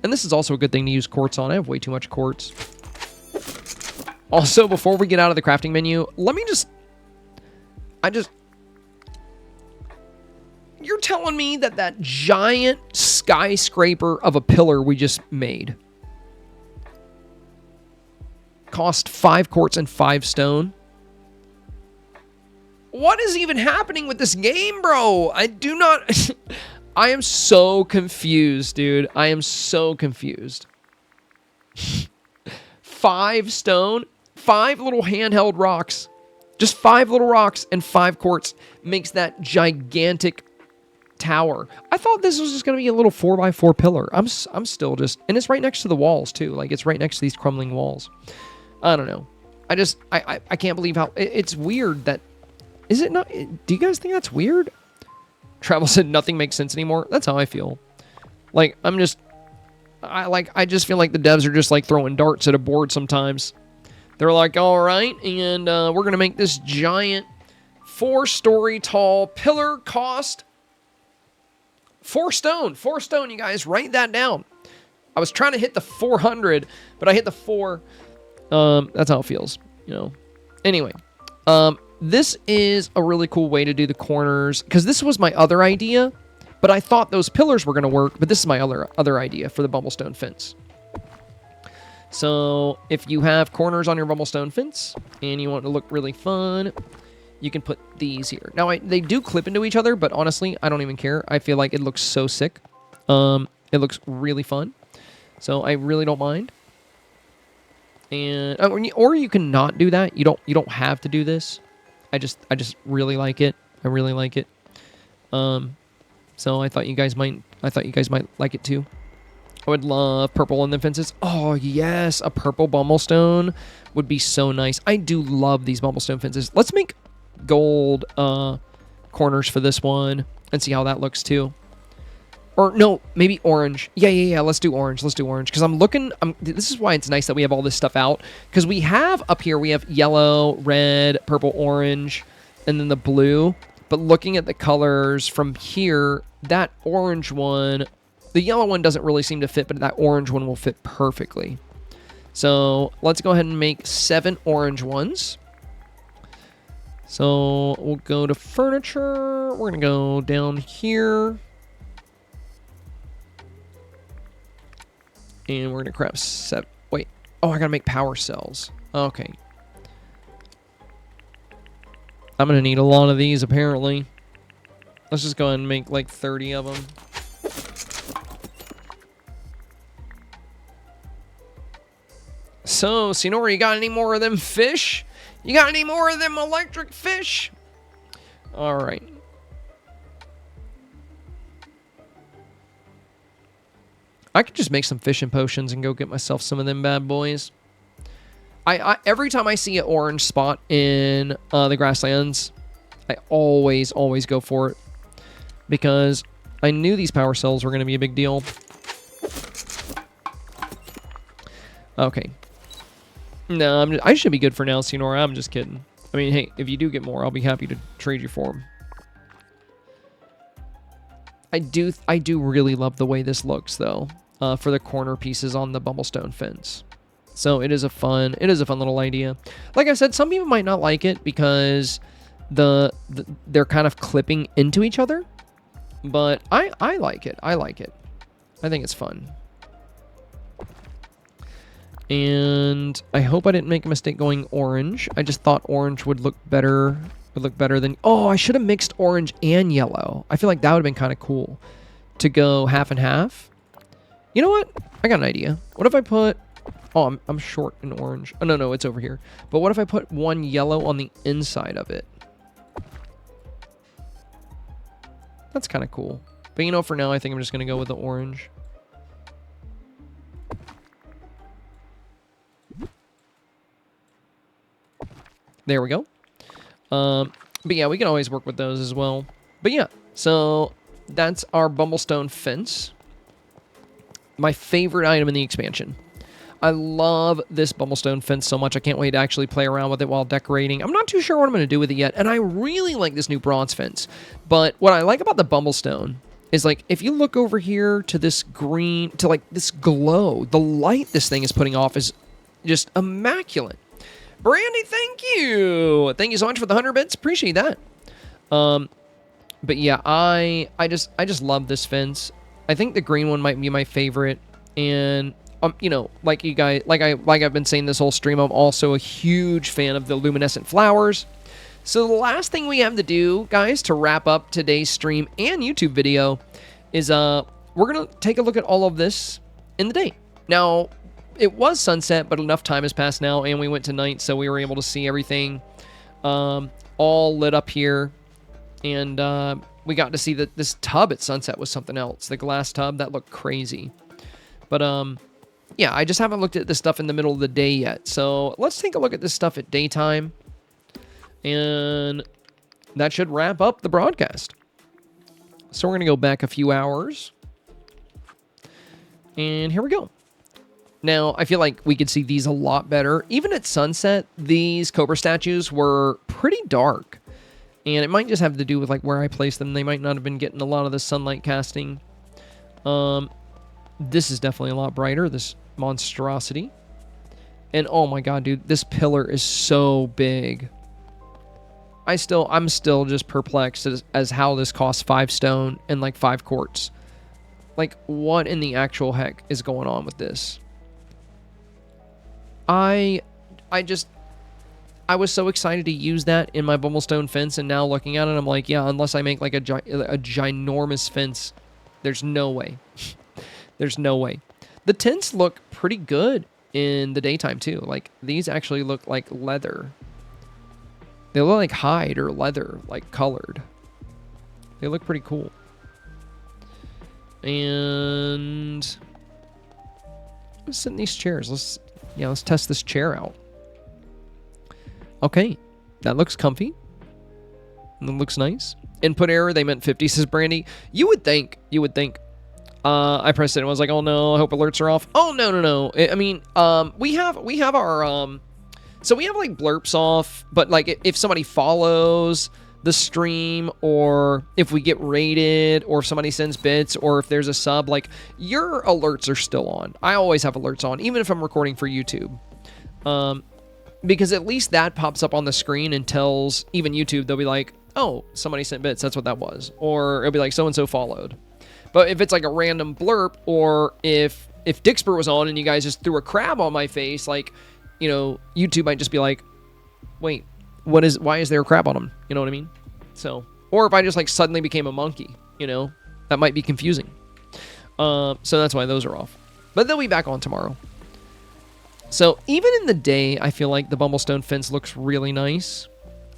And this is also a good thing to use quartz on. I have way too much quartz. Also, before we get out of the crafting menu, let me just... You're telling me that that giant skyscraper of a pillar we just made cost 5 quartz and 5 stone? What is even happening with this game, bro? I am so confused, dude. I am so confused. 5 stone, 5 little handheld rocks. Just 5 little rocks and 5 quartz makes that gigantic tower. I thought this was just going to be a little 4x4 pillar. I'm still just... And it's right next to the walls, too. Like, it's right next to these crumbling walls. I don't know. I can't believe how... It's weird that... Is it not... Do you guys think that's weird? Travel said nothing makes sense anymore. That's how I feel. Like, I just feel like the devs are just, like, throwing darts at a board sometimes. They're like, all right, and we're going to make this giant 4-story tall pillar cost 4 stone. 4 stone, you guys. Write that down. I was trying to hit the 400, but I hit the 4. That's how it feels, you know. Anyway, this is a really cool way to do the corners, because this was my other idea, but I thought those pillars were going to work, but this is my other idea for the bubblestone fence. So if you have corners on your bubblestone fence and you want it to look really fun, you can put these here. Now, they do clip into each other, but honestly, I don't even care. I feel like it looks so sick. It looks really fun. So I really don't mind. And or you can not do that. You don't have to do this. I just really like it. I really like it. So I thought you guys might like it too. I would love purple on the fences. Oh, yes. A purple bumblestone would be so nice. I do love these bumblestone fences. Let's make gold corners for this one and see how that looks too. Or no, maybe orange. Yeah. Let's do orange. Because I'm looking... this is why it's nice that we have all this stuff out. Because we have up here, we have yellow, red, purple, orange, and then the blue. But looking at the colors from here, that orange one... The yellow one doesn't really seem to fit, but that orange one will fit perfectly. So let's go ahead and make 7 orange ones. So we'll go to furniture. We're going to go down here. And we're going to grab 7. Wait. Oh, I got to make power cells. Okay. I'm going to need a lot of these, apparently. Let's just go ahead and make like 30 of them. So, Senora, you got any more of them fish? You got any more of them electric fish? All right. I could just make some fishing potions and go get myself some of them bad boys. Every time I see an orange spot in the grasslands, I always go for it. Because I knew these power cells were going to be a big deal. Okay. No, I should be good for now, Senora. I'm just kidding. I mean, hey, if you do get more, I'll be happy to trade you for them. I do really love the way this looks, though, for the corner pieces on the bumblestone fence. So it is a fun little idea. Like I said, some people might not like it because they're kind of clipping into each other, but I like it. I like it. I think it's fun. And I hope I didn't make a mistake going orange. I just thought orange would look better. Than... Oh, I should have mixed orange and yellow. I feel like that would have been kind of cool to go half and half. You know what? I got an idea. What if I put... Oh, I'm short in orange. Oh, no, it's over here. But what if I put one yellow on the inside of it? That's kind of cool. But you know, for now, I think I'm just going to go with the orange. There we go. But yeah, we can always work with those as well. But yeah, so that's our bumblestone fence. My favorite item in the expansion. I love this bumblestone fence so much. I can't wait to actually play around with it while decorating. I'm not too sure what I'm going to do with it yet. And I really like this new bronze fence. But what I like about the bumblestone is, like, if you look over here to this green, to like this glow, the light this thing is putting off is just immaculate. Brandy, thank you. Thank you so much for the 100 bits. Appreciate that. But yeah, I just love this fence. I think the green one might be my favorite. And you know, like you guys, like I've been saying this whole stream, I'm also a huge fan of the luminescent flowers. So the last thing we have to do, guys, to wrap up today's stream and YouTube video is we're going to take a look at all of this in the day. Now, it was sunset, but enough time has passed now, and we went to night, so we were able to see everything all lit up here. And we got to see that this tub at sunset was something else. The glass tub, that looked crazy. But, yeah, I just haven't looked at this stuff in the middle of the day yet. So let's take a look at this stuff at daytime. And that should wrap up the broadcast. So we're going to go back a few hours. And here we go. Now, I feel like we could see these a lot better. Even at sunset, these Cobra statues were pretty dark. And it might just have to do with like where I placed them. They might not have been getting a lot of the sunlight casting. This is definitely a lot brighter, this monstrosity. And oh my god, dude, this pillar is so big. I'm still just perplexed as how this costs 5 stone and like 5 quartz. Like, what in the actual heck is going on with this? I was so excited to use that in my Bumblestone fence, and now looking at it, I'm like, yeah, unless I make like a ginormous fence, there's no way. There's no way. The tents look pretty good in the daytime too. Like, these actually look like leather. They look like hide or leather, like colored. They look pretty cool. And let's sit in these chairs. Let's test this chair out. Okay, that looks comfy. That looks nice. Input error, they meant 50, says Brandy. You would think. I pressed it and was like, oh no, I hope alerts are off. Oh, no. I mean, we have our, so we have like blurps off, but like if somebody follows the stream, or if we get raided, or if somebody sends bits, or if there's a sub, like your alerts are still on. I always have alerts on, even if I'm recording for YouTube. Because at least that pops up on the screen and tells even YouTube, they'll be like, oh, somebody sent bits, that's what that was. Or it'll be like, so-and-so followed. But if it's like a random blurb, or if Dixper was on and you guys just threw a crab on my face, like, you know, YouTube might just be like, wait, why is there a crab on him? You know what I mean? So, or if I just like suddenly became a monkey, you know, that might be confusing. So that's why those are off. But they'll be back on tomorrow. So even in the day, I feel like the Bumblestone fence looks really nice.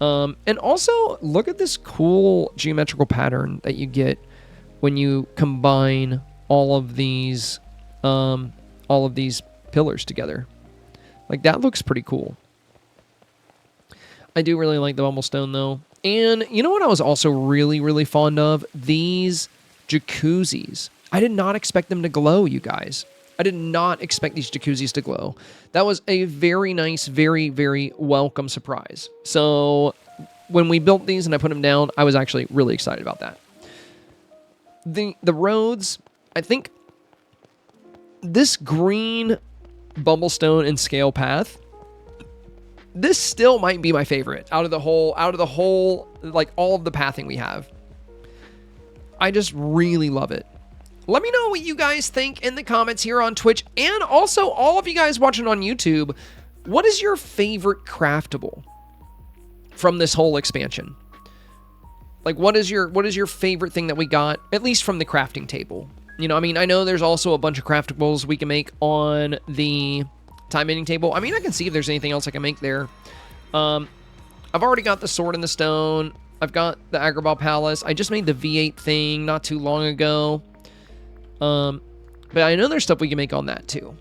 And also, look at this cool geometrical pattern that you get when you combine all of these pillars together. Like, that looks pretty cool. I do really like the Bumblestone, though. And you know what I was also really, really fond of? These jacuzzis. I did not expect them to glow, you guys. I did not expect these jacuzzis to glow. That was a very nice, very, very welcome surprise. So when we built these and I put them down, I was actually really excited about that. The roads, I think this green Bumblestone and scale path, this still might be my favorite out of the whole, like all of the pathing we have. I just really love it. Let me know what you guys think in the comments here on Twitch, and also all of you guys watching on YouTube. What is your favorite craftable from this whole expansion? Like, what is your favorite thing that we got, at least from the crafting table? You know, I mean, I know there's also a bunch of craftables we can make on the time ending table. I mean, I can see if there's anything else I can make there. I've already got the sword in the stone. I've got the Agrabah Palace. I just made the V8 thing not too long ago. But I know there's stuff we can make on that too.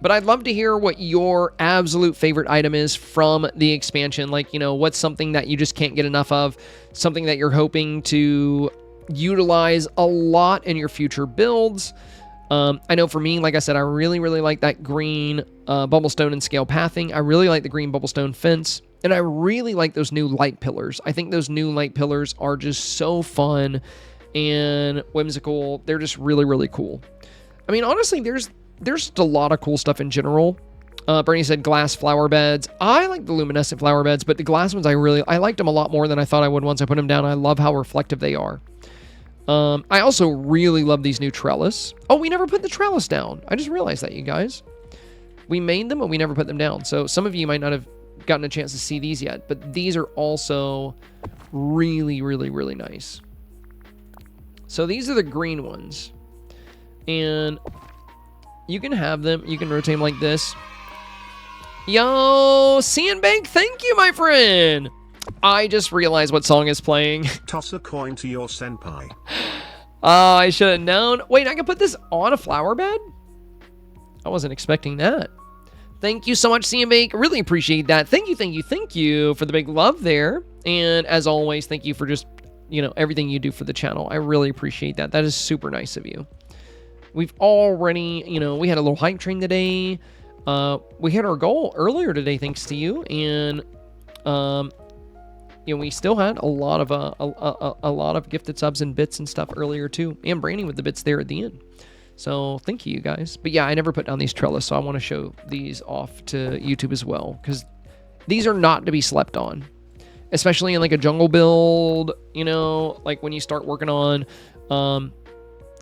But I'd love to hear what your absolute favorite item is from the expansion. Like, you know, what's something that you just can't get enough of? Something that you're hoping to utilize a lot in your future builds. I know for me, like I said, I really, really like that green Bumblestone and scale pathing. I really like the green Bumblestone fence. And I really like those new light pillars. I think those new light pillars are just so fun and whimsical. They're just really, really cool. I mean, honestly, there's just a lot of cool stuff in general. Bernie said glass flower beds. I like the luminescent flower beds, but the glass ones, I liked them a lot more than I thought I would once I put them down. I love how reflective they are. I also really love these new trellis. Oh, we never put the trellis down. I just realized that, you guys. We made them, but we never put them down. So some of you might not have gotten a chance to see these yet, but these are also really, really, really nice. So these are the green ones. And you can have them. You can rotate them like this. Yo, Sandbank, thank you, my friend. I just realized what song is playing. Toss a coin to your senpai. I should have known. Wait, I can put this on a flower bed? I wasn't expecting that. Thank you so much, Sandbank. Really appreciate that. Thank you for the big love there. And as always, thank you for just, everything you do for the channel. I really appreciate that. That is super nice of you. We've already, we had a little hype train today. We hit our goal earlier today, thanks to you. And, we still had a lot of gifted subs and bits and stuff earlier too. And Branding with the bits there at the end. So thank you guys. But yeah, I never put down these trellis, so I want to show these off to YouTube as well, because these are not to be slept on, especially in like a jungle build, like when you start working on,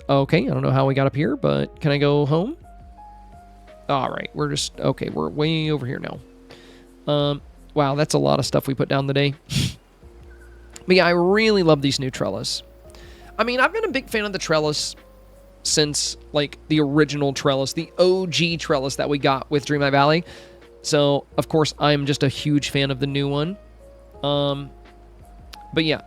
okay, I don't know how we got up here, but can I go home? All right, we're way over here now. Wow, that's a lot of stuff we put down today. But yeah, I really love these new trellis. I mean, I've been a big fan of the trellis since like the original trellis, the OG trellis that we got with Dreamlight Valley. So of course I'm just a huge fan of the new one. But yeah,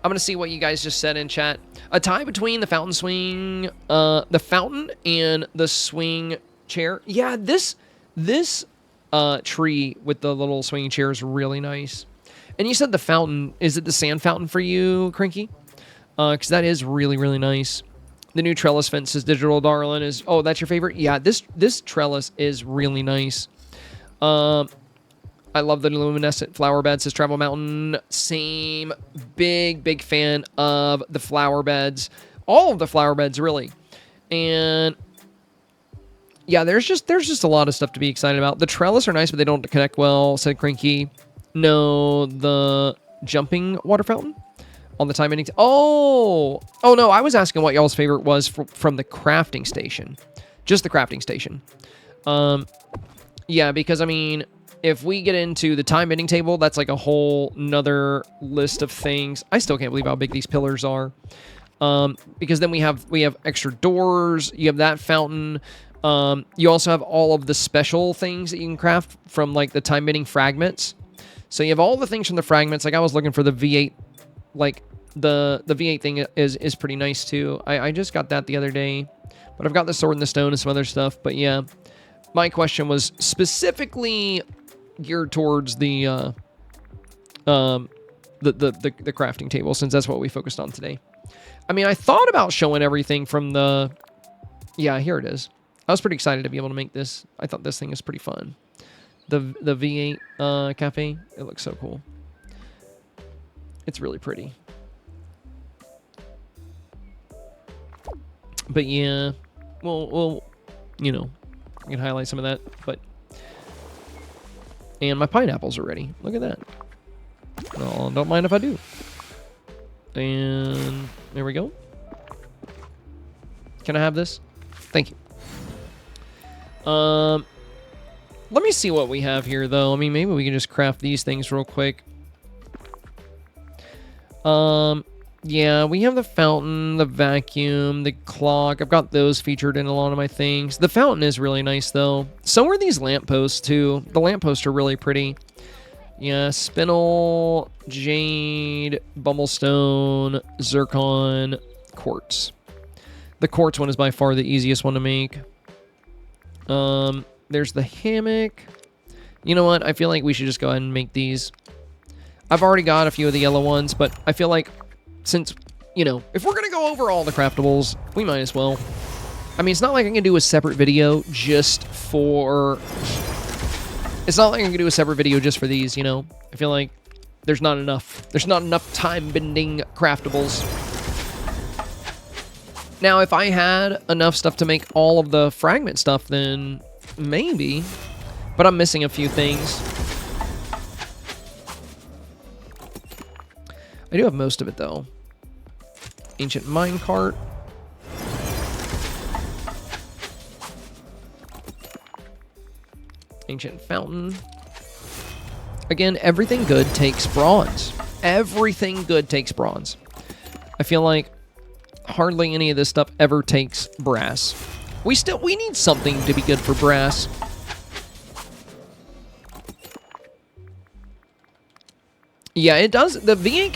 I'm gonna see what you guys just said in chat. A tie between the fountain swing, the fountain and the swing chair. Yeah, this tree with the little swinging chair is really nice. And you said the fountain, is it the sand fountain for you, Cranky? Because that is really, really nice. The new trellis fence is Digital Darlin is... Oh, that's your favorite? Yeah, this trellis is really nice. I love the luminescent flower bed, says Travel Mountain. Same. Big fan of the flower beds. All of the flower beds, really. And... yeah, there's just a lot of stuff to be excited about. The trellis are nice, but they don't connect well, said Cranky. No, the jumping water fountain? On the time ending. Oh no, I was asking what y'all's favorite was from the crafting station. Just the crafting station. Yeah, because I mean, if we get into the time ending table, that's like a whole nother list of things. I still can't believe how big these pillars are. Because then we have extra doors. You have that fountain. You also have all of the special things that you can craft from like the time ending fragments. So you have all the things from the fragments. Like I was looking for the V8, like the V8 thing is pretty nice too. I just got that the other day, but I've got the sword in the stone and some other stuff. But yeah, my question was specifically geared towards the crafting table, since that's what we focused on today. I mean, I thought about showing everything from the... yeah, here it is. I was pretty excited to be able to make this. I thought this thing is pretty fun. The V8 cafe, it looks so cool. It's really pretty. But yeah, well, you know, I can highlight some of that. But and my pineapples are ready. Look at that. No, don't mind if I do. And there we go. Can I have this? Thank you. Let me see what we have here, though. I mean, maybe we can just craft these things real quick. Yeah, we have the fountain, the vacuum, the clock. I've got those featured in a lot of my things. The fountain is really nice, though. So are these lampposts, too. The lampposts are really pretty. Yeah, spinel, jade, bumblestone, zircon, quartz. The quartz one is by far the easiest one to make. There's the hammock. You know what? I feel like we should just go ahead and make these. I've already got a few of the yellow ones, but I feel like since, you know, if we're going to go over all the craftables, we might as well. I mean, it's not like I can do a separate video just for... It's not like I can do a separate video just for these, you know? I feel like there's not enough. There's not enough time-bending craftables. Now, if I had enough stuff to make all of the fragment stuff, then maybe. But I'm missing a few things. I do have most of it, though. Ancient minecart. Ancient fountain. Again, everything good takes bronze. Everything good takes bronze. I feel like hardly any of this stuff ever takes brass. We need something to be good for brass. Yeah, it does. The V8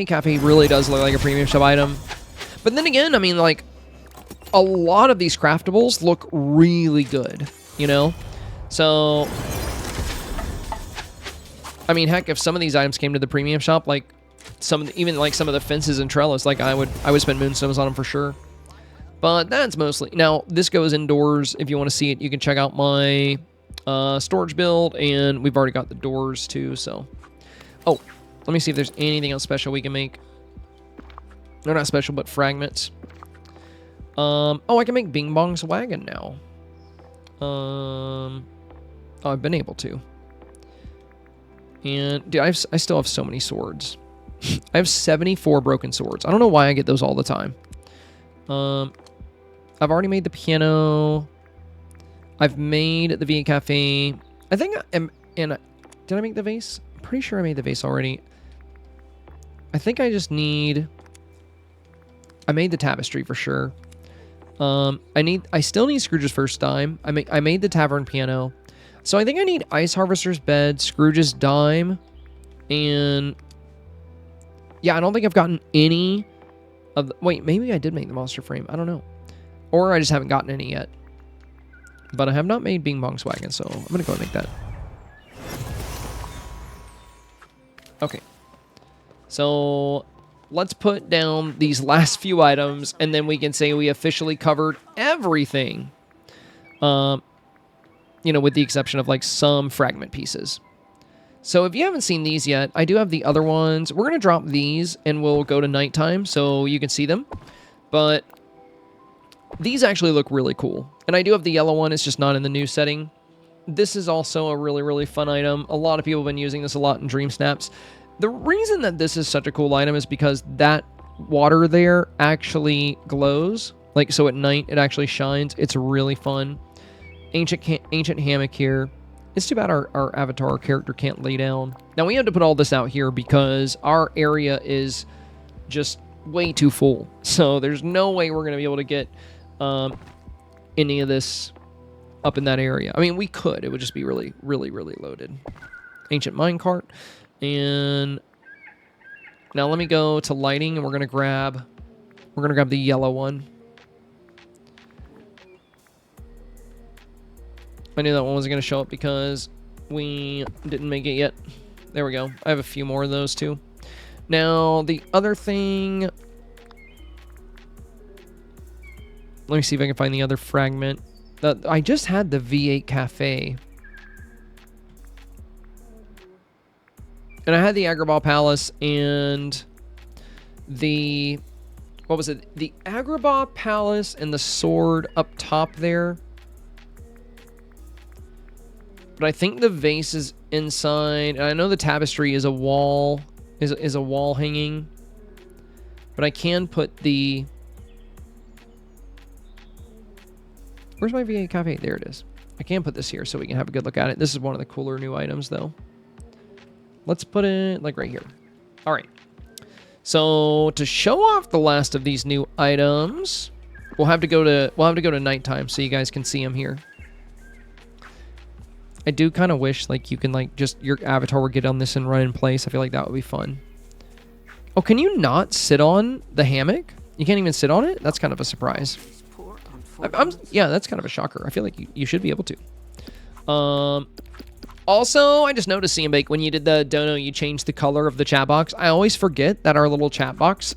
Cafe really does look like a premium shop item. But then again, I mean, like, a lot of these craftables look really good, you know? So, I mean, heck, if some of these items came to the premium shop, like, even like some of the fences and trellis, like, I would spend moonstones on them for sure. But that's mostly... Now, this goes indoors. If you want to see it, you can check out my storage build, and we've already got the doors, too, so... Oh, let me see if there's anything else special we can make. They're not special, but fragments. Oh, I can make Bing Bong's wagon now. Oh, I've been able to. And, dude, I still have so many swords. I have 74 broken swords. I don't know why I get those all the time. I've already made the piano. I've made the V8 Cafe. I think did I make the vase? I'm pretty sure I made the vase already. I think I just need... I made the tapestry for sure. I still need Scrooge's first dime. I made the tavern piano. So I think I need Ice Harvester's bed, Scrooge's dime, and... Yeah, I don't think I've gotten any of the... Wait, maybe I did make the monster frame. I don't know. Or I just haven't gotten any yet. But I have not made Bing Bong's wagon, so I'm going to go and make that. Okay. So let's put down these last few items, and then we can say we officially covered everything. You know, with the exception of, like, some fragment pieces. So if you haven't seen these yet, I do have the other ones. We're going to drop these, and we'll go to nighttime so you can see them. But these actually look really cool. And I do have the yellow one. It's just not in the new setting. This is also a really, really fun item. A lot of people have been using this a lot in Dream Snaps. The reason that this is such a cool item is because that water there actually glows. Like, so at night, it actually shines. It's really fun. Ancient hammock here. It's too bad our avatar character can't lay down. Now, we had to put all this out here because our area is just way too full. So there's no way we're going to be able to get any of this up in that area. I mean, we could. It would just be really, really, really loaded. Ancient minecart. And now let me go to lighting, and we're going to grab the yellow one. I knew that one wasn't going to show up because we didn't make it yet. There we go. I have a few more of those too. Now, the other thing... Let me see if I can find the other fragment. I just had the V8 Cafe. And I had the Agrabah Palace and the... What was it? The Agrabah Palace and the sword up top there. But I think the vase is inside. And I know the tapestry is a wall, is a wall hanging. But I can put the... Where's my V8 Cafe? There it is. I can put this here so we can have a good look at it. This is one of the cooler new items, though. Let's put it, like, right here. All right. So, to show off the last of these new items, we'll have to go to nighttime so you guys can see them here. I do kind of wish, like, you can, like, just your avatar would get on this and run in place. I feel like that would be fun. Oh, can you not sit on the hammock? You can't even sit on it? That's kind of a surprise. Yeah, that's kind of a shocker. I feel like you should be able to. Also, I just noticed, Bake, when you did the dono, you changed the color of the chat box. I always forget that our little chat box,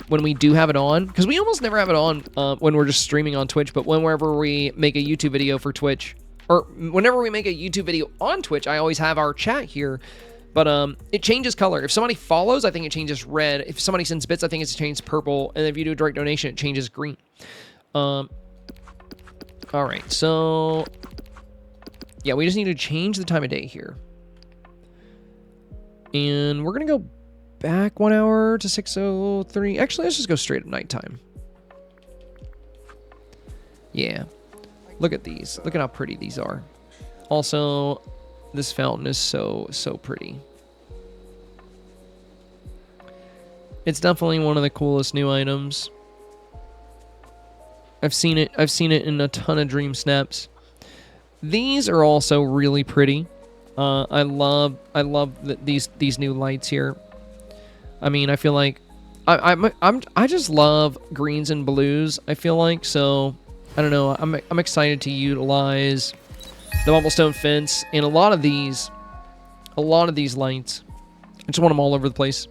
when we do have it on, because we almost never have it on when we're just streaming on Twitch, but whenever we make a YouTube video for Twitch, or whenever we make a YouTube video on Twitch, I always have our chat here, but it changes color. If somebody follows, I think it changes red. If somebody sends bits, I think it's changed purple, and if you do a direct donation, it changes green. All right, so... Yeah, we just need to change the time of day here. And we're going to go back 1 hour to 6:03. Actually, let's just go straight at nighttime. Yeah. Look at these. Look at how pretty these are. Also, this fountain is so pretty. It's definitely one of the coolest new items. I've seen it in a ton of dream snaps. These are also really pretty. I love these new lights here. I mean, I feel like I just love greens and blues. I feel like, so I don't know. I'm excited to utilize the Bubblestone fence and a lot of these lights. I just want them all over the place.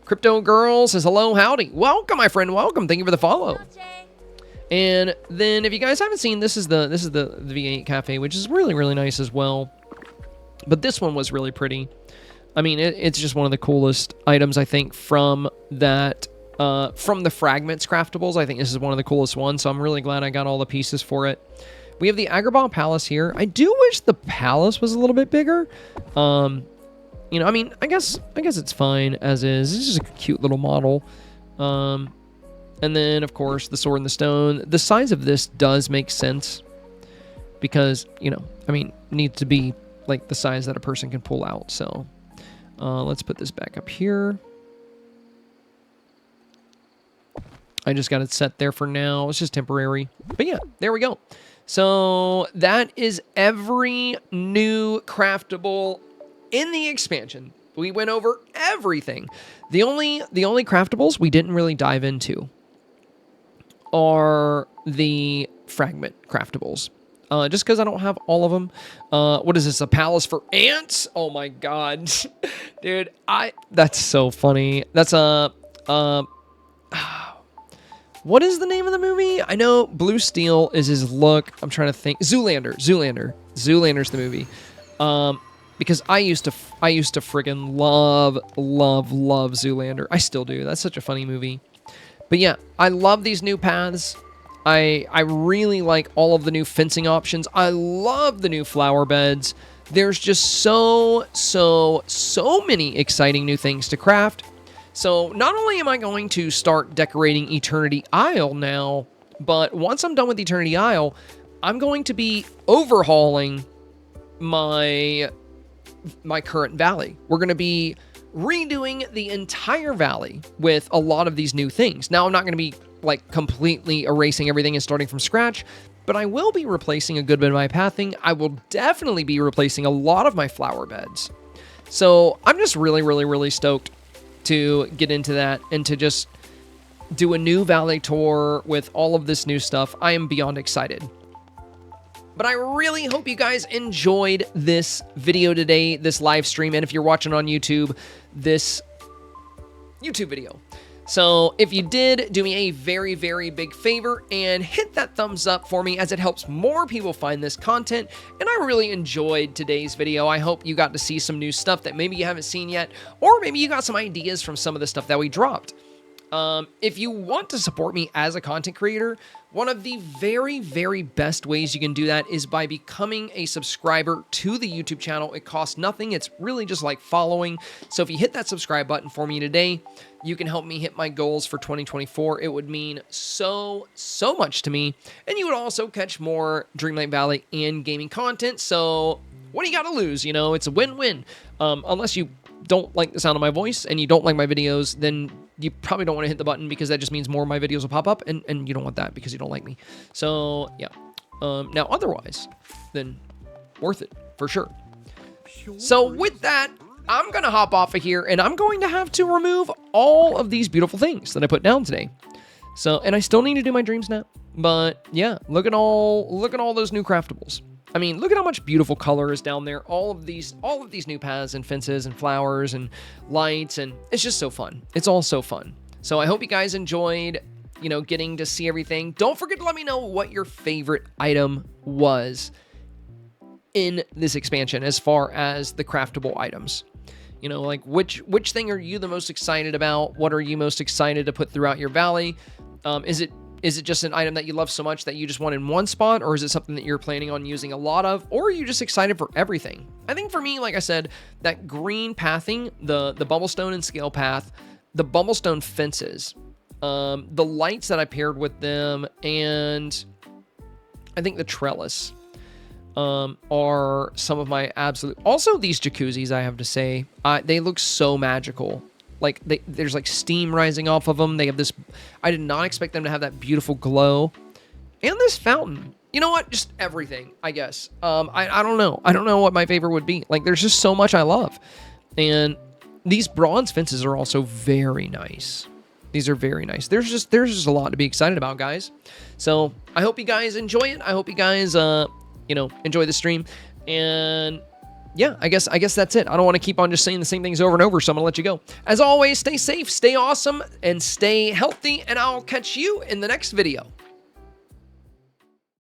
Crypto Girl says hello, howdy, welcome, my friend, welcome. Thank you for the follow. And then, if you guys haven't seen, this is the V8 Cafe, which is really, really nice as well. But this one was really pretty. I mean, it's just one of the coolest items, I think, from that, from the Fragments craftables. I think this is one of the coolest ones, so I'm really glad I got all the pieces for it. We have the Agrabah Palace here. I do wish the palace was a little bit bigger. You know, I mean, I guess it's fine as is. It's just a cute little model. And then, of course, the Sword and the Stone. The size of this does make sense because, you know, I mean, it needs to be like the size that a person can pull out. So let's put this back up here. I just got it set there for now. It's just temporary. But yeah, there we go. So that is every new craftable in the expansion. We went over everything. The only craftables we didn't really dive into are the fragment craftables. Just because I don't have all of them. What is this? A palace for ants? Oh my god. Dude, that's so funny. That's what is the name of the movie? I know Blue Steel is his look. I'm trying to think. Zoolander's the movie. Because I used to friggin' love Zoolander. I still do. That's such a funny movie. But yeah, I love these new paths. I really like all of the new fencing options. I love the new flower beds. There's just so many exciting new things to craft. So not only am I going to start decorating Eternity Isle now, but once I'm done with Eternity Isle, I'm going to be overhauling my current valley. We're going to be redoing the entire valley with a lot of these new things. Now, I'm not going to be like completely erasing everything and starting from scratch, but I will be replacing a good bit of my pathing. I will definitely be replacing a lot of my flower beds. So I'm just really stoked to get into that and to just do a new valley tour with all of this new stuff. I am beyond excited. But I really hope you guys enjoyed this video today, this live stream, and if you're watching on YouTube, this YouTube video. So if you did, do me a very big favor and hit that thumbs up for me as it helps more people find this content. And I really enjoyed today's video. I hope you got to see some new stuff that maybe you haven't seen yet, or maybe you got some ideas from some of the stuff that we dropped. If you want to support me as a content creator, one of the very best ways you can do that is by becoming a subscriber to the YouTube channel. It costs nothing. It's really just like following. So if you hit that subscribe button for me today, you can help me hit my goals for 2024. It would mean so much to me. And you would also catch more Dreamlight Valley and gaming content. So what do you got to lose? You know, it's a win-win. Unless you don't like the sound of my voice and you don't like my videos, then you probably don't want to hit the button because that just means more of my videos will pop up, and you don't want that because you don't like me. So yeah. Now otherwise, then worth it for sure. So with that, I'm gonna hop off of here and I'm going to have to remove all of these beautiful things that I put down today. So, and I still need to do my dream snap, but yeah, look at all those new craftables. I mean, look at how much beautiful color is down there. All of these new paths and fences and flowers and lights, and it's just so fun. It's all so fun. So I hope you guys enjoyed, you know, getting to see everything. Don't forget to let me know what your favorite item was in this expansion as far as the craftable items. You know, like which thing are you the most excited about? What are you most excited to put throughout your valley? Is it just an item that you love so much that you just want in one spot, or is it something that you're planning on using a lot of, or are you just excited for everything? I think for me, like I said, that green pathing, the Bubblestone and Scale Path, the Bubblestone fences, the lights that I paired with them, and I think the trellis are some of my absolute... Also, these jacuzzis, I have to say, they look so magical. Like, there's like steam rising off of them. They have this... I did not expect them to have that beautiful glow. And this fountain. You know what? Just everything, I guess. I don't know. I don't know what my favorite would be. Like, there's just so much I love. And these bronze fences are also very nice. These are very nice. There's just a lot to be excited about, guys. So I hope you guys enjoy it. I hope you guys, enjoy the stream. And yeah, I guess that's it. I don't want to keep on just saying the same things over and over, so I'm going to let you go. As always, stay safe, stay awesome, and stay healthy, and I'll catch you in the next video.